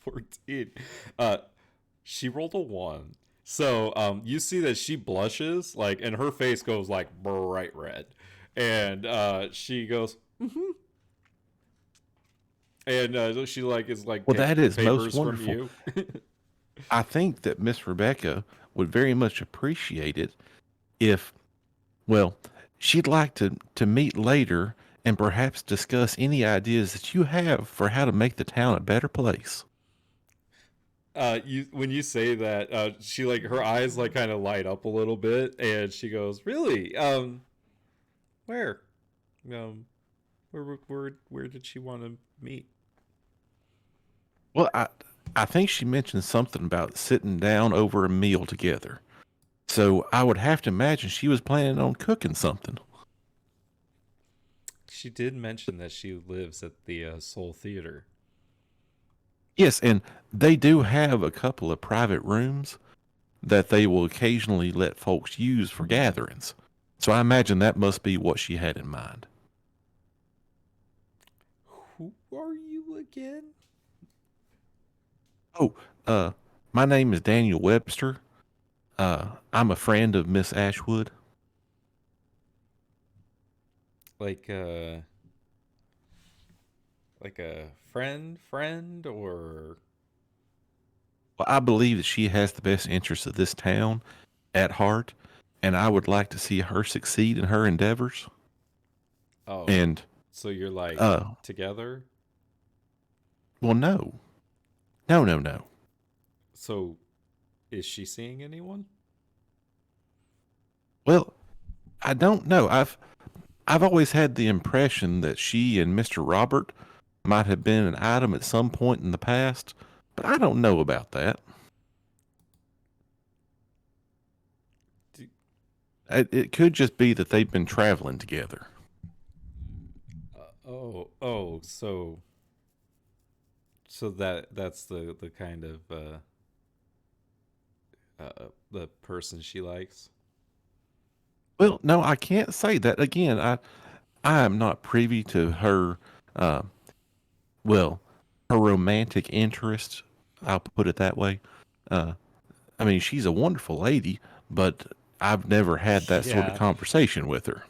$14. She rolled a 1. So you see that she blushes, like, and her face goes like bright red, and she goes, mm-hmm. And she like is like Well, taking that the is most papers from wonderful. you. I think that Miss Rebecca would very much appreciate it if, well, she'd like to meet later and perhaps discuss any ideas that you have for how to make the town a better place. You when you say that, she like her eyes like kind of light up a little bit, and she goes, "Really? Where? Um, where did she want to meet?" Well, I think she mentioned something about sitting down over a meal together. So I would have to imagine she was planning on cooking something. She did mention that she lives at the Soul Theater. Yes, and they do have a couple of private rooms that they will occasionally let folks use for gatherings. So I imagine that must be what she had in mind. Who are you again? Oh, my name is Daniel Webster. I'm a friend of Miss Ashwood. Like like a friend, or Well, I believe that she has the best interests of this town at heart, and I would like to see her succeed in her endeavors. oh, And, so you're like uh, together? well, no. No, no, no. So is she seeing anyone? Well, I don't know. I've always had the impression that she and Mr. Robert might have been an item at some point in the past, but I don't know about that. Do, It could just be that they've been traveling together. oh, so that's the kind of the person she likes. Well, no, I can't say that. Again, I am not privy to her, uh, well, her romantic interest. I'll put it that way. Uh, I mean, she's a wonderful lady, but I've never had that sort of Yeah. conversation with her.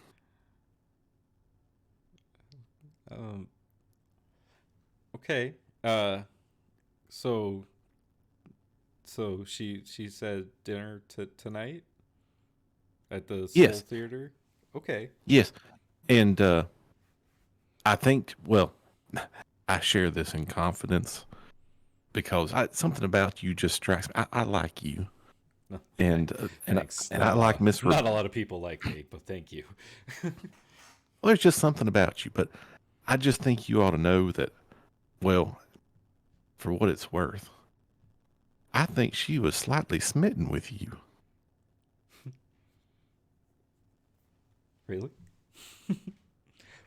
Um. Okay. So she said dinner tonight at the Soul Yes, Theater. Okay. yes, and I think, well, I share this in confidence because something about you just strikes me. I like you, No, and thanks. and I like Miss. Not a lot of people like me, but thank you. Well, there's just something about you, but I just think you ought to know that. Well, for what it's worth, I think she was slightly smitten with you. Really?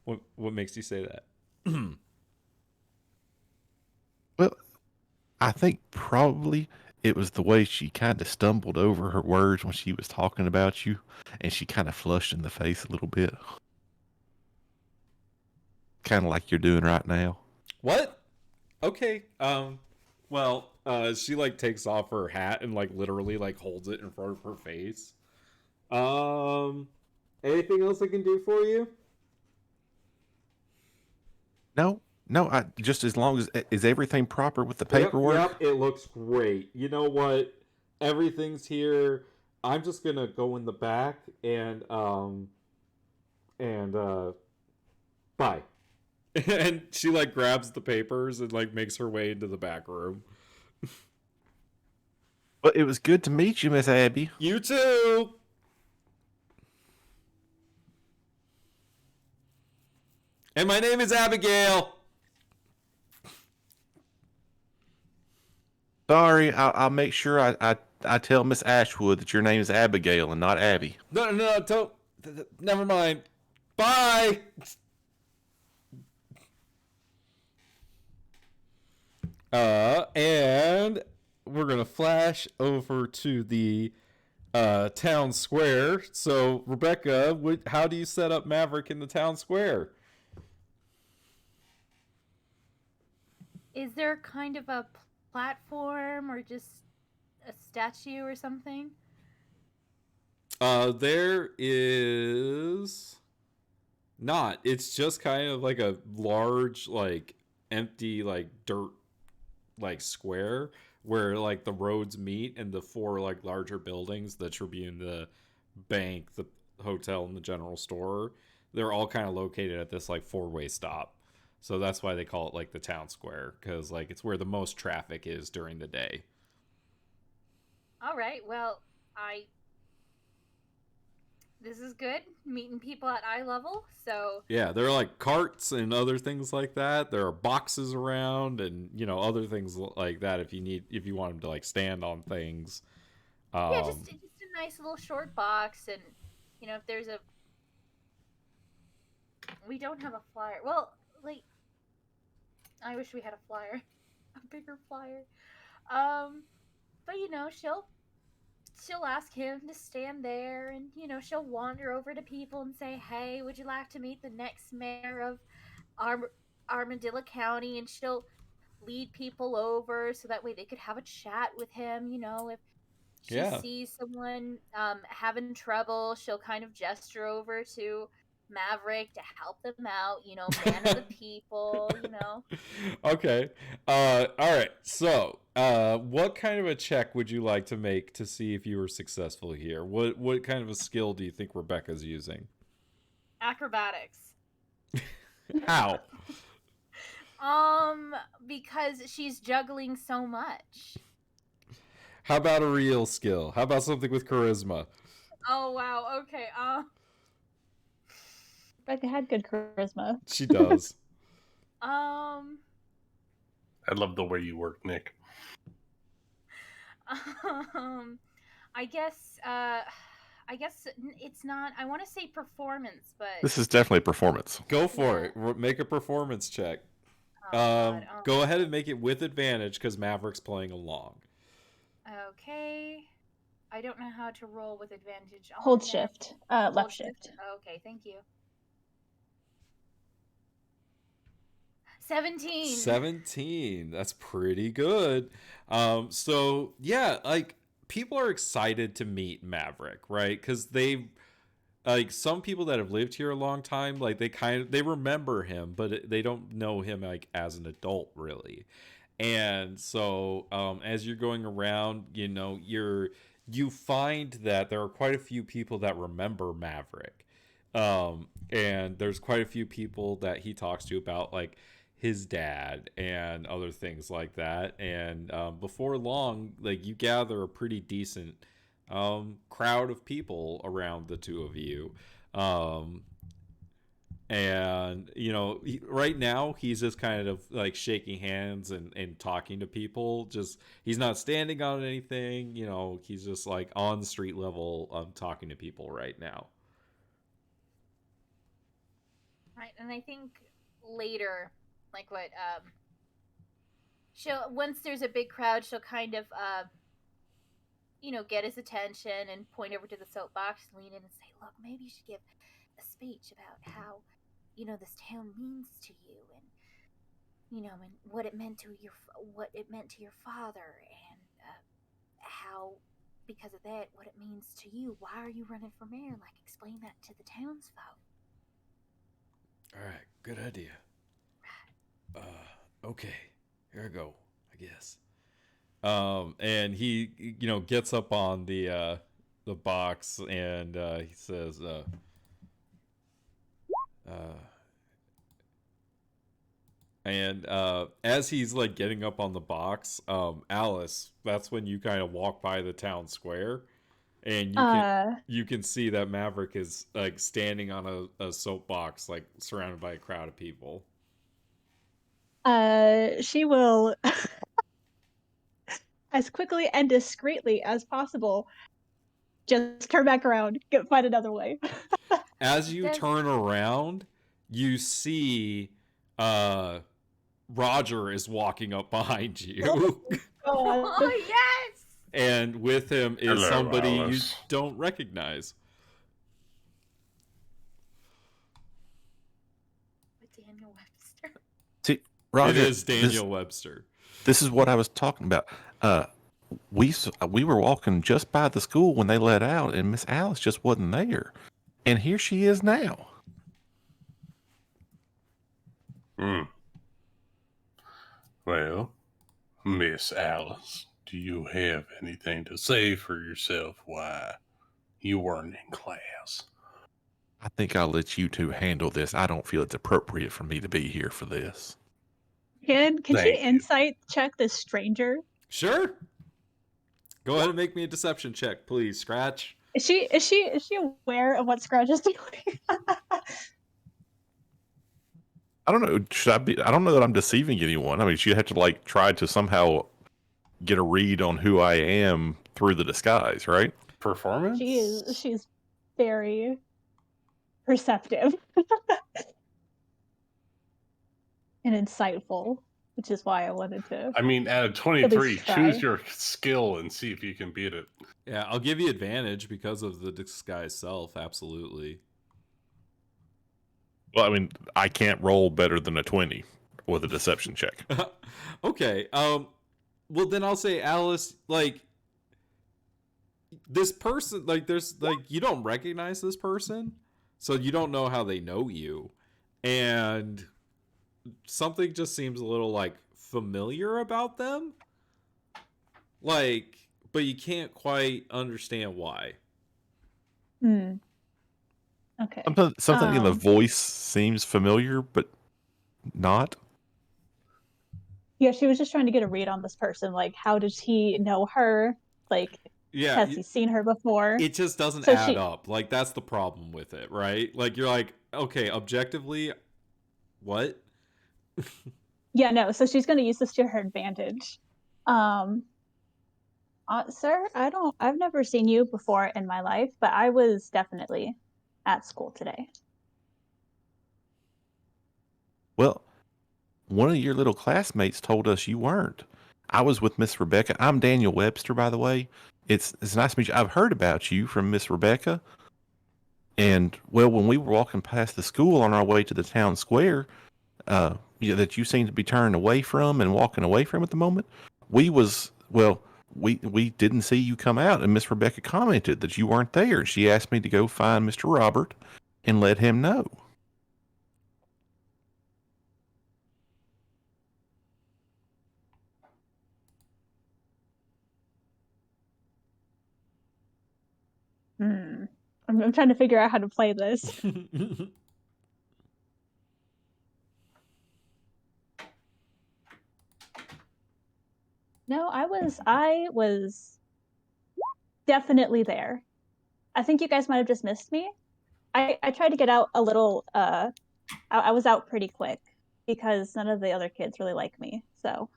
What makes you say that? Well, I think probably it was the way she kind of stumbled over her words when she was talking about you, and she kind of flushed in the face a little bit, kind of like you're doing right now. What? Okay. Well, she like takes off her hat and like literally like holds it in front of her face. Um, anything else I can do for you? No, no, I just as long as is everything proper with the Yep, paperwork. yep. It looks great. You know what? Everything's here. I'm just gonna go in the back and bye. And she like grabs the papers and like makes her way into the back room. Well, it was good to meet you, Miss Abby. You too. And my name is Abigail. Sorry, I'll make sure I tell Miss Ashwood that your name is Abigail and not Abby. No, no, no, don't. Never mind. Bye. And we're gonna flash over to the town square. So, Rebecca, how do you set up Maverick in the town square? Is there kind of a platform or just a statue or something? There is not. It's just kind of like a large, like empty, like dirt, like square where like the roads meet, and the four like larger buildings, the Tribune, the bank, the hotel, and the general store, they're all kind of located at this like four-way stop. So that's why they call it like the town square, because like it's where the most traffic is during the day. All right. Well, I this is good. Meeting people at eye level. So Yeah, there are like carts and other things like that. There are boxes around and other things like that if you want him to like stand on things. yeah, just a nice little short box, and if there's a we don't have a flyer. Well, like I wish we had a flyer, a bigger flyer. But she'll ask him to stand there, and she'll wander over to people and say, "Hey, would you like to meet the next mayor of Armadillo County?" And she'll lead people over so that way they could have a chat with him. If she Yeah. sees someone having trouble, she'll kind of gesture over to Maverick to help them out. Man of the people. Okay. All right. So, what kind of a check would you like to make to see if you were successful here? What kind of a skill do you think Rebecca's using? Acrobatics. How? Because she's juggling so much. How about a real skill? How about something with charisma? Oh wow. Okay. Rebecca had good charisma. She does. I love the way you work, Nick. I guess it's not. I want to say performance, but This is definitely performance. Go for Yeah. it. Make a performance check. God, Go ahead and make it with advantage because Maverick's playing along. Okay. I don't know how to roll with advantage. on Hold that. shift. Hold Left shift. Okay, thank you. 17. 17. That's pretty good. So yeah, like people are excited to meet Maverick, right? Because they like some people that have lived here a long time, like they remember him, but they don't know him like as an adult really. And so as you're going around, you find that there are quite a few people that remember Maverick. And there's quite a few people that he talks to about like his dad and other things like that. And before long, like you gather a pretty decent crowd of people around the two of you. And right now he's just kind of like shaking hands and talking to people. Just he's not standing on anything. He's just like on the street level talking to people right now. Right, and I think later, like what she'll once there's a big crowd, she'll kind of get his attention and point over to the soapbox, lean in and say, "Look, maybe you should give a speech about how this town means to you, and what it meant to your father, and how because of that what it means to you. Why are you running for mayor? Like, explain that to the townsfolk." All right, good idea. Okay, here I go, I guess. And he gets up on the box and he says and as he's like getting up on the box, Alice, that's when you kind of walk by the town square, and you can see that Maverick is like standing on a soapbox, like surrounded by a crowd of people. She will, as quickly and discreetly as possible, just turn back around, find another way. As you turn around, you see Roger is walking up behind you. Oh yes! And with him is Hello, somebody Alice. you don't recognize. Daniel Webster. See, Roger, It is Daniel Webster. This is what I was talking about. We were walking just by the school when they let out, and Miss Alice just wasn't there, and here she is now. Well, Miss Alice, do you have anything to say for yourself why you weren't in class? I think I'll let you two handle this. I don't feel it's appropriate for me to be here for this. Can Thank she you. insight check this stranger? Sure. Go ahead and make me a deception check, please, Scratch. Is she aware of what Scrudge is doing? I don't know. Should I be? I don't know that I'm deceiving anyone. I mean, she'd have to like try to somehow get a read on who I am through the disguise, right? Performance? She's very perceptive and insightful, which is why I wanted to. I mean, out of 23, choose your skill and see if you can beat it. Yeah, I'll give you advantage because of the disguise self. Absolutely. Well, I mean, I can't roll better than a 20 with a deception check. Okay. Well, then I'll say, Alice, like, this person, like, there's, like, you don't recognize this person, so you don't know how they know you. And something just seems a little, like, familiar about them. Like, but you can't quite understand why. Okay. Something in the voice seems familiar, but not. Yeah, she was just trying to get a read on this person. Like, how does he know her? Like, Yeah, has he seen her before? it just doesn't add up. Like, that's the problem with it, right? Like, you're like, okay, objectively, what? Yeah, no. So she's going to use this to her advantage. Sir, I've never seen you before in my life, but I was definitely at school today. Well, one of your little classmates told us you weren't. I was with Miss Rebecca. I'm Daniel Webster, by the way. It's nice to meet you. I've heard about you from Miss Rebecca. And, well, when we were walking past the school on our way to the town square, that you seemed to be turning away from and walking away from at the moment, we didn't see you come out, and Miss Rebecca commented that you weren't there. She asked me to go find Mr. Robert and let him know. I'm trying to figure out how to play this. No, I was definitely there. I think you guys might have just missed me. I tried to get out a little. I was out pretty quick because none of the other kids really like me. So.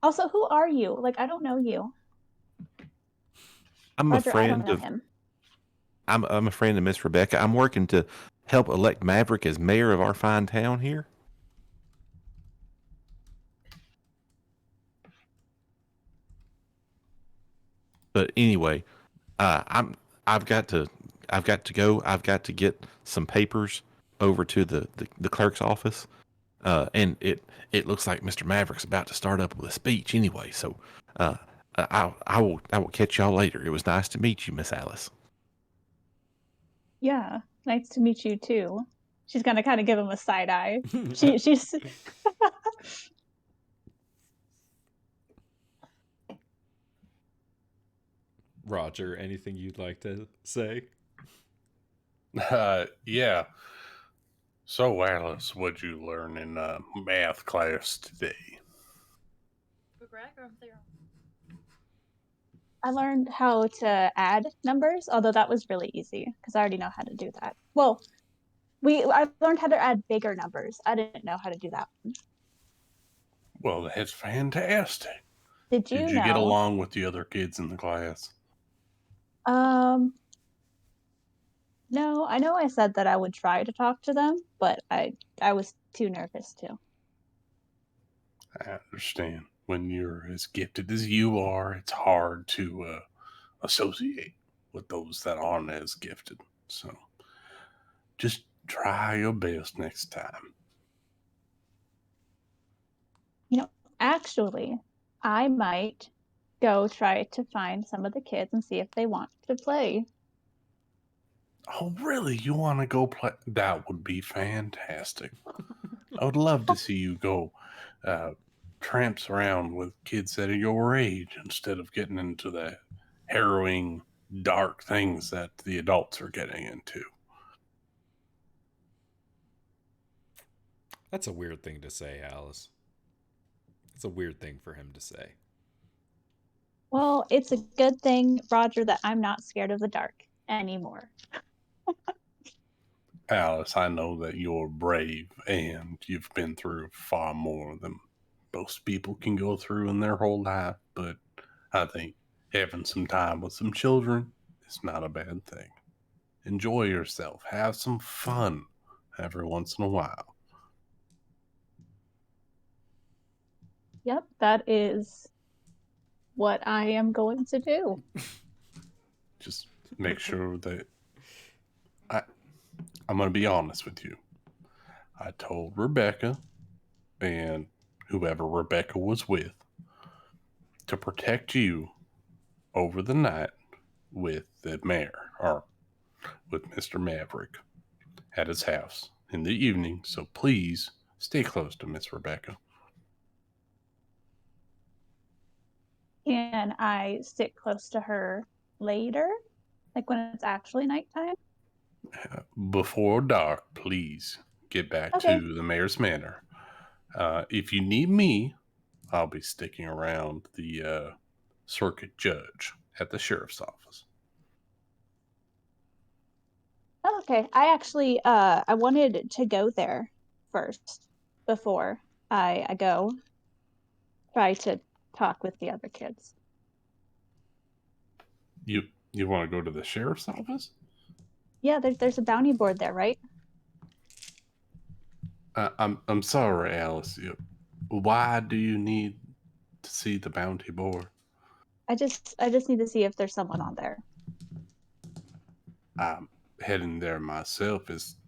Also, who are you? Like, I don't know you. I'm Roger, a friend I don't know of him. I'm a friend of Miss Rebecca. I'm working to help elect Maverick as mayor of our fine town here. But anyway, I've got to go. I've got to get some papers over to the clerk's office. And it looks like Mr. Maverick's about to start up with a speech anyway. So I will catch y'all later. It was nice to meet you, Miss Alice. Yeah, nice to meet you too. She's gonna kind of give him a side eye. She's. Roger, anything you'd like to say? Yeah. So, Alice, what'd you learn in math class today? I learned how to add numbers, although that was really easy because I already know how to do that. Well, I learned how to add bigger numbers. I didn't know how to do that one. Well, that's fantastic. Did you know? Get along with the other kids in the class? No, I know I said that I would try to talk to them, but I was too nervous to. I understand. When you're as gifted as you are, it's hard to associate with those that aren't as gifted. So just try your best next time. You know, actually, I might go try to find some of the kids and see if they want to play. Oh, really? You want to go play? That would be fantastic. I would love to see you go tramps around with kids that are your age instead of getting into the harrowing, dark things that the adults are getting into. That's a weird thing to say, Alice. It's a weird thing for him to say. Well, it's a good thing, Roger, that I'm not scared of the dark anymore. Alice, I know that you're brave and you've been through far more than most people can go through in their whole life, but I think having some time with some children is not a bad thing. Enjoy yourself, have some fun every once in a while. Yep, that is what I am going to do. Just make sure that I'm going to be honest with you. I told Rebecca and whoever Rebecca was with to protect you over the night with the mayor or with Mr. Maverick at his house in the evening. So please stay close to Miss Rebecca. Can I sit close to her later? Like when it's actually nighttime? Before dark, please get back Okay. to the mayor's manor. If you need me, I'll be sticking around the circuit judge at the sheriff's office. Oh, okay. I actually I wanted to go there first before I go try to talk with the other kids. You want to go to the sheriff's office? Yeah, there's a bounty board there, right? I'm sorry, Alice. Why do you need to see the bounty board? I just need to see if there's someone on there. I'm heading there myself.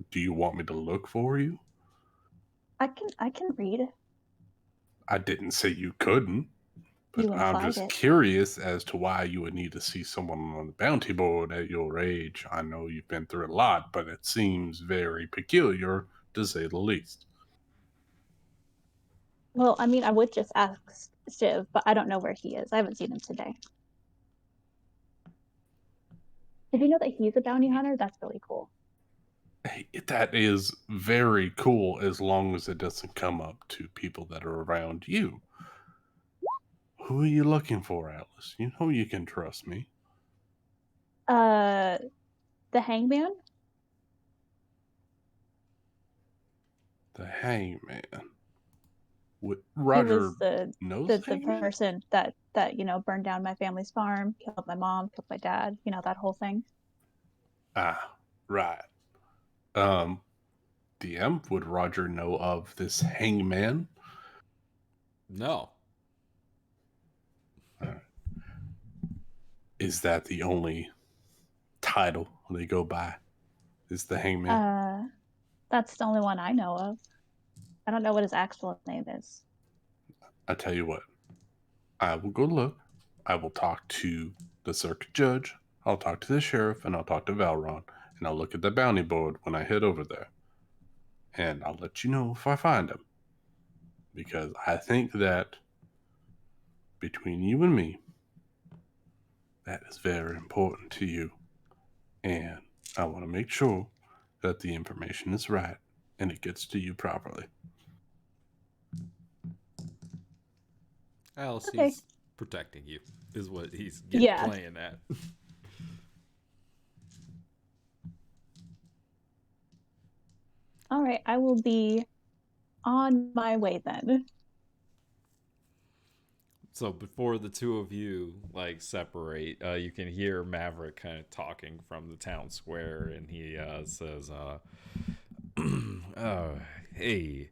Do you want me to look for you? I can read. I didn't say you couldn't, You but I'm implied just it. curious as to why you would need to see someone on the bounty board at your age. I know you've been through a lot, but it seems very peculiar to say the least. Well, I mean, I would just ask Shiv, but I don't know where he is. I haven't seen him today. Did you know that he's a bounty hunter? That's really cool. Hey, that is very cool as long as it doesn't come up to people that are around you. Who are you looking for, Alice? You know you can trust me. The hangman? The hangman. He Roger was the knows the, the the hangman? person that burned down my family's farm, killed my mom, killed my dad, that whole thing. Ah, right. Um, DM, would Roger know of this hangman? No. Is that the only title they go by? Is the hangman? That's the only one I know of. I don't know what his actual name is. I tell you what, I will go look. I will talk to the circuit judge. I'll talk to the sheriff, and I'll talk to Valron, and I'll look at the bounty board when I head over there. And I'll let you know if I find him. Because I think that between you and me, that is very important to you. And I want to make sure that the information is right and it gets to you properly. Alice, Okay. he's protecting you, is what he's Yeah. playing at. All right, I will be on my way then. So before the two of you separate, you can hear Maverick kind of talking from the town square, and he says, "Hey,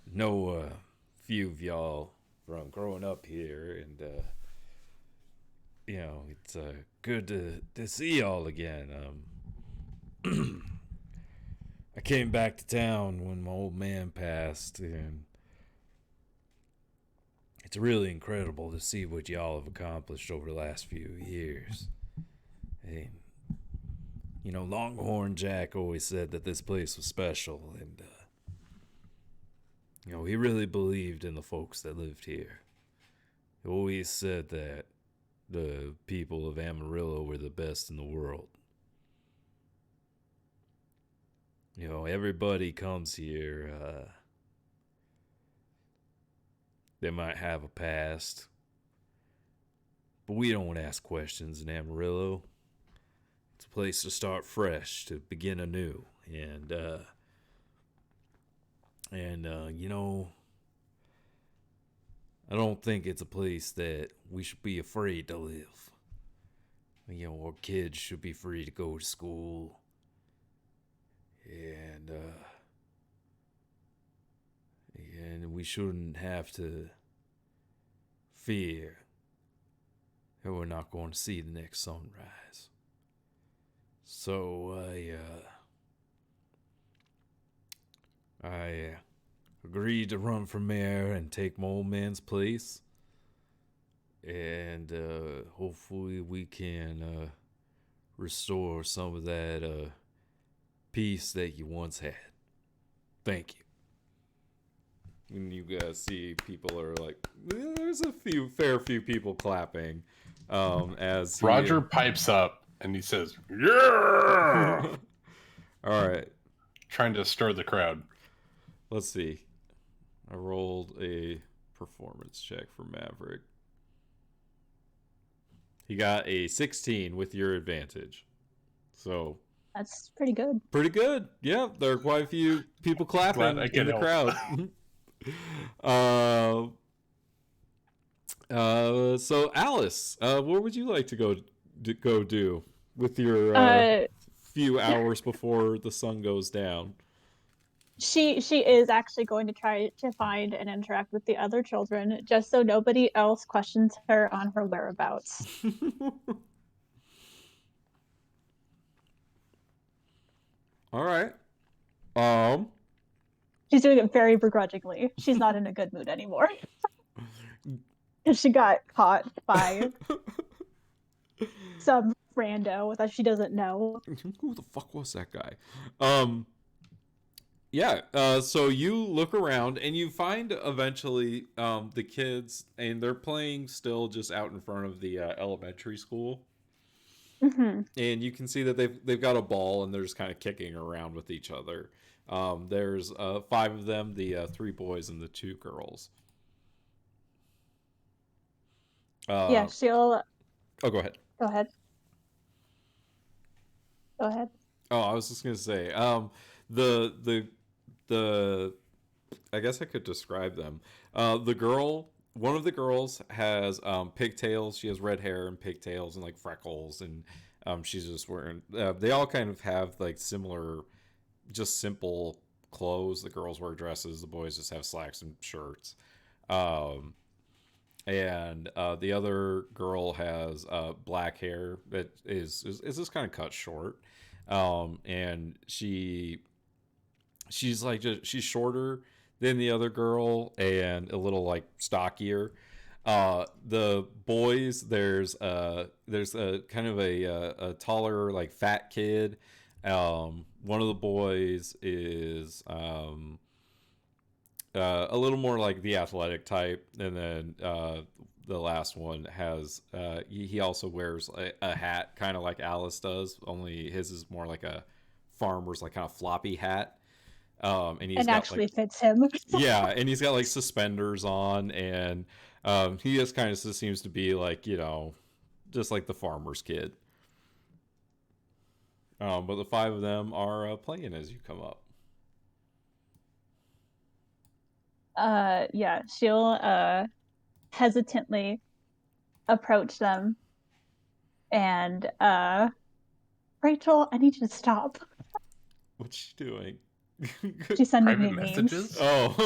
know a few of y'all from growing up here, and it's good to see y'all again. I came back to town when my old man passed, and it's really incredible to see what y'all have accomplished over the last few years. And, Longhorn Jack always said that this place was special, and, he really believed in the folks that lived here. He always said that the people of Amarillo were the best in the world. Everybody comes here, they might have a past, But we don't ask questions in Amarillo. It's a place to start fresh, to begin anew. You know, I don't think it's a place that we should be afraid to live. You know, our kids should be free to go to school. And we shouldn't have to fear that we're not going to see the next sunrise. So I agreed to run for mayor and take my old man's place. And hopefully we can restore some of that peace that you once had. Thank you. And you guys see people are like, there's a fair few people clapping. As Roger pipes up and he says, "Yeah!" All right. Trying to stir the crowd. Let's see. I rolled a performance check for Maverick. He got a 16 with your advantage. So That's pretty good. pretty good. Yeah, there are quite a few people clapping in the crowd. So Alice, what would you like to go do with your few hours before the sun goes down? She is actually going to try to find and interact with the other children, just so nobody else questions her on her whereabouts. All right. She's doing it very begrudgingly. She's not in a good mood anymore. She got caught by some rando that she doesn't know. Who the fuck was that guy? Yeah, so you look around and you find eventually the kids, and they're playing still just out in front of the elementary school. Mm-hmm. And you can see that they've got a ball and they're just kind of kicking around with each other. There's 5 of them, the 3 boys and the 2 girls. Yeah, she'll... Oh, go ahead. Go ahead. Go ahead. Oh, I was just gonna say, the I guess I could describe them. One of the girls has pigtails. She has red hair and pigtails and like freckles, and she's just wearing. They all kind of have like similar, just simple clothes. The girls wear dresses. The boys just have slacks and shirts. And the other girl has black hair that is just kind of cut short, and she's shorter than the other girl and a little like stockier. The boys, there's a kind of a taller like fat kid. One of the boys is a little more like the athletic type, and then the last one has he also wears a hat kind of like Alice does, only his is more like a farmer's like kind of floppy hat. And he's got, actually like, fits him. yeah, and he's got like suspenders on, and he just kind of seems to be like, you know, just like the farmer's kid. But the 5 of them are playing as you come up. Yeah, she'll hesitantly approach them and Rachel, I need you to stop. What's she doing? She's sending Private me messages? memes.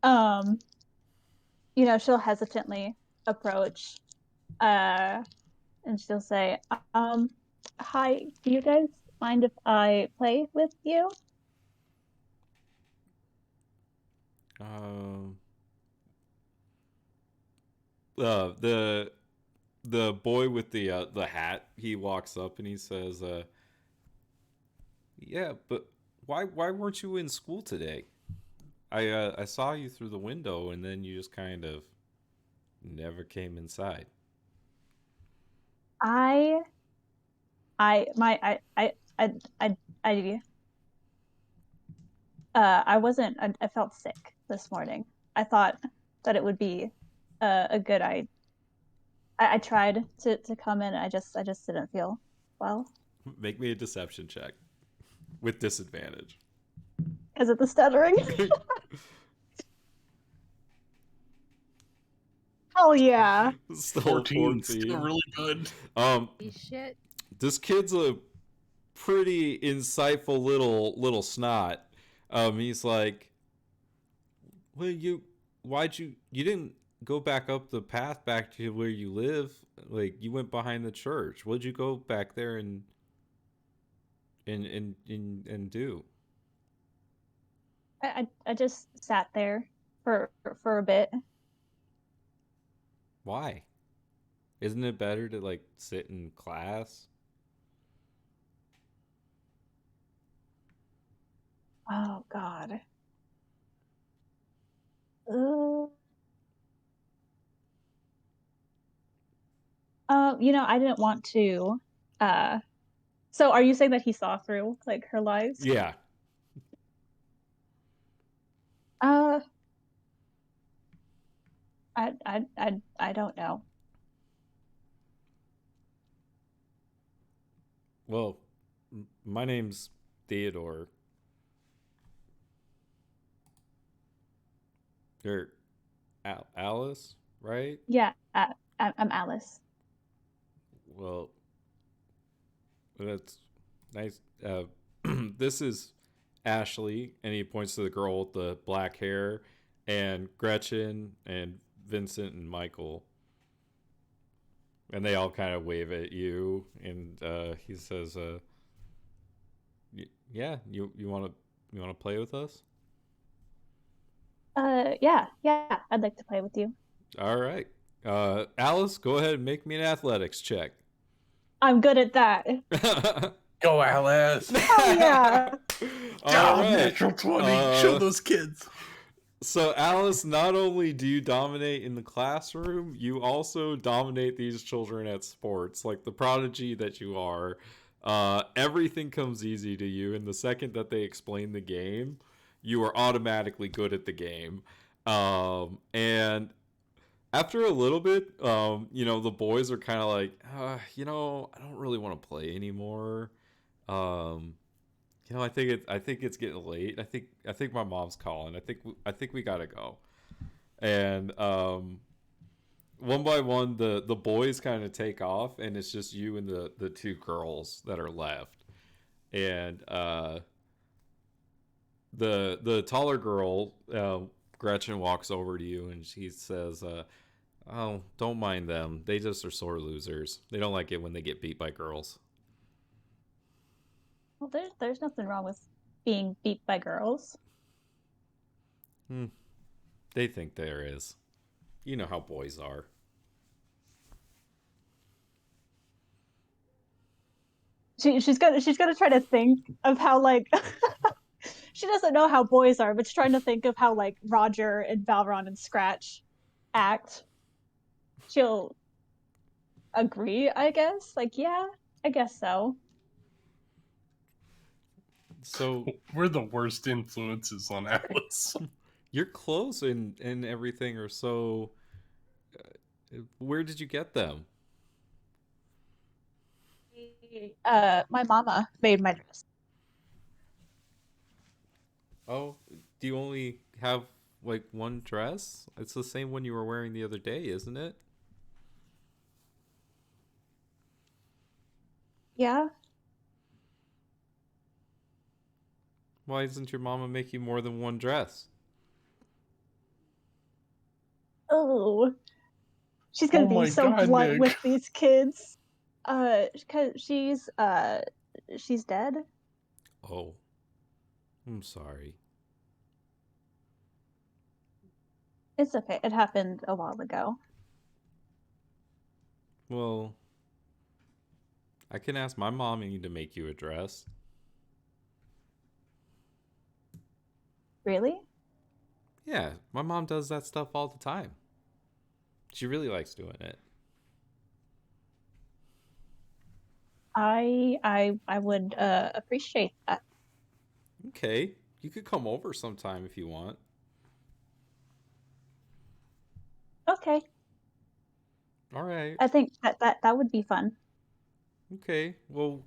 Oh. You know, she'll hesitantly approach and she'll say, hi, do you guys mind if I play with you? The boy with the hat, he walks up and he says, yeah, but why weren't you in school today? I saw you through the window, and then you just kind of never came inside. I wasn't. I felt sick this morning. I thought that it would be a good I tried to come in. I just didn't feel well. Make me a deception check with disadvantage. Is it the stuttering? Oh yeah. Still 14, 14. still really good. Um, Holy shit. this kid's a pretty insightful little snot. He's like, well, you didn't go back up the path back to where you live? Like, you went behind the church. What'd you go back there and do? I just sat there for a bit. Why? Isn't it better to like sit in class? Oh God. I didn't want to. Uh, so are you saying that he saw through like her lies? Yeah. Uh, I don't know. Well, my name's Theodore. You're Alice, right? Yeah, I'm Alice. Well, that's nice. This is Ashley, and he points to the girl with the black hair, and Gretchen, and Vincent, and Michael. And they all kind of wave at you, and he says, "Yeah, you want to play with us? Yeah, I'd like to play with you. All right, Alice, go ahead and make me an athletics check." I'm good at that. Go, Alice. Oh yeah. All right. Natural 20. Show those kids. So, Alice, not only do you dominate in the classroom, you also dominate these children at sports. Like the prodigy that you are, everything comes easy to you. And the second that they explain the game, you are automatically good at the game. And after a little bit, the boys are kind of like, I don't really want to play anymore. Um, I think it's getting late. I think my mom's calling. I think we gotta go. And one by one, the boys kind of take off, and it's just you and the two girls that are left. And the taller girl, Gretchen, walks over to you, and she says, "Oh, don't mind them. They just are sore losers. They don't like it when they get beat by girls." Well, there's nothing wrong with being beat by girls. They think there is. You know how boys are. She's gonna try to think of how like she doesn't know how boys are, but she's trying to think of how like Roger and Valron and Scratch act. She'll agree, I guess. Like, yeah, I guess so. So We're the worst influences on Alice. your clothes and everything are so. Where did you get them? My mama made my dress. Oh, do you only have like one dress? It's the same one you were wearing the other day, isn't it? Yeah. Why doesn't your mama make you more than one dress? Oh, she's gonna Oh be my so God, blunt Nick. with these kids. Cause she's dead. Oh, I'm sorry. It's okay. It happened a while ago. Well, I can ask my mommy to make you a dress. Really? Yeah, my mom does that stuff all the time. She really likes doing it. I would appreciate that. Okay, you could come over sometime if you want. Okay. All right. I think that would be fun. Okay. Well,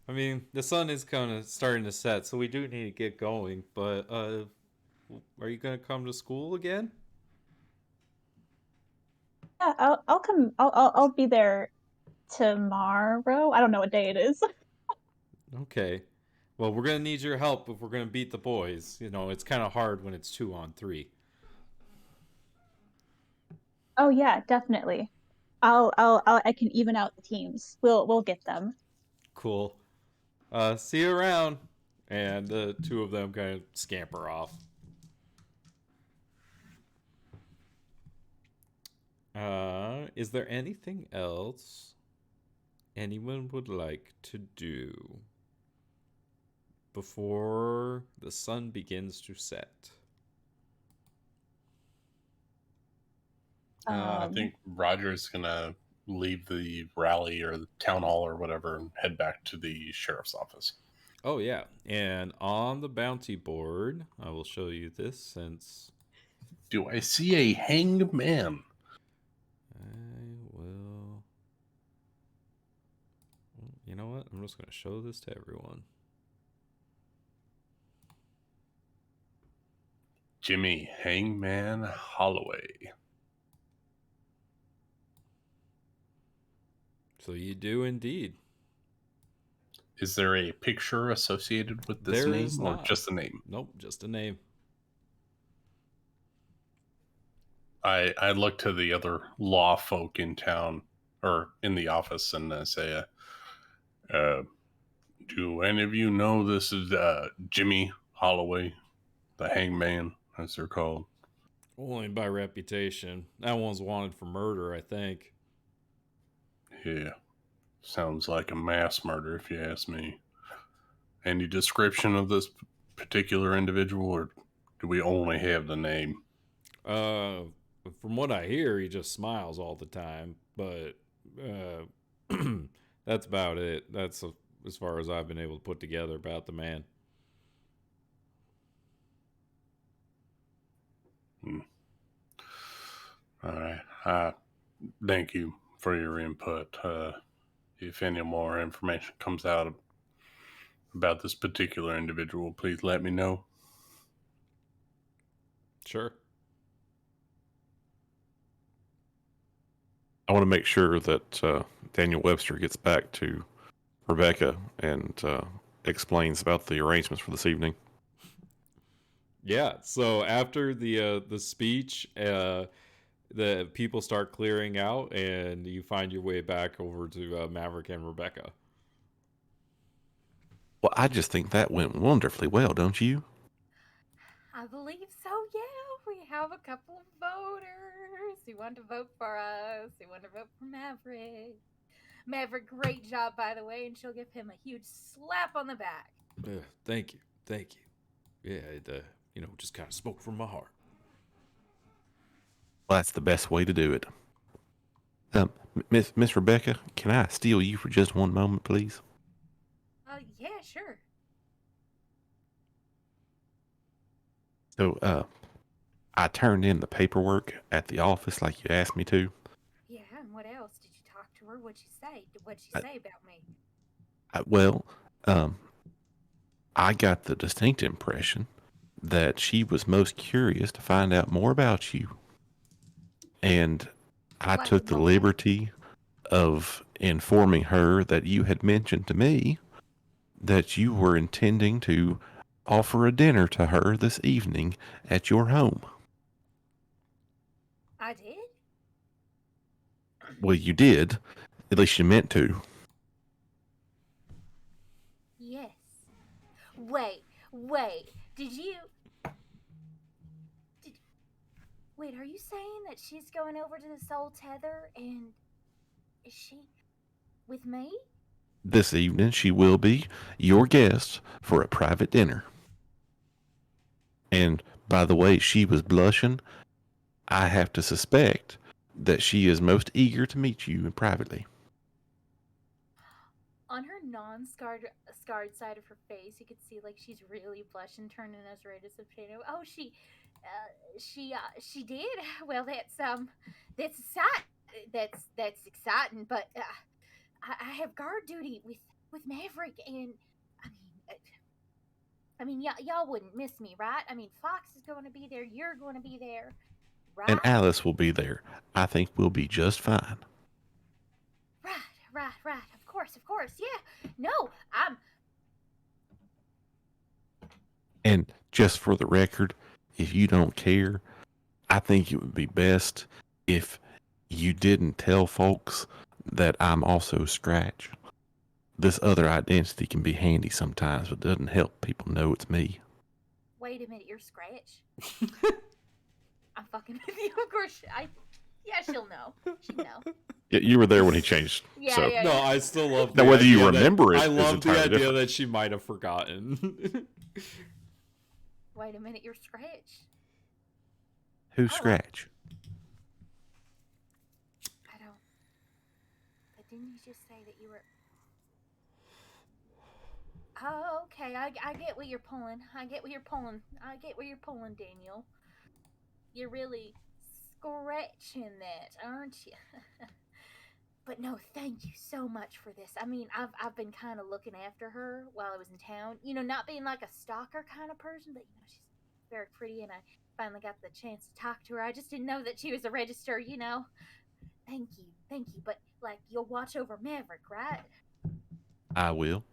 I mean, the sun is kind of starting to set, so we do need to get going. But are you gonna come to school again? Yeah, I'll come. I'll be there tomorrow. I don't know what day it is. Okay. Well, we're gonna need your help if we're gonna beat the boys. You know, it's kind of hard when it's 2-on-3. Oh yeah, definitely. I can even out the teams. We'll get them. Cool. See you around. And the two of them kind of scamper off. Is there anything else anyone would like to do before the sun begins to set? I think Roger's gonna leave the rally or the town hall or whatever and head back to the sheriff's office. Oh, yeah. And on the bounty board, I will show you this since Do I see a hanged man? I will. You know what? I'm just going to show this to everyone. Jimmy Hangman Holloway. So you do indeed. Is there a picture associated with this There name is or not. just a name? Nope, just a name. I look to the other law folk in town or in the office and say, do any of you know this is Jimmy Holloway, the hangman, as they're called? Only by reputation. That one's wanted for murder, I think. Yeah, sounds like a mass murder if you ask me. Any description of this particular individual, or do we only have the name? Uh, from what I hear, he just smiles all the time, but that's about it. That's as far as I've been able to put together about the man. All right. Thank you for your input. If any more information comes out about this particular individual, please let me know. Sure. I want to make sure that Daniel Webster gets back to Rebecca and explains about the arrangements for this evening. Yeah. So after the speech, the people start clearing out, and you find your way back over to Maverick and Rebecca. Well, I just think that went wonderfully well, don't you? I believe so, yeah. We have a couple of voters who want to vote for us, who want to vote for Maverick. Maverick, great job, by the way, and she'll give him a huge slap on the back. Thank you. Thank you. Yeah, it, just kind of spoke from my heart. Well, that's the best way to do it. Miss Rebecca, can I steal you for just one moment, please? Yeah, sure. So, I turned in the paperwork at the office like you asked me to. Yeah, and what else? Did you talk to her? What'd she say? What'd she I- say about me? Well, I got the distinct impression that she was most curious to find out more about you. And I Like took the what? liberty of informing her that you had mentioned to me that you were intending to offer a dinner to her this evening at your home. I did? Well, you did. At least you meant to. Yes. Wait. Did you. Wait, are you saying that she's going over to the Soul Tether and. Is she. with me? This evening, she will be your guest for a private dinner. And by the way she was blushing, I have to suspect that she is most eager to meet you privately. On her non-scarred side of her face, you could see like she's really blushing, turning as red as a potato. Oh, she did. Well, that's exciting. That's exciting. But I have guard duty with Maverick, and I mean, y'all wouldn't miss me, right? I mean, Fox is going to be there. You're going to be there, And right? Alice will be there. I think we'll be just fine. Right. Of course. Yeah. No, I'm. And just for the record, if you don't care, I think it would be best if you didn't tell folks that I'm also Scratch. This other identity can be handy sometimes, but doesn't help people know it's me. Wait a minute, you're Scratch. I'm fucking with you. Of course, yeah, she'll know. She'll know. Yeah, you were there when he changed. Yeah, so yeah. No, I still love. Now, the whether you idea remember that, it I is love the entirely idea different. that she might have forgotten. Wait a minute, you're Scratch. Who's Oh. Scratch? I don't. But didn't you just say that you were? Oh, okay. I get what you're pulling. I get what you're pulling, Daniel. You're really scratching that, aren't you? But no, thank you so much for this. I mean, I've been kind of looking after her while I was in town. You know, not being like a stalker kind of person, but she's very pretty, and I finally got the chance to talk to her. I just didn't know that she was a register. Thank you. But like, you'll watch over Maverick, right? I will.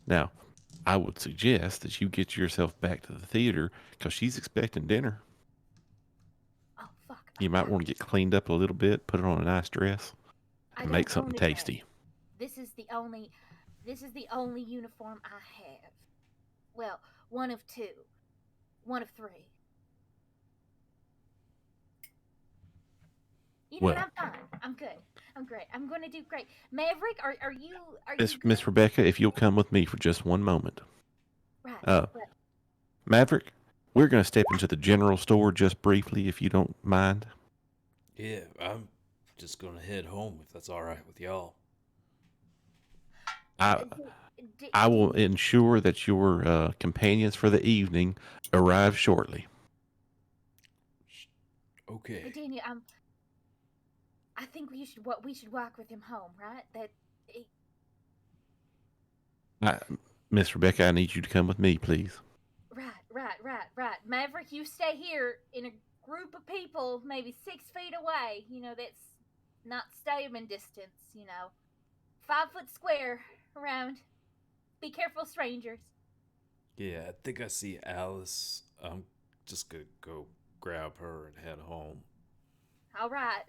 Now, I would suggest that you get yourself back to the theater because she's expecting dinner. Oh fuck. You might want to get cleaned up a little bit, put on a nice dress, and make something tasty. This is the only uniform I have. Well, one of two. One of three. Well, I'm fine. I'm good. I'm great. I'm going to do great. Maverick, are you Miss good? Rebecca, if you'll come with me for just one moment. Right. Maverick, we're going to step into the general store just briefly, if you don't mind. Yeah, I'm just gonna head home if that's all right with y'all. I will ensure that your companions for the evening arrive shortly. Okay. Daniel, I think we should walk with him home, right? Miss Rebecca, I need you to come with me, please. Right. Maverick, you stay here in a group of people, maybe 6 feet away. That's not stabbing distance. 5 foot square around. Be careful, strangers. Yeah, I think I see Alice. I'm just gonna go grab her and head home. All right.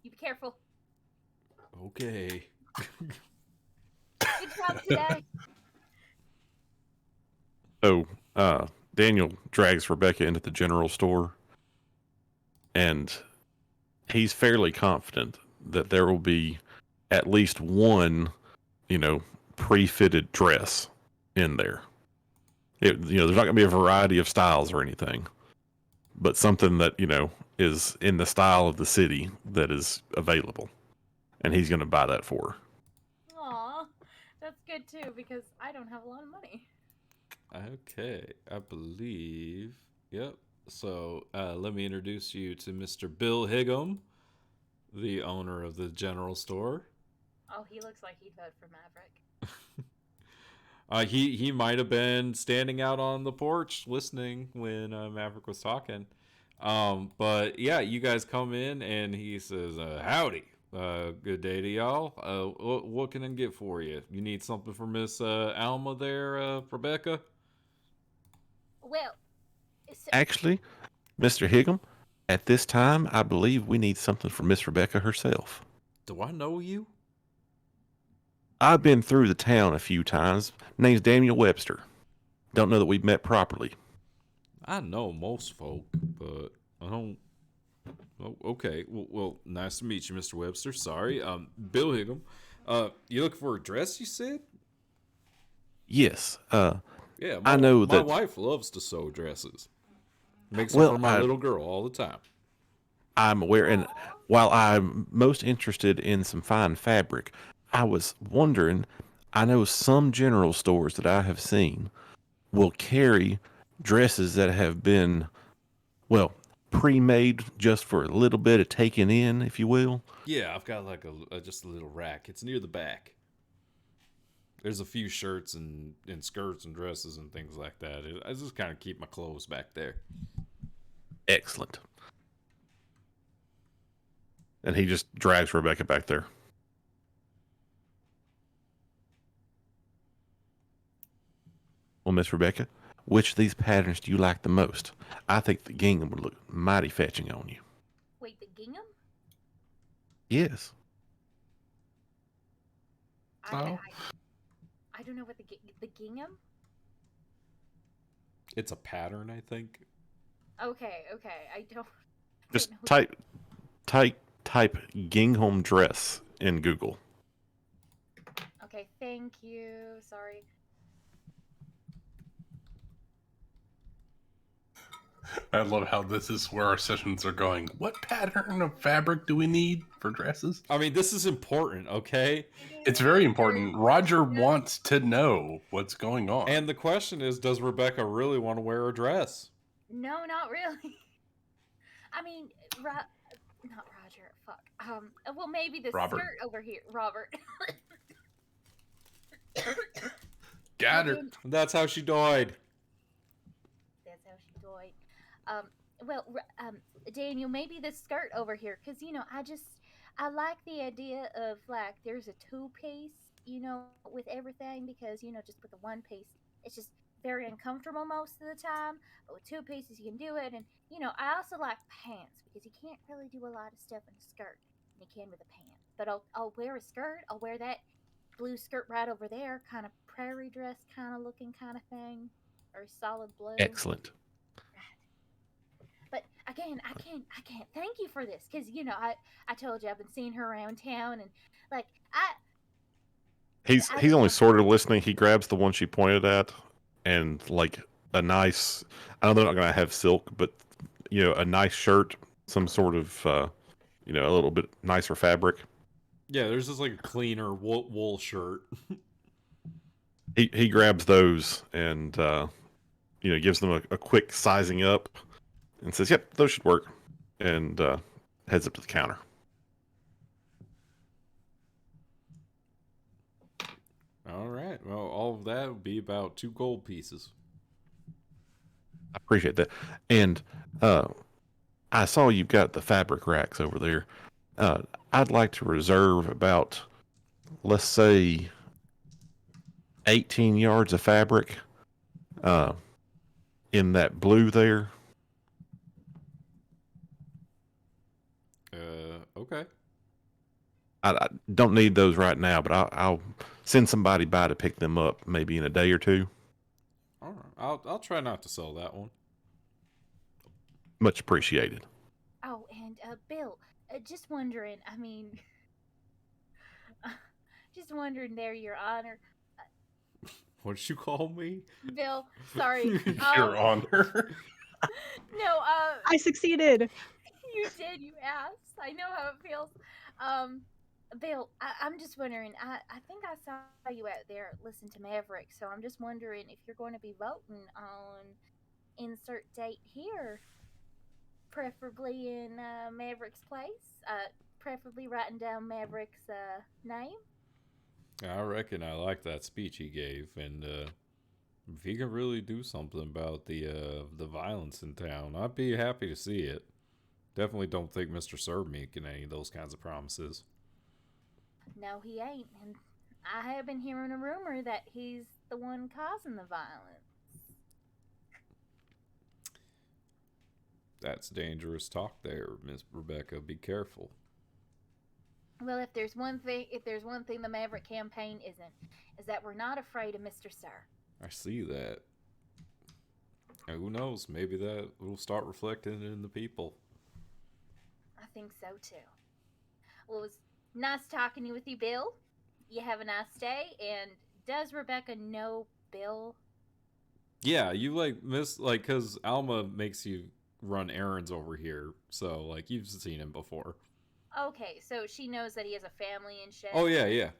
You be careful. Okay. Good job today. So, Daniel drags Rebecca into the general store, and he's fairly confident that there will be at least one, pre-fitted dress in there. There's not going to be a variety of styles or anything, but something that, is in the style of the city that is available. And he's going to buy that for her. Aw, that's good too because I don't have a lot of money. Okay, I believe. Yep. So let me introduce you to Mr. Bill Higgum, the owner of the general store. Oh, he looks like he'd vote for Maverick. He might have been standing out on the porch listening when Maverick was talking. But yeah, you guys come in and he says, "Howdy, good day to y'all. What can I get for you? You need something for Miss Alma there, Rebecca?" Well, Actually, Mr. Higgum, at this time, I believe we need something for Miss Rebecca herself. Do I know you? I've been through the town a few times. Name's Daniel Webster. Don't know that we've met properly. I know most folk, but I don't. Oh, okay. Well, nice to meet you, Mr. Webster. Sorry, Bill Higgum. You looking for a dress? You said. Yes. Yeah, I know my that. wife loves to sew dresses. Makes Well, them for my little girl all the time. I'm aware, and while I'm most interested in some fine fabric, I was wondering, I know some general stores that I have seen will carry dresses that have been, well, pre-made just for a little bit of taking in, if you will. Yeah, I've got like just a little rack. It's near the back. There's a few shirts and skirts and dresses and things like that. I just kind of keep my clothes back there. Excellent. And he just drags Rebecca back there. Well, Miss Rebecca, which of these patterns do you like the most? I think the gingham would look mighty fetching on you. Wait, the gingham? Yes. I, Oh. I don't know what the gingham. It's a pattern, I think. Okay, I don't. Just don't know. type gingham dress in Google. Okay, thank you. Sorry. I love how this is where our sessions are going. What pattern of fabric do we need for dresses? I mean, this is important, okay? It's very important. Roger wants to know what's going on. And the question is, does Rebecca really want to wear a dress? No, not really. I mean, not Roger. Fuck. Well, maybe the Robert. skirt over here, Robert. Got her. That's how she died. That's how she died. Daniel, maybe the skirt over here, because I like the idea of like there's a two-piece, with everything, because just with the one piece, it's just very uncomfortable most of the time. But with two pieces, you can do it, and I also like pants because you can't really do a lot of stuff in a skirt than you can with a pant. But I'll wear a skirt. I'll wear that blue skirt right over there, kind of prairie dress kind of looking kind of thing, or solid blue. Excellent. But again, I can't thank you for this because I told you I've been seeing her around town, and like He's only sort of listening. He grabs the one she pointed at, and like a nice. I know they're not going to have silk, but a nice shirt, some sort of a little bit nicer fabric. Yeah, there's just like a cleaner wool shirt. He grabs those and gives them a quick sizing up, and says, "Yep, those should work," and heads up to the counter. All right. Well, all of that would be about 2 gold pieces. I appreciate that. And I saw you've got the fabric racks over there. I'd like to reserve about, let's say, 18 yards of fabric in that blue there. Okay. I don't need those right now, but I'll send somebody by to pick them up maybe in a day or two. All right. I'll try not to sell that one. Much appreciated. Oh, and Bill, just wondering. I mean, just wondering there, Your Honor. What did you call me? Bill, sorry. Your Honor. No, I succeeded. you did. You asked. I know how it feels. Bill, I'm just wondering. I think I saw you out there listen to Maverick, so I'm just wondering if you're going to be voting on insert date here, preferably in Maverick's place. Preferably writing down Maverick's name. I reckon I like that speech he gave, and if he can really do something about the violence in town, I'd be happy to see it. Definitely don't think Mr. Sir making any of those kinds of promises. No, he ain't, and I have been hearing a rumor that he's the one causing the violence. That's dangerous talk there, Miss Rebecca. Be careful. Well, if there's one thing the Maverick campaign isn't, is that we're not afraid of Mr. Sir. I see that. And who knows? Maybe that will start reflecting in the people. I think so too. Well, it was nice talking with you, Bill. You have a nice day. And does Rebecca know Bill? Yeah, you because Alma makes you run errands over here, so you've seen him before. Okay, so she knows that he has a family and shit. Oh yeah.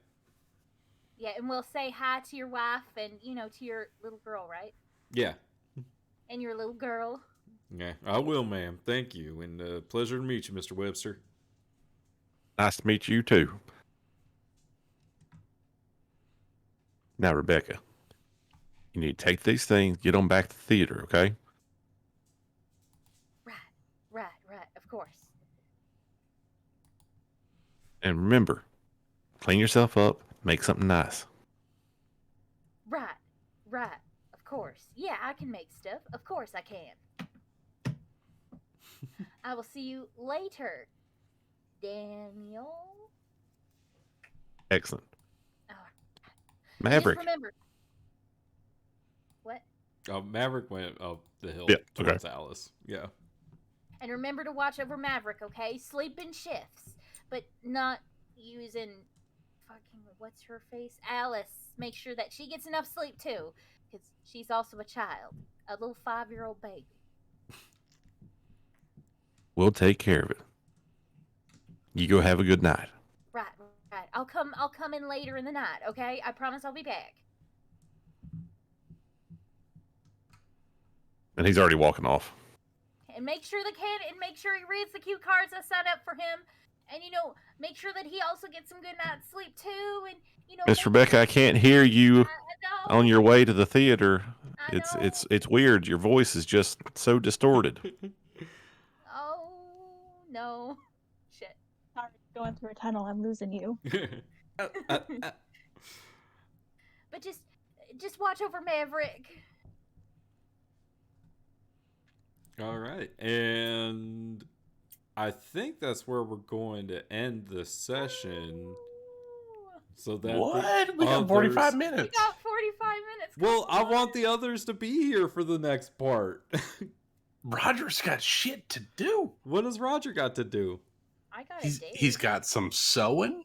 Yeah, and we'll say hi to your wife and, to your little girl, right? Yeah. And your little girl. Yeah, I will, ma'am. Thank you, and pleasure to meet you, Mr. Webster. Nice to meet you too. Now, Rebecca, you need to take these things, get them back to the theater, okay? Right, of course. And remember, clean yourself up, make something nice. Right, of course. Yeah, I can make stuff. Of course I can. I will see you later, Daniel. Excellent. Oh, and just Maverick. remember. What? Maverick went up the hill Yeah, okay. towards Alice. Yeah. And remember to watch over Maverick, okay? Sleep in shifts, but not using fucking what's her face? Alice. Make sure that she gets enough sleep too, because she's also a child, a little 5-year-old baby. We'll take care of it. You go have a good night. Right. I'll come in later in the night, okay? I promise I'll be back. And he's already walking off. And make sure he reads the cue cards I set up for him. And make sure that he also gets some good night's sleep too. And Miss Rebecca, I can't hear you I on your way to the theater. I It's know. it's weird. Your voice is just so distorted. Oh no. Shit. Sorry, going through a tunnel. I'm losing you. But just watch over Maverick. All right, and I think that's where we're going to end the session. So that What? We got 45 minutes. We got 45 minutes. Well, I want the others to be here for the next part. Roger's got shit to do. What has Roger got to do? I got a date. He's got some sewing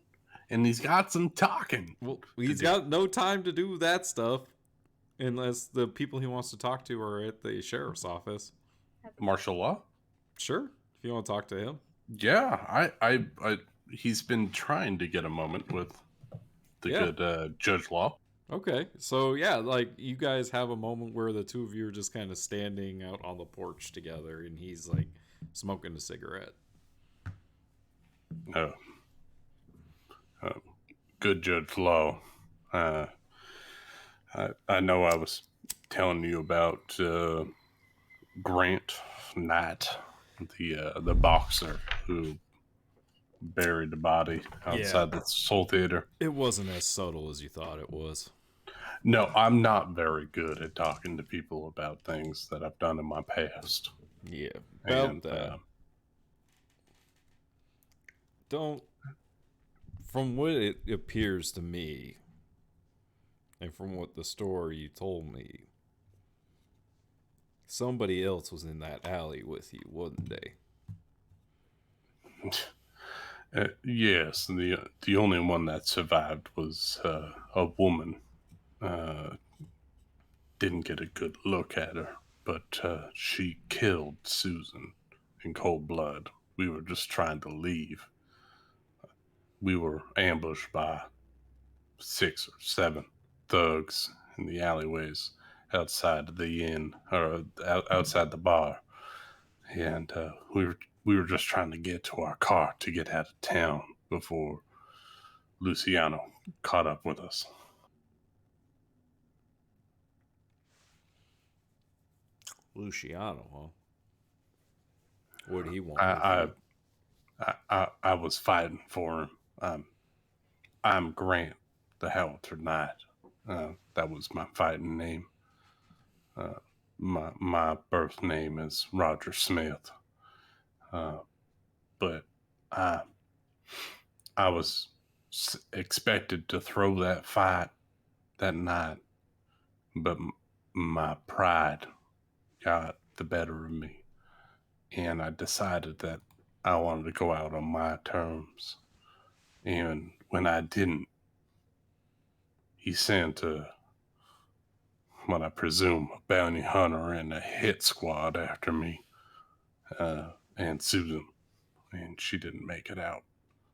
and he's got some talking. Well, he's got no time to do that stuff unless the people he wants to talk to are at the sheriff's office. Martial law? Sure, if you want to talk to him. Yeah, I he's been trying to get a moment with the good Judge Law. Okay, so yeah, like you guys have a moment where the two of you are just kind of standing out on the porch together, and he's like smoking a cigarette. Good Judge Law. I know I was telling you about Grant Knight, the boxer who buried the body outside the Soul Theater. It wasn't as subtle as you thought it was. No, I'm not very good at talking to people about things that I've done in my past. Yeah, about that. From what it appears to me, and from what the story you told me, somebody else was in that alley with you, wasn't they? Yes, the only one that survived was a woman. Didn't get a good look at her, but she killed Susan in cold blood. We were just trying to leave. We were ambushed by 6 or 7 thugs in the alleyways outside the inn, or outside the bar, and we were just trying to get to our car to get out of town before Luciano caught up with us. Luciano, huh? What did he want? I was fighting for him. I'm Grant, the Halter Knight. That was my fighting name. My birth name is Roger Smith. But I was expected to throw that fight that night, but my pride got the better of me, and I decided that I wanted to go out on my terms. And when I didn't, he sent what I presume a bounty hunter and a hit squad after me, and Susan, and she didn't make it out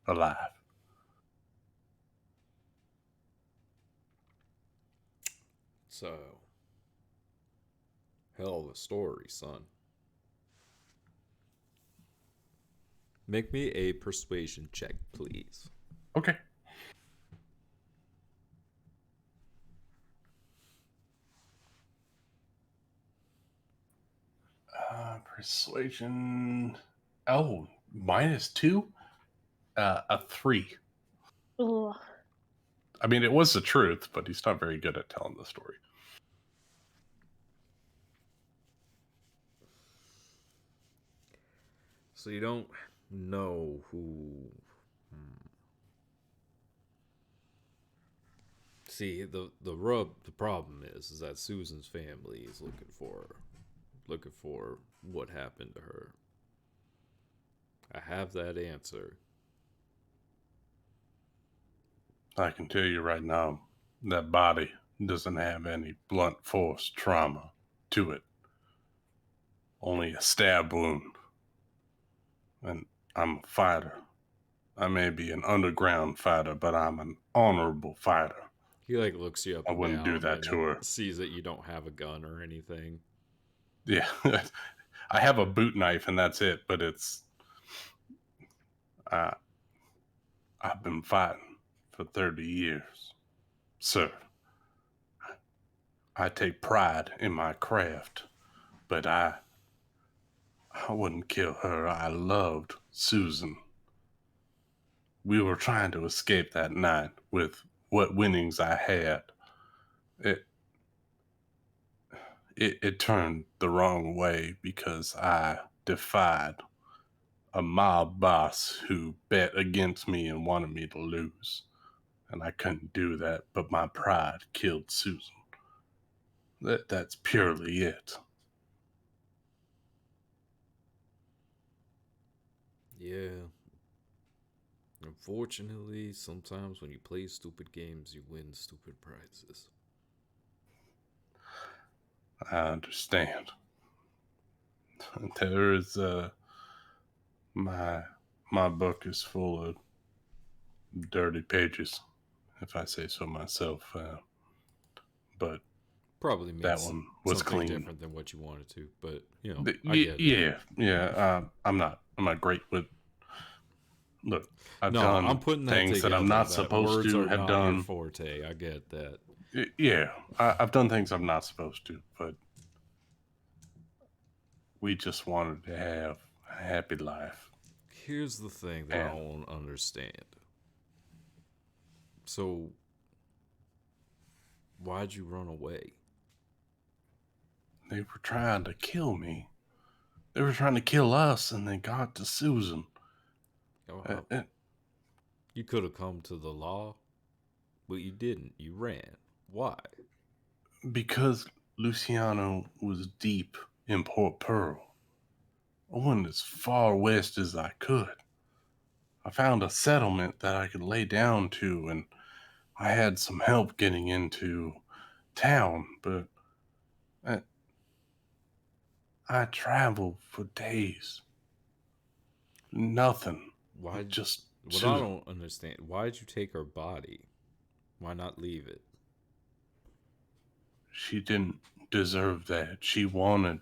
alive. So, hell of a story, son. Make me a persuasion check, please. Okay. Persuasion. Oh, -2? A 3. Ugh. I mean, it was the truth, but he's not very good at telling the story. So you don't know who. See, the problem is that Susan's family is looking for what happened to her. I have that answer. I can tell you right now, that body doesn't have any blunt force trauma to it. Only a stab wound. And I'm a fighter. I may be an underground fighter, but I'm an honorable fighter. He like looks you up I and wouldn't down do that and to her. sees that you don't have a gun or anything. Yeah. I have a boot knife and that's it, but it's... I've been fighting for 30 years. Sir, I take pride in my craft, but I wouldn't kill her. I loved Susan. We were trying to escape that night with what winnings I had. It turned the wrong way because I defied a mob boss who bet against me and wanted me to lose. And I couldn't do that, but my pride killed Susan. That's purely it. Yeah. Unfortunately, sometimes when you play stupid games, you win stupid prizes. I understand. There is my book is full of dirty pages, if I say so myself. But Probably that means one was something clean. different than what you wanted to, but you know, I get it. Yeah. I'm not great with. Look, I've No, done I'm putting that things that together. I'm not That supposed words to are have not your done. forte. I get that. Yeah, I've done things I'm not supposed to, but we just wanted to have a happy life. Here's the thing that I And don't understand. So, why'd you run away? they were trying to kill me. They were trying to kill us, and they got to Susan. You could have come to the law, but you didn't. You ran. Why? Because Luciano was deep in Port Pearl. I went as far west as I could. I found a settlement that I could lay down to, and I had some help getting into town, but I traveled for days. Nothing. Why? Just What I Susan. don't understand. Why'd you take her body? Why not leave it? She didn't deserve that. She wanted.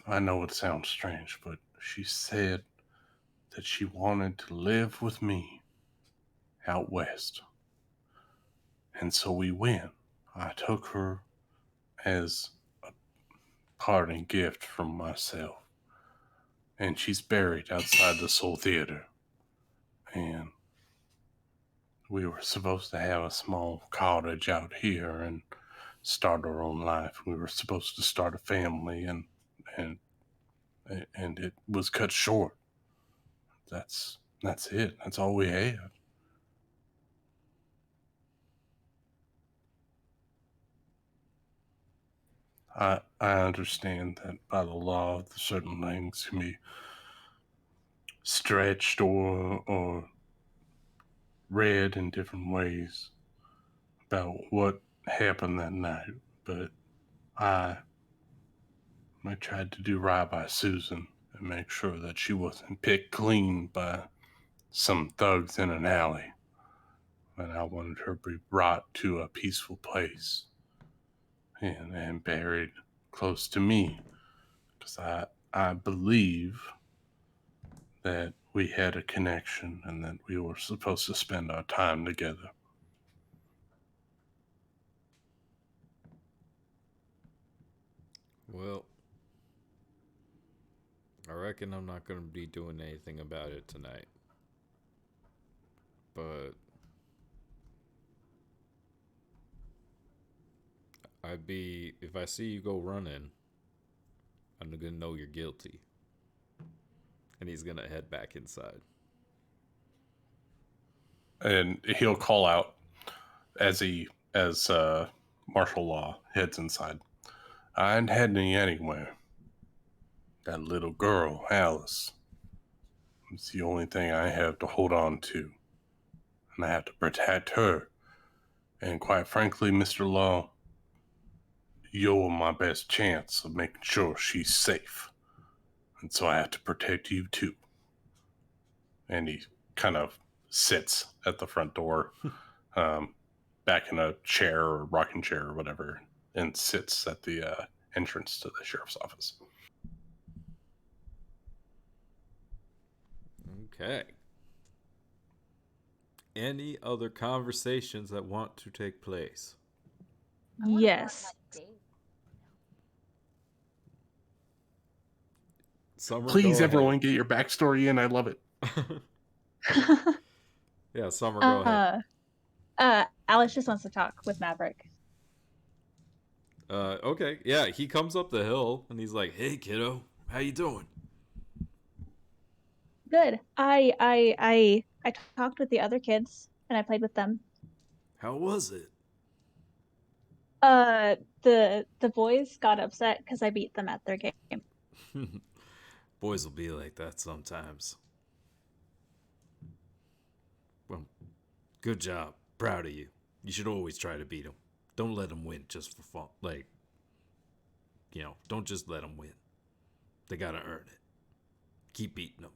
I know it sounds strange, but she said that she wanted to live with me out west. And so we went. I took her as a parting gift from myself. And she's buried outside the Soul Theater. And we were supposed to have a small cottage out here and start our own life. We were supposed to start a family, and it was cut short. That's it. That's all we had. I understand that by the law, certain things can be stretched or read in different ways about what happened that night, but I tried to do right by Susan and make sure that she wasn't picked clean by some thugs in an alley. and I wanted her to be brought to a peaceful place and buried close to me, because I believe that we had a connection and that we were supposed to spend our time together. Well, I reckon I'm not going to be doing anything about it tonight. But if I see you go running, I'm going to know you're guilty. And he's going to head back inside. And he'll call out as martial law heads inside. I ain't heading anywhere. That little girl, Alice, it's the only thing I have to hold on to. And I have to protect her. And quite frankly, Mr. Law, you're my best chance of making sure she's safe. And so I have to protect you too. And he kind of sits at the front door, back in a chair or rocking chair or whatever, and sits at the entrance to the sheriff's office. Okay. Any other conversations that want to take place? I wanna go on, Yes. like, a date. Summer, Please, go everyone, get your backstory in. I love it. ahead. Yeah, Summer, go ahead. Alice just wants to talk with Maverick. Okay, yeah, he comes up the hill and he's like, "Hey, kiddo, how you doing?" Good. I talked with the other kids and I played with them. How was it? The boys got upset because I beat them at their game. Boys will be like that sometimes. Well, good job. Proud of you. You should always try to beat them. Don't let them win just for fun. Like, don't just let them win. They gotta earn it. Keep beating them.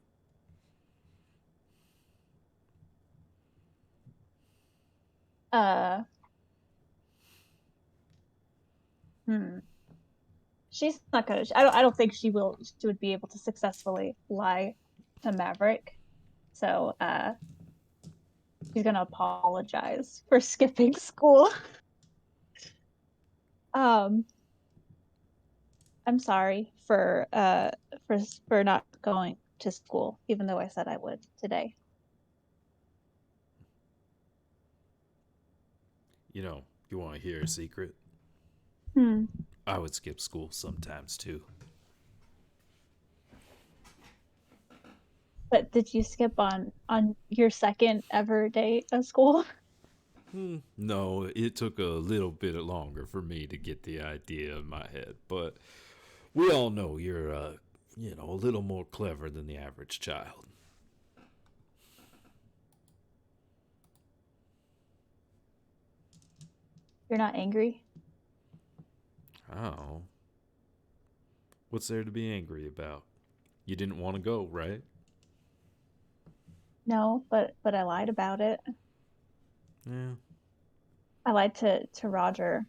Hmm. She's not gonna. I don't think she will. She would be able to successfully lie to Maverick. So she's gonna apologize for skipping school. I'm sorry for not going to school, even though I said I would today. You want to hear a secret? Hmm. I would skip school sometimes too. But did you skip on your second ever day of school? No, it took a little bit longer for me to get the idea in my head, but we all know you're, a little more clever than the average child. You're not angry? Oh. What's there to be angry about? You didn't want to go, right? No, but I lied about it. Yeah. I lied to Roger,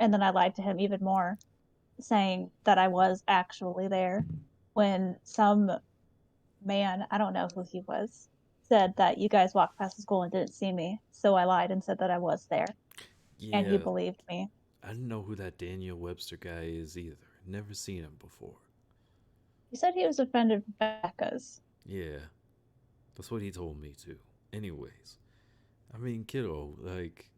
and then I lied to him even more, saying that I was actually there when some man, I don't know who he was, said that you guys walked past the school and didn't see me. So I lied and said that I was there, and he Yeah. believed me. I didn't know who that Daniel Webster guy is either. Never seen him before. He said he was a friend of Becca's. Yeah. That's what he told me too. Anyways. I mean, kiddo, like,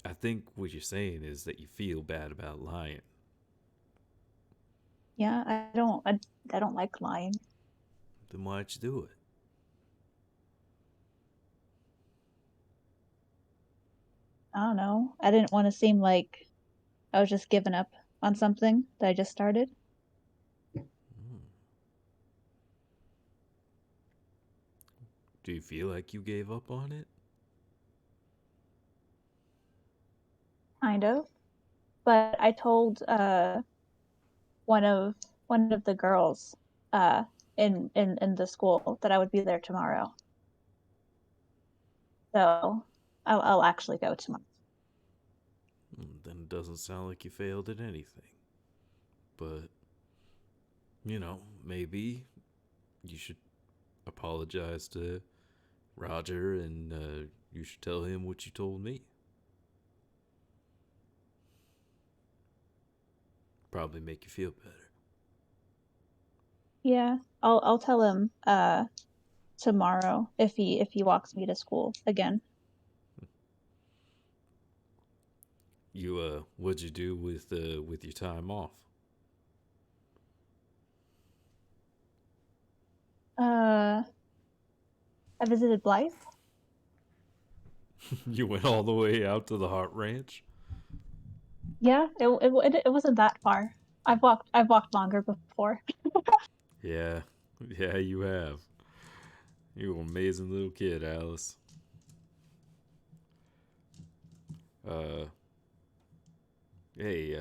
I think what you're saying is that you feel bad about lying. Yeah, I don't like lying. Then why'd you do it? I don't know. I didn't want to seem like I was just giving up on something that I just started. Do you feel like you gave up on it? Kind of. But I told one of the girls in the school that I would be there tomorrow. So I'll actually go tomorrow. Then it doesn't sound like you failed at anything. But, maybe you should apologize to Roger and you should tell him what you told me. Probably make you feel better. Yeah, I'll tell him tomorrow if he walks me to school again. What'd you do with your time off? I visited Blythe. You went all the way out to the Heart Ranch? Yeah, it wasn't that far. I've walked longer before. Yeah. Yeah, you have. You're an amazing little kid, Alice. Uh, hey,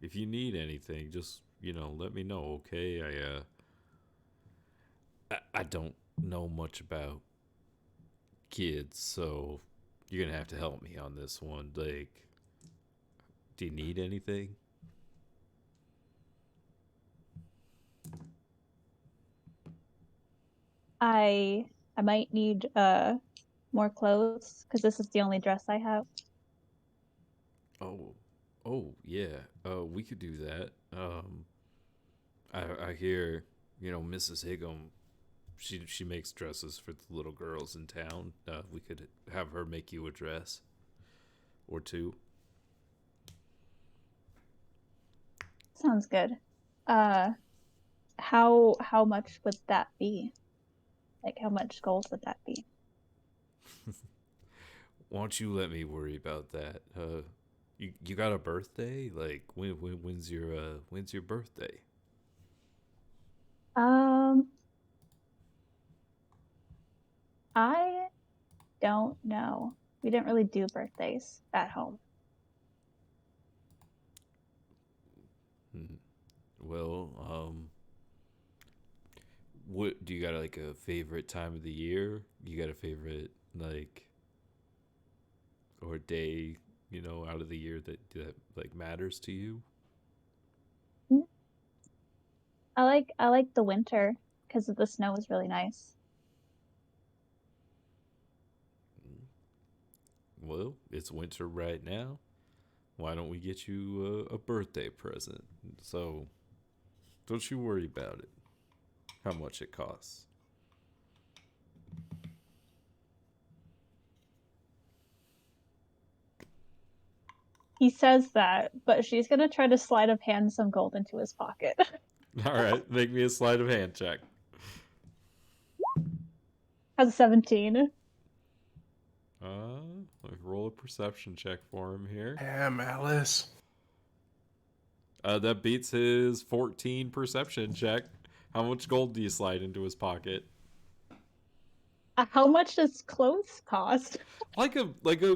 if you need anything, just, let me know, okay? I don't know much about kids, so you're gonna have to help me on this one. Like, do you need anything? I might need more clothes because this is the only dress I have. Oh, yeah. We could do that. I hear, Mrs. Higgum. She makes dresses for the little girls in town. We could have her make you a dress or two. Sounds good. Uh, how much would that be? Like, how much gold would that be? Why don't you let me worry about that? You got a birthday? Like when's your birthday? Um, I don't know. We didn't really do birthdays at home. Hmm. Well, what do you got like a favorite time of the year? You got a favorite like or day, out of the year that like matters to you? Mm, I like the winter because the snow is really nice. Well, it's winter right now. Why don't we get you a birthday present? So, don't you worry about it. How much it costs. He says that, but she's gonna try to sleight of hand some gold into his pocket. All right, make me a sleight of hand check. Has a 17. Roll a perception check for him here. Damn, Alice. That beats his 14 perception check. How much gold do you slide into his pocket? How much does clothes cost? Like a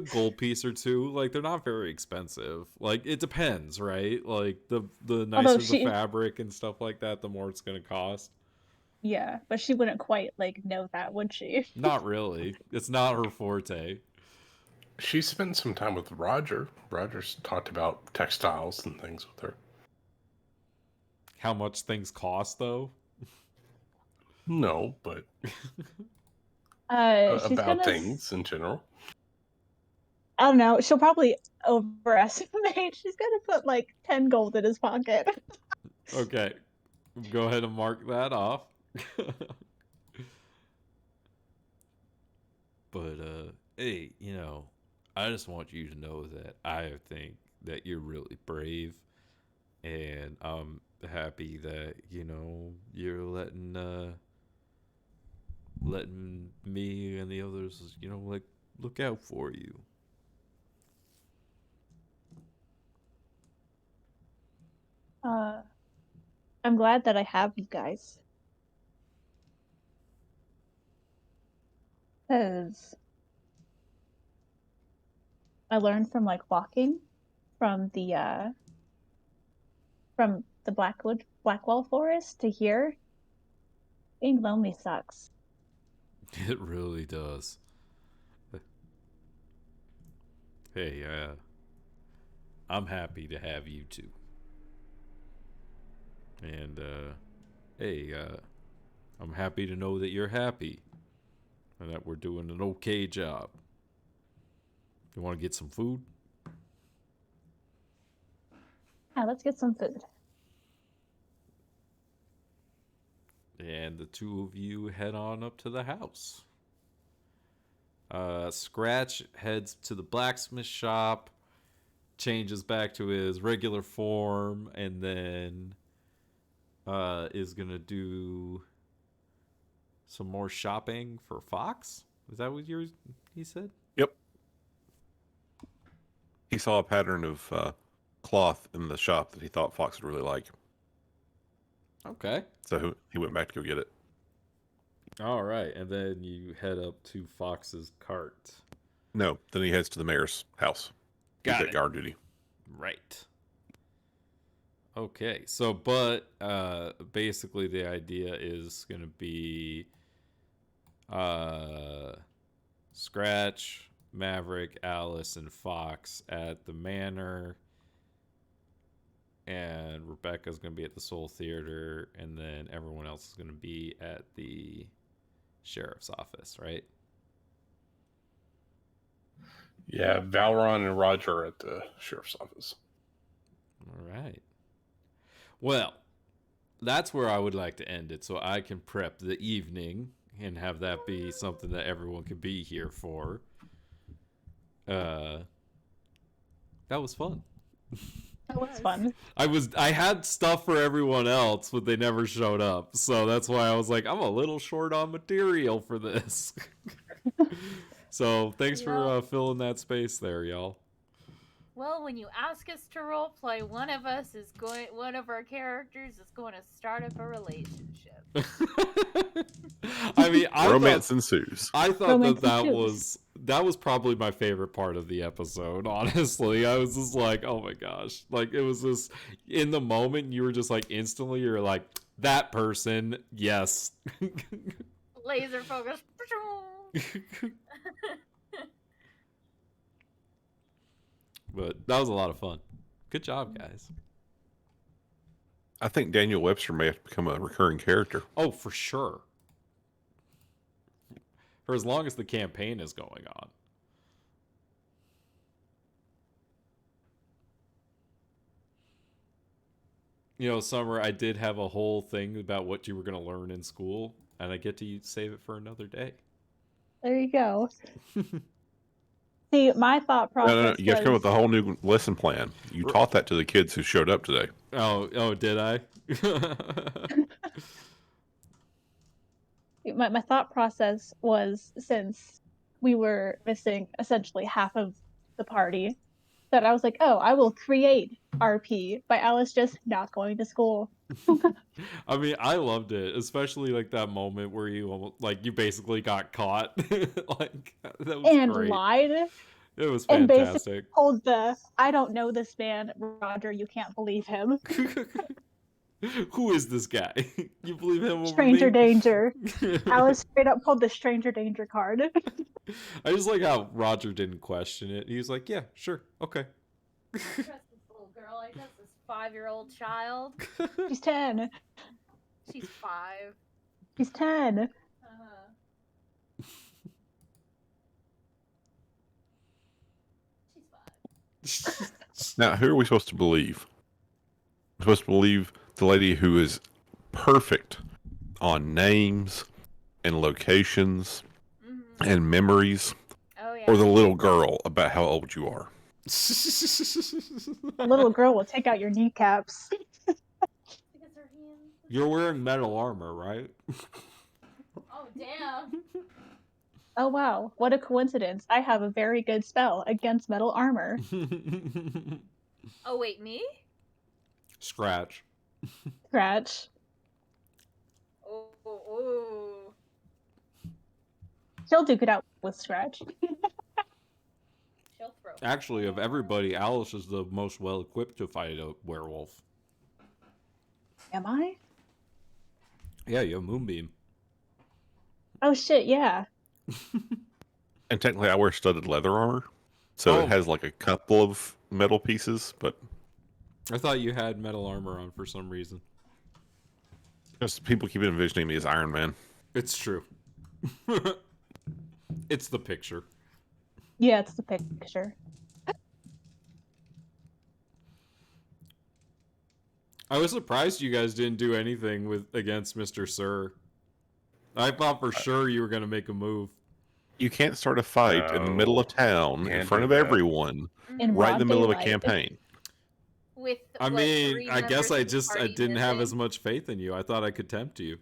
gold piece or two. Like they're not very expensive. Like it depends, right? Like the Although nicer the fabric and stuff like that, the more it's gonna cost. yeah, but she wouldn't quite like know that, would she? Not really. It's not her forte. She spent some time with Roger. Roger's talked about textiles and things with her. How much things cost though? No, but She's about gonna. things in general. I don't know. She'll probably overestimate. She's gonna put like 10 gold in his pocket. Okay. Go ahead and mark that off. But hey, I just want you to know that I think that you're really brave, and I'm happy that you're letting me and the others like look out for you. I'm glad that I have you guys. Because I learned from like walking from the Blackwall forest to here. Being lonely sucks. It really does. Hey, I'm happy to have you two. And, hey, I'm happy to know that you're happy. And that we're doing an okay job. You want to get some food? Yeah, let's get some food. And the two of you head on up to the house. Scratch heads to the blacksmith shop, changes back to his regular form, and then is gonna do some more shopping for Fox. Is that what he said? Yep. He saw a pattern of cloth in the shop that he thought Fox would really like. Okay. So he went back to go get it. All right, and then you head up to Fox's cart. No, then he heads to the mayor's house. He's Got at it. guard duty. Right. Okay, so but basically the idea is gonna be Scratch, Maverick, Alice, and Fox at the manor, and Rebecca's gonna be at the Soul Theater, and then everyone else is gonna be at the sheriff's office, right? Yeah, Valron and Roger are at the sheriff's office. All right. Well, that's where I would like to end it, so I can prep the evening and have that be something that everyone can be here for. That was fun. That was fun. I had stuff for everyone else, but they never showed up, so that's why I was like, I'm a little short on material for this. So thanks for filling that space there, y'all. Well, when you ask us to roleplay, one of our characters is going to start up a relationship. I mean, Romance ensues. I thought Romance that ensues. was probably my favorite part of the episode. Honestly, I was just like, oh my gosh, like it was just in the moment. You were just like instantly, you're like that person, yes. Laser focus. But that was a lot of fun. Good job, guys. I think Daniel Webster may have to become a recurring character. Oh, for sure. For as long as the campaign is going on. You know, Summer, I did have a whole thing about what you were going to learn in school, and I get to save it for another day. There you go. See, my thought process No. You have to come up was with a whole new lesson plan. You taught that to the kids who showed up today. Oh, did I? my thought process was, since we were missing essentially half of the party, that I was like, oh, I will create RP by Alice just not going to school. I mean, I loved it, especially like that moment where you basically got caught. Like that was And great. lied. It was And basically fantastic. told I don't know this man, Roger, you can't believe him. Who is this guy? You believe him over Stranger me? danger. Alice straight up pulled the stranger danger card. I just like how Roger didn't question it. He was like, yeah, sure, okay. I trust this little girl. I trust this 5-year-old child. She's 10. She's 5. She's 10. She's 5. Now, who are we supposed to believe? We're supposed to believe the lady who is perfect on names and locations and memories, Oh yeah. or the little girl about how old you are? The little girl will take out your kneecaps. Because her hands. You're wearing metal armor, right? Oh damn. Oh wow, what a coincidence. I have a very good spell against metal armor. Oh wait, me? Scratch. Scratch. Oh. She'll duke it out with Scratch. She'll throw. Actually, of everybody, Alice is the most well equipped to fight a werewolf. Am I? Yeah, you have Moonbeam. Oh shit, yeah. And technically, I wear studded leather armor, so Oh. it has like a couple of metal pieces, but I thought you had metal armor on for some reason. just people keep envisioning me as Iron Man. It's true. It's the picture. Yeah, it's the picture. I was surprised you guys didn't do anything against Mr. Sir. I thought for sure you were going to make a move. You can't start a fight in the middle of town in can't front do of that. everyone In right in the broad middle of a daylight. campaign. With I what, mean, three I guess members I of the just I party didn't have as missing? much faith in you. I thought I could tempt you.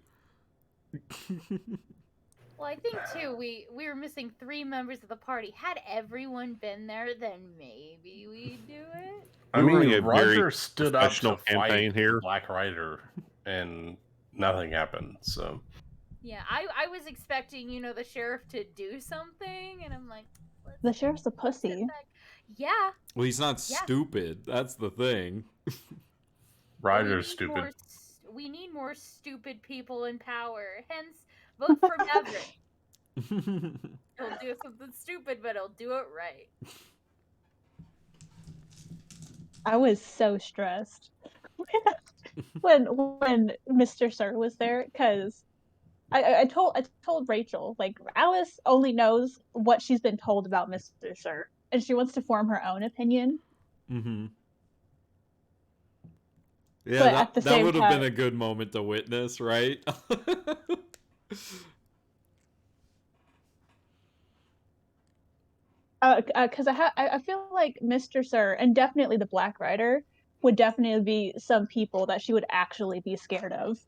Well, I think too we were missing 3 members of the party. Had everyone been there, then maybe we'd do it. I We're running mean, a very Roger stood up professional to campaign fight here. Black Rider, and nothing happened. So Yeah, I was expecting, the sheriff to do something, and I'm like, let's The sheriff's a sit pussy. back. Yeah, Well, he's not Yeah. stupid. That's the thing. but Ryder's stupid. we need more stupid people in power. Hence, vote for Maverick. He'll do something stupid, but he'll do it right. I was so stressed when Mr. Sir was there, because I told Rachel, like, Alice only knows what she's been told about Mr. Sir, and she wants to form her own opinion. Mm-hmm. Yeah, But at the that same would have time, been a good moment to witness, right? because I feel like Mr. Sir and definitely the Black Rider would definitely be some people that she would actually be scared of,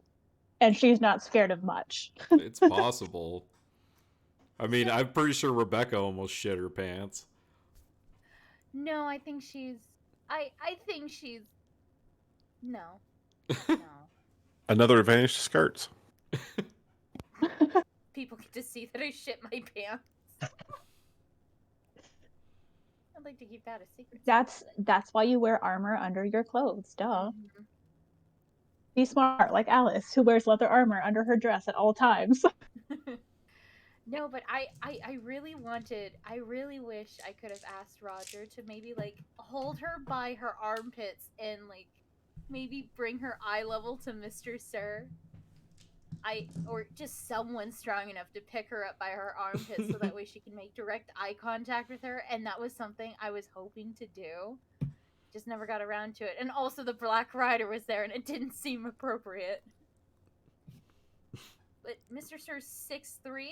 and she's not scared of much. It's possible. I mean, I'm pretty sure Rebecca almost shit her pants. No, I think she's. I think she's. No. No. Another advantage to skirts. People get to see that I shit my pants. I'd like to keep that a secret. That's why you wear armor under your clothes, duh. Mhm. Be smart, like Alice, who wears leather armor under her dress at all times. No, but I really wish I could have asked Roger to maybe hold her by her armpits and maybe bring her eye level to Mr. Sir. Or just someone strong enough to pick her up by her armpits so that way she can make direct eye contact with her, and that was something I was hoping to do. Just never got around to it. And also the Black Rider was there and it didn't seem appropriate. But Mr. Sir's 6'3"?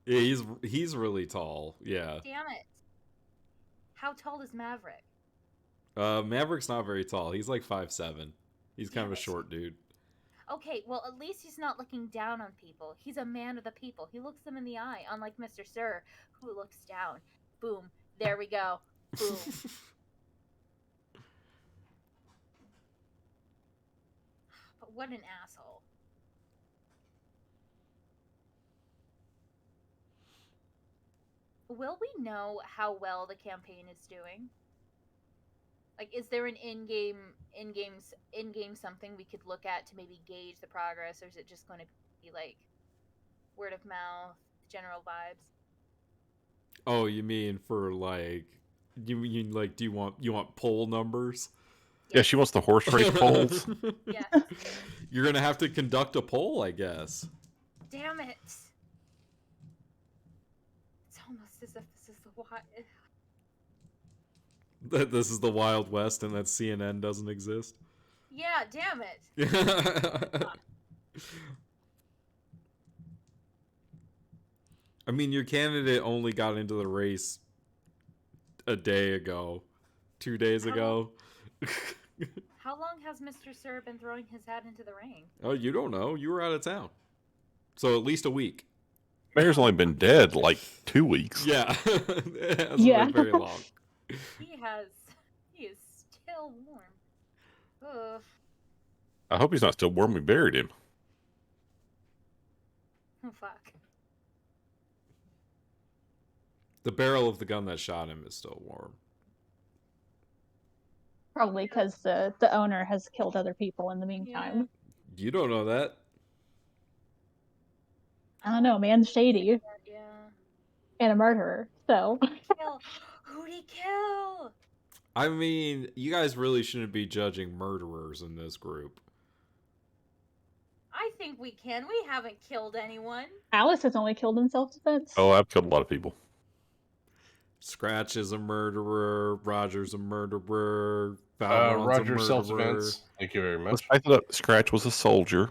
Yeah, he's really tall. Yeah. Damn it. How tall is Maverick? Maverick's not very tall. He's like 5'7". He's kind of a Damn it. short dude. Okay, well, at least he's not looking down on people. He's a man of the people. He looks them in the eye, unlike Mr. Sir, who looks down. Boom. There we go. Boom. But what an asshole. Will we know how well the campaign is doing? Is there an in-game something we could look at to maybe gauge the progress, or is it just going to be word of mouth, general vibes? Oh, you mean for you mean do you want poll numbers? Yeah, she wants the horse race polls. Yes. You're gonna have to conduct a poll, I guess. Damn it! It's almost as if this is the That this is the Wild West and that CNN doesn't exist. Yeah, damn it! I mean, your candidate only got into the race a day ago, 2 days ago. How long has Mr. Sir been throwing his hat into the ring? Oh, you don't know. You were out of town. So at least a week. Mayor's only been dead like 2 weeks. Yeah. It hasn't Yeah. been very long. He is still warm. Ugh. I hope he's not still warm. We buried him. Oh, fuck. The barrel of the gun that shot him is still warm. Probably because the owner has killed other people in the meantime. You don't know that. I don't know, man's shady Yeah. and a murderer. So Kill. Who'd he kill? I mean, you guys really shouldn't be judging murderers in this group. I think we can. We haven't killed anyone. Alice has only killed in self-defense. Oh, I've killed a lot of people. Scratch is a murderer. Roger's a murderer. Valron's Roger, a murderer. self-defense. Thank you very Let's much. spice it up. Scratch was a soldier.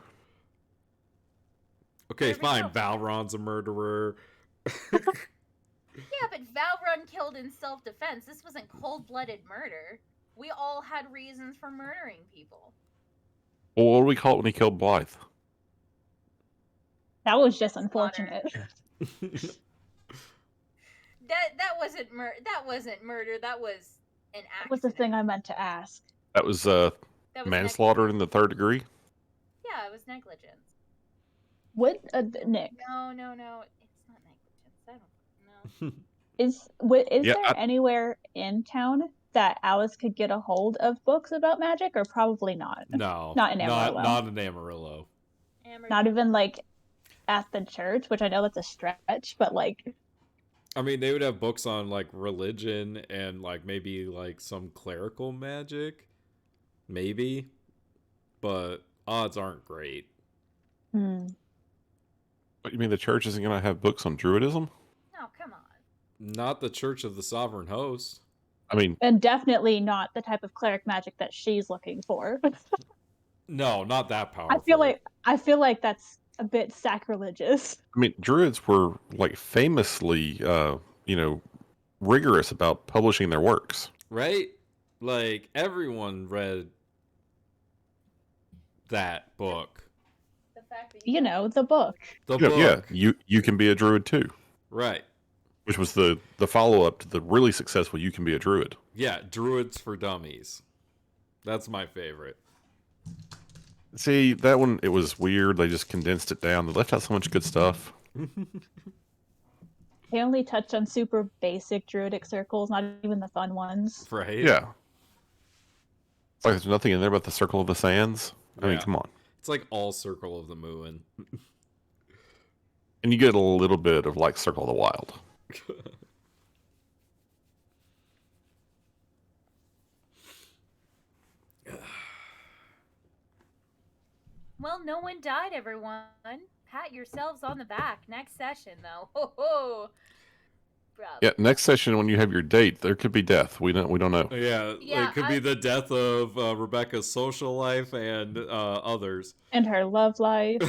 Okay, There we fine. go. Valron's a murderer. Yeah, but Valrun killed in self-defense. This wasn't cold-blooded murder. We all had reasons for murdering people. Well, what do we call it when he killed Blythe? That was just unfortunate. That wasn't murder. That was an accident. That was the thing I meant to ask. That was That was manslaughter in the 3rd degree. Yeah, it was negligence. What, Nick? No, it's not negligence. I don't know. Is Yeah, there anywhere in town that Alice could get a hold of books about magic, or probably not? No. Not in Amarillo. Not in Amarillo. Not even like at the church, which I know that's a stretch, but like I mean, they would have books on like religion and like maybe like some clerical magic. Maybe. But odds aren't great. What, you mean the church isn't going to have books on druidism? No, come on. Not the Church of the Sovereign Host. I mean, and definitely not the type of cleric magic that she's looking for. No, not that powerful. I feel like that's a bit sacrilegious. druids were like famously, rigorous about publishing their works. Right? Like, everyone read that book. The fact that You know, the book. The book. Yeah, you can be a druid too. Right. Which was the follow-up to the really successful You Can Be a Druid. Yeah, Druids for Dummies. That's my favorite. See, that one, it was weird. They just condensed it down. They left out so much good stuff. They only touched on super basic druidic circles, not even the fun ones. Right? Yeah. It's like there's nothing in there but the Circle of the Sands. I mean, Yeah. come on. It's like all Circle of the Moon. And you get a little bit of like Circle of the Wild. Well, no one died, everyone. Pat yourselves on the back. Next session, though. Ho ho. Bravo. Yeah, next session when you have your date, there could be death. We don't know. Yeah, it could be the death of Rebecca's social life and others. And her love life.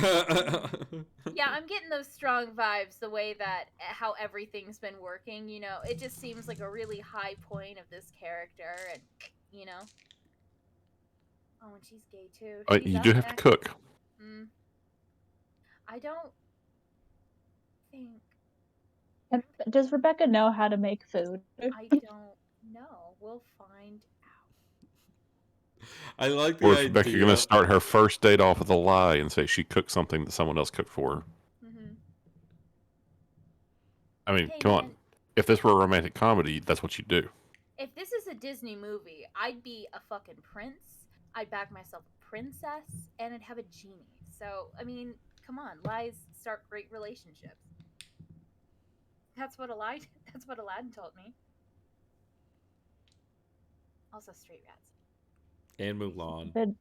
Yeah, I'm getting those strong vibes, the way that how everything's been working, you know. It just seems like a really high point of this character, and, you know. Oh, and she's gay, too. She's You up do have to next. cook. I don't think... And does Rebecca know how to make food? I don't know. We'll find out. I like the Or is idea. Rebecca going to start her first date off with a lie and say she cooked something that someone else cooked for her? Mm-hmm. I mean, Hey, come man. on. If this were a romantic comedy, that's what you do. If this is a Disney movie, I'd be a fucking prince. I'd back myself a princess, and I'd have a genie. So, I mean, come on, lies start great relationships. That's what Aladdin told me. Also, straight rats. And Mulan.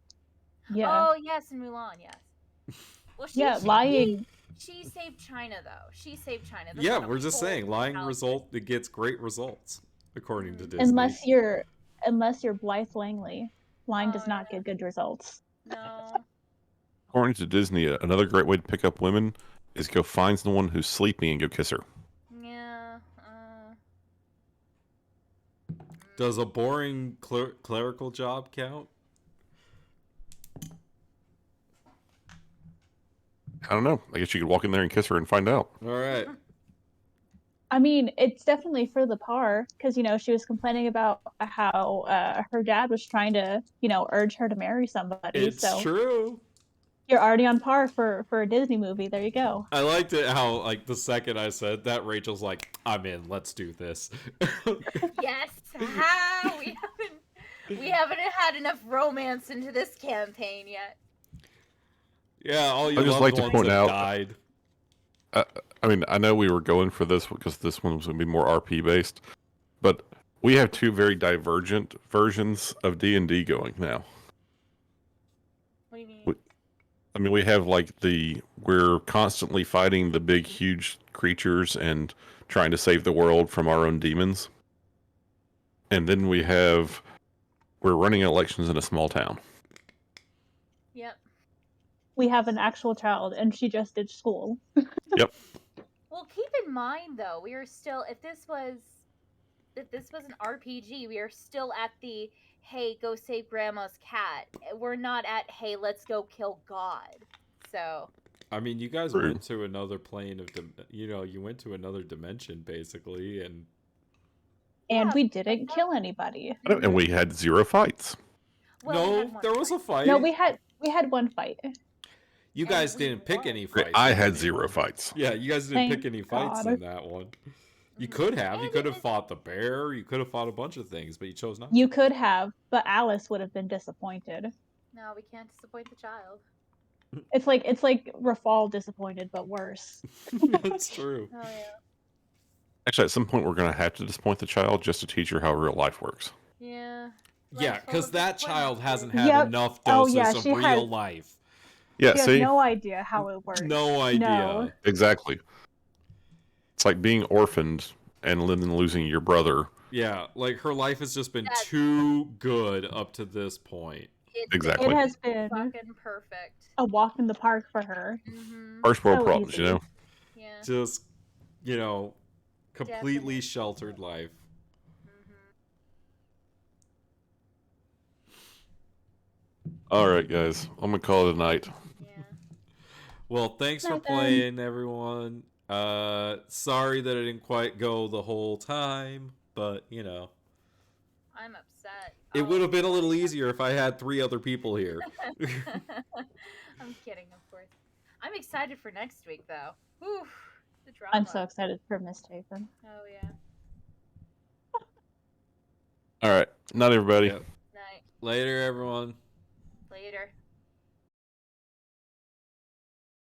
Yeah. Oh yes, and Mulan, yes. Well, lying. She saved China, though. She saved China. That's Yeah, not a we're just whole saying, lying mentality. it gets great results, according to Disney. Unless you're Blythe Langley, lying does not get good results. No. According to Disney, another great way to pick up women is go find someone who's sleepy and go kiss her. Yeah. Does a boring clerical job count? I don't know. I guess you could walk in there and kiss her and find out. All right. I mean, it's definitely for the par, because, you know, she was complaining about how her dad was trying to, you know, urge her to marry somebody. It's so true. You're already on par for a Disney movie. There you go. I liked it how, like, the second I said that, Rachel's like, I'm in, let's do this. Yes. Ha! We haven't had enough romance into this campaign yet. Yeah, all I'd your just loved like to ones point have out- died. I mean, I know we were going for this because this one was going to be more RP based, but we have two very divergent versions of D&D going now. What do you mean? We- I mean, we have like we're constantly fighting the big, huge creatures and trying to save the world from our own demons. And then we're running elections in a small town. Yep. We have an actual child, and she just did school. Yep. Well, keep in mind though, we are still if this was an RPG, we are still at the hey, go save grandma's cat. We're not at hey, let's go kill God. So I mean, you guys True. went to another plane of, you went to another dimension basically, and And Yeah, we didn't kill anybody. And we had 0 fights. well, we had no, one there was a fight. fight. No, we had one fight. You And guys we didn't pick won. any fights. I in had any 0 one. fights. Yeah, you guys didn't pick Thank any fights God. in that one. You Mhm. could have. You And could it have was- fought the bear. You could have fought a bunch of things, but you chose not. You could have, but Alice would have been disappointed. No, we can't disappoint the child. It's like Rafal disappointed, but worse. That's true. Oh yeah. Actually, at some point, we're going to have to disappoint the child just to teach her how real life works. Yeah. Yeah, Life's full because of that disappointments, child dude. hasn't had Yep. enough Oh, doses yeah, of she real has- life. Yeah, She has see? no idea how it works. No idea. No. Exactly. It's like being orphaned and then losing your brother. Yeah, like her life has just been That's- too good up to this point. It's Exactly. It has been fucking perfect. a walk in the park for her. Mm-hmm. First world So problems, easy. you know? Yeah. Just, completely Definitely. sheltered life. Mm-hmm. All right, guys. I'm going to call it a night. Yeah. Well, thanks for Night then. playing, everyone. Sorry that I didn't quite go the whole time, but I'm upset. it Oh. would have been a little easier if I had 3 other people here. I'm kidding, of course. I'm excited for next week, though. Whew, the drama. I'm so excited for Misthaven. Oh yeah. All right. Night, everybody. Yep. Night. Later, everyone. Later.